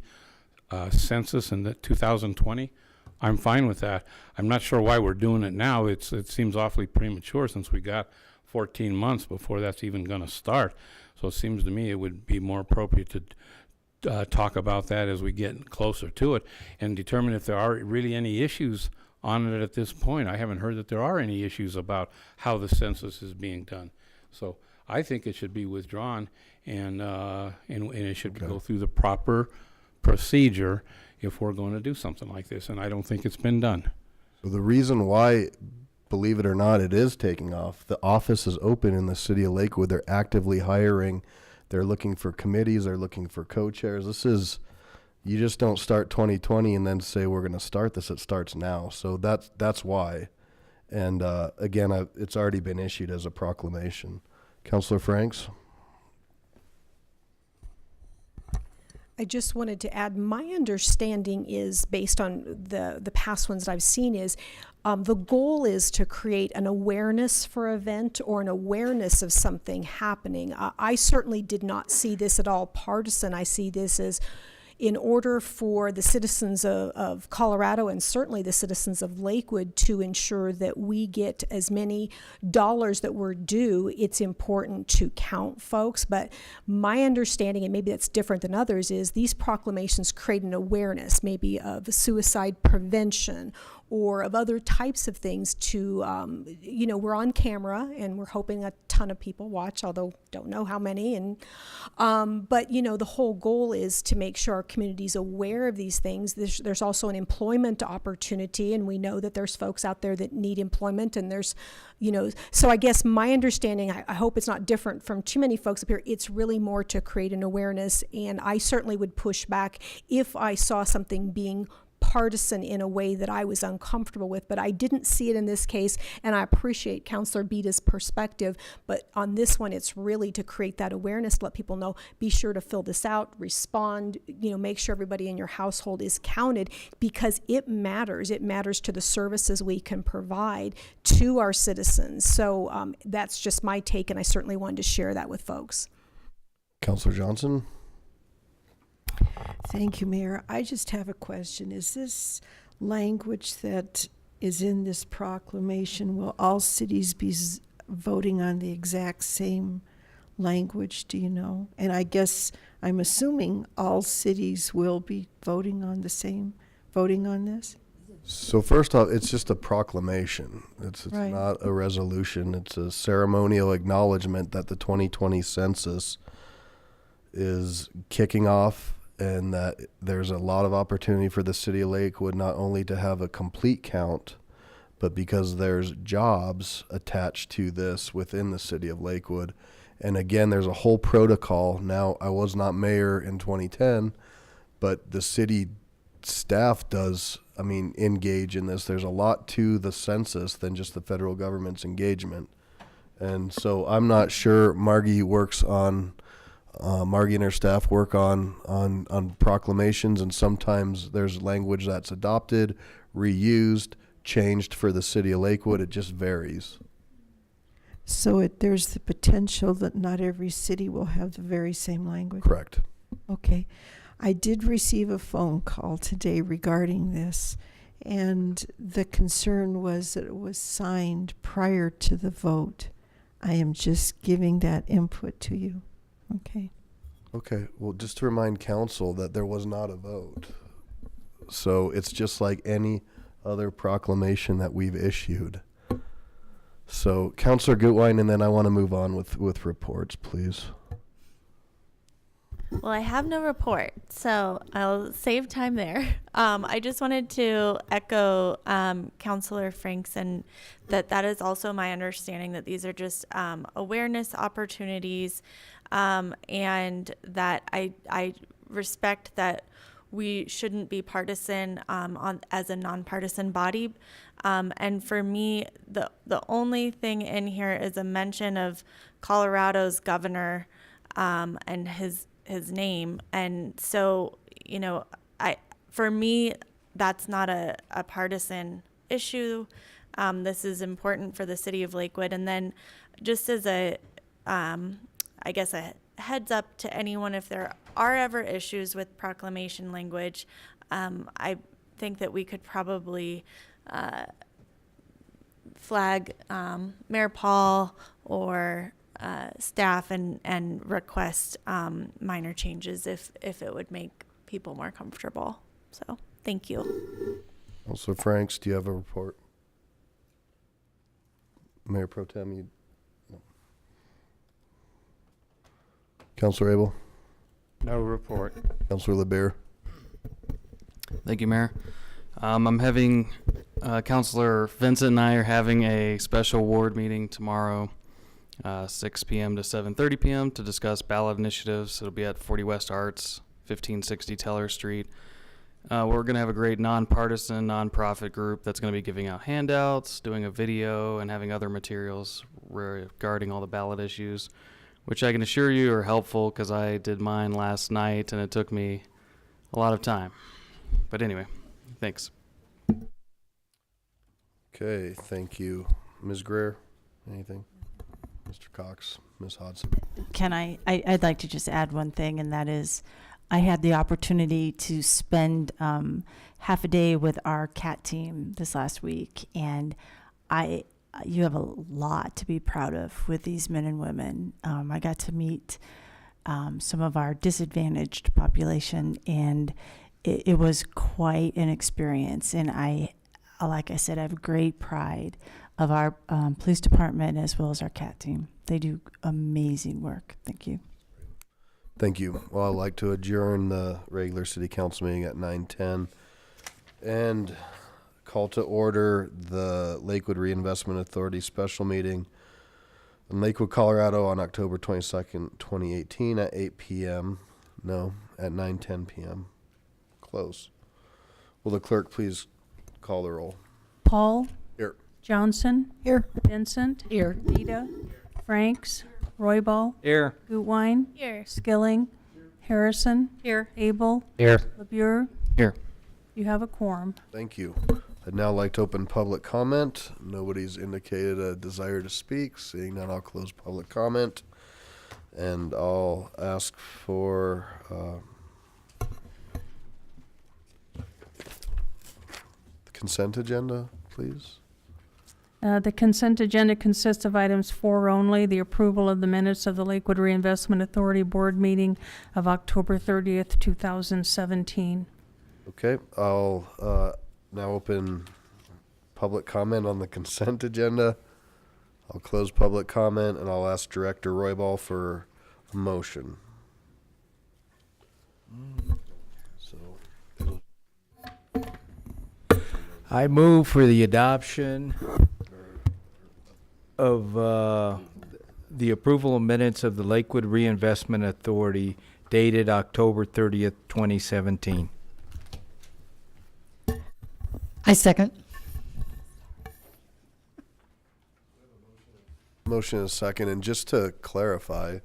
census in the 2020, I'm fine with that. I'm not sure why we're doing it now. It seems awfully premature since we got 14 months before that's even going to start. So it seems to me it would be more appropriate to talk about that as we get closer to it and determine if there are really any issues on it at this point. I haven't heard that there are any issues about how the census is being done. So I think it should be withdrawn and it should go through the proper procedure if we're going to do something like this, and I don't think it's been done. So the reason why believe it or not, it is taking off. The office is open in the city of Lakewood. They're actively hiring. They're looking for committees. They're looking for co-chairs. You just don't start 2020 and then say we're going to start this. It starts now. So that's why. And again, it's already been issued as a proclamation. Councillor Franks? I just wanted to add, my understanding is, based on the past ones that I've seen, is the goal is to create an awareness for an event or an awareness of something happening. I certainly did not see this at all partisan. I see this as, in order for the citizens of Colorado and certainly the citizens of Lakewood to ensure that we get as many dollars that we're due, it's important to count folks. But my understanding, and maybe that's different than others, is these proclamations create an awareness maybe of suicide prevention or of other types of things to, we're on camera and we're hoping a ton of people watch, although don't know how many. And but the whole goal is to make sure our community's aware of these things. There's also an employment opportunity, and we know that there's folks out there that need employment, and there's, so I guess my understanding, I hope it's not different from too many folks up here, it's really more to create an awareness. And I certainly would push back if I saw something being partisan in a way that I was uncomfortable with, but I didn't see it in this case, and I appreciate Councillor Beta's perspective, but on this one it's really to create that awareness, let people know, be sure to fill this out, respond, make sure everybody in your household is counted, because it matters to the services we can provide to our citizens. So that's just my take, and I certainly wanted to share that with folks. Councillor Johnson? Thank you, Mayor. I just have a question. Is this language that is in this proclamation, will all cities be voting on the exact same language? Do you know? And I guess I'm assuming all cities will be voting on this? So first off, it's just a proclamation. It's Right. not a resolution. It's a ceremonial acknowledgement that the 2020 census is kicking off, and that there's a lot of opportunity for the city of Lakewood not only to have a complete count, but because there's jobs attached to this within the city of Lakewood. And again, there's a whole protocol. Now, I was not mayor in 2010, but the city staff does, engage in this. There's a lot to the census than just the federal government's engagement. And so I'm not sure. Margie and her staff work on proclamations, and sometimes there's language that's adopted, reused, changed for the city of Lakewood. It just varies. So there's the potential that not every city will have the very same language? Correct. Okay. I did receive a phone call today regarding this, and the concern was that it was signed prior to the vote. I am just giving that input to you. Okay. Well, just to remind council that there was not a vote. So it's just like any other proclamation that we've issued. So Councillor Gutwein, and then I want to move on with reports, please. Well, I have no report, so I'll save time there. I just wanted to echo Councillor Franks, and that is also my understanding that these are just awareness opportunities, and that I respect that we shouldn't be partisan as a nonpartisan body. And for me, the only thing in here is a mention of Colorado's governor and his name. And so, for me, that's not a partisan issue. This is important for the city of Lakewood. And then just as a heads up to anyone, if there are ever issues with proclamation language, I think that we could probably flag Mayor Paul or staff and request minor changes if it would make people more comfortable. So thank you. Also, Franks, do you have a report? Mayor Pro Tem, no. Councillor Abel? No report. Councillor LeBear? Thank you, Mayor. I'm having Councilor Vincent and I are having a special ward meeting tomorrow, 6 p.m. to 7:30 p.m. to discuss ballot initiatives. It'll be at 40 West Arts, 1560 Teller Street. We're going to have a great nonpartisan, nonprofit group that's going to be giving out handouts, doing a video, and having other materials regarding all the ballot issues, which I can assure you are helpful because I did mine last night and it took me a lot of time. But anyway, thanks. Okay, thank you. Ms. Greer, anything? Mr. Cox, Ms. Hodson. Can I'd like to just add one thing, and that is I had the opportunity to spend half a day with our CAT team this last week, and you have a lot to be proud of with these men and women. I got to meet some of our disadvantaged population, and it was quite an experience. And like I said, I have great pride of our police department as well as our CAT team. They do amazing work. Thank you. Thank you. Well, I'd like to adjourn the regular city council meeting at 9:10 and call to order the Lakewood Reinvestment Authority special meeting in Lakewood, Colorado on October 22nd, 2018 at 8 p.m. No, at 9:10 p.m. Close. Will the clerk please call the roll? Paul? Here. Johnson? Here. Vincent? Here. Vita? Franks? Royball? Here. Gutwein? Here. Skilling? Harrison? Here. Abel? Here. LeBure? Here. You have a quorum. Thank you. I'd now like to open public comment. Nobody's indicated a desire to speak. Seeing none, I'll close public comment. And I'll ask for the consent agenda, please. The consent agenda consists of items 4 only: the approval of the minutes of the Lakewood Reinvestment Authority Board meeting of October 30th, 2017. Okay, I'll now open public comment on the consent agenda. I'll close public comment, and I'll ask Director Royball for a motion. So, I move for the adoption of the approval of minutes of the Lakewood Reinvestment Authority dated October 30th, 2017. I second. motion is second, and just to clarify,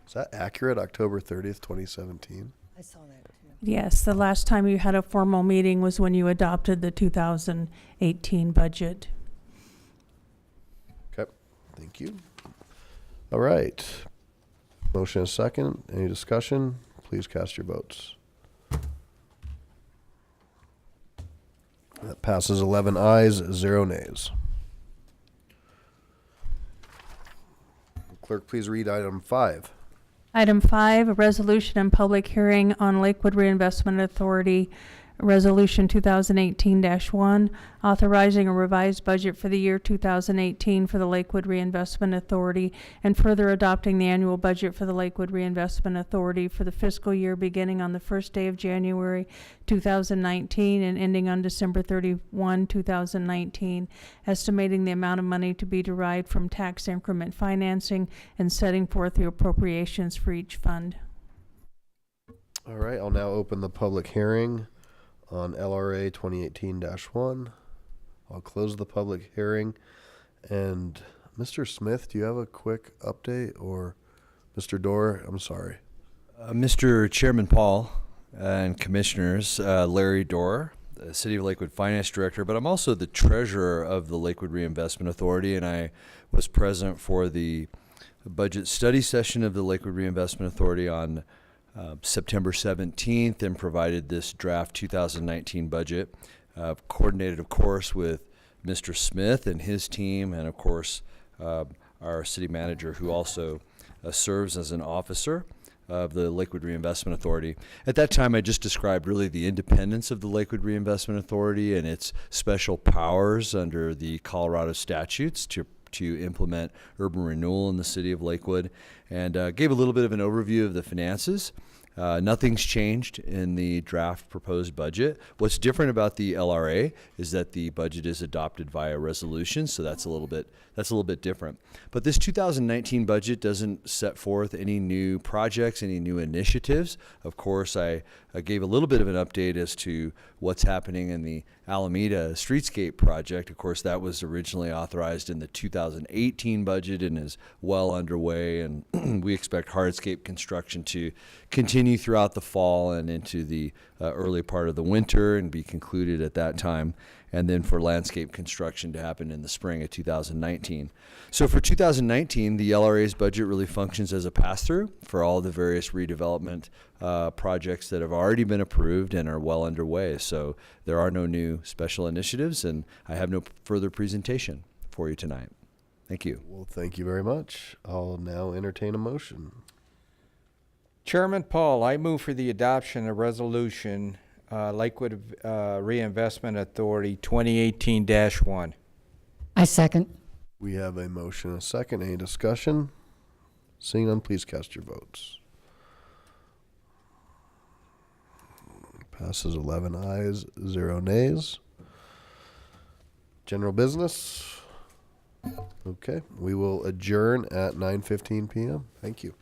is that accurate, October 30th, 2017? I saw that too. Yes, the last time you had a formal meeting was when you adopted the 2018 budget. Okay, thank you. All right. Motion is second. Any discussion? Please cast your votes. That passes 11 ayes, 0 nays. Clerk, please read item 5. Item 5, a resolution and public hearing on Lakewood Reinvestment Authority Resolution 2018-1, authorizing a revised budget for the year 2018 for the Lakewood Reinvestment Authority, and further adopting the annual budget for the Lakewood Reinvestment Authority for the fiscal year beginning on the first day of January 2019 and ending on December 31, 2019, estimating the amount of money to be derived from tax increment financing, and setting forth the appropriations for each fund. All right, I'll now open the public hearing on LRA 2018-1. I'll close the public hearing. And Mr. Smith, do you have a quick update? Or Mr. Dorr? I'm sorry. Mr. Chairman Paul and Commissioners, Larry Dorr, the City of Lakewood Finance Director, but I'm also the Treasurer of the Lakewood Reinvestment Authority, and I was present for the budget study session of the Lakewood Reinvestment Authority on September 17th, and provided this draft 2019 budget, coordinated of course with Mr. Smith and his team, and of course our city manager, who also serves as an officer of the Lakewood Reinvestment Authority. At that time, I just described really the independence of the Lakewood Reinvestment Authority and its special powers under the Colorado statutes to implement urban renewal in the city of Lakewood, and gave a little bit of an overview of the finances. Nothing's changed in the draft proposed budget. What's different about the LRA is that the budget is adopted via resolution, so that's a little bit different. But this 2019 budget doesn't set forth any new projects, any new initiatives. Of course, I gave a little bit of an update as to what's happening in the Alameda Streetscape project. Of course, that was originally authorized in the 2018 budget and is well underway, and we expect hardscape construction to continue throughout the fall and into the early part of the winter and be concluded at that time, and then for landscape construction to happen in the spring of 2019. So for 2019, the LRA's budget really functions as a pass-through for all the various redevelopment projects that have already been approved and are well underway. So there are no new special initiatives, and I have no further presentation for you tonight. Thank you. Well, thank you very much. I'll now entertain a motion. Chairman Paul, I move for the adoption of resolution Lakewood Reinvestment Authority 2018-1. I second. We have a motion and a second. Any discussion? Seeing none, please cast your votes. Passes 11 ayes, 0 nays. General business? Okay, we will adjourn at 9:15 p.m. Thank you.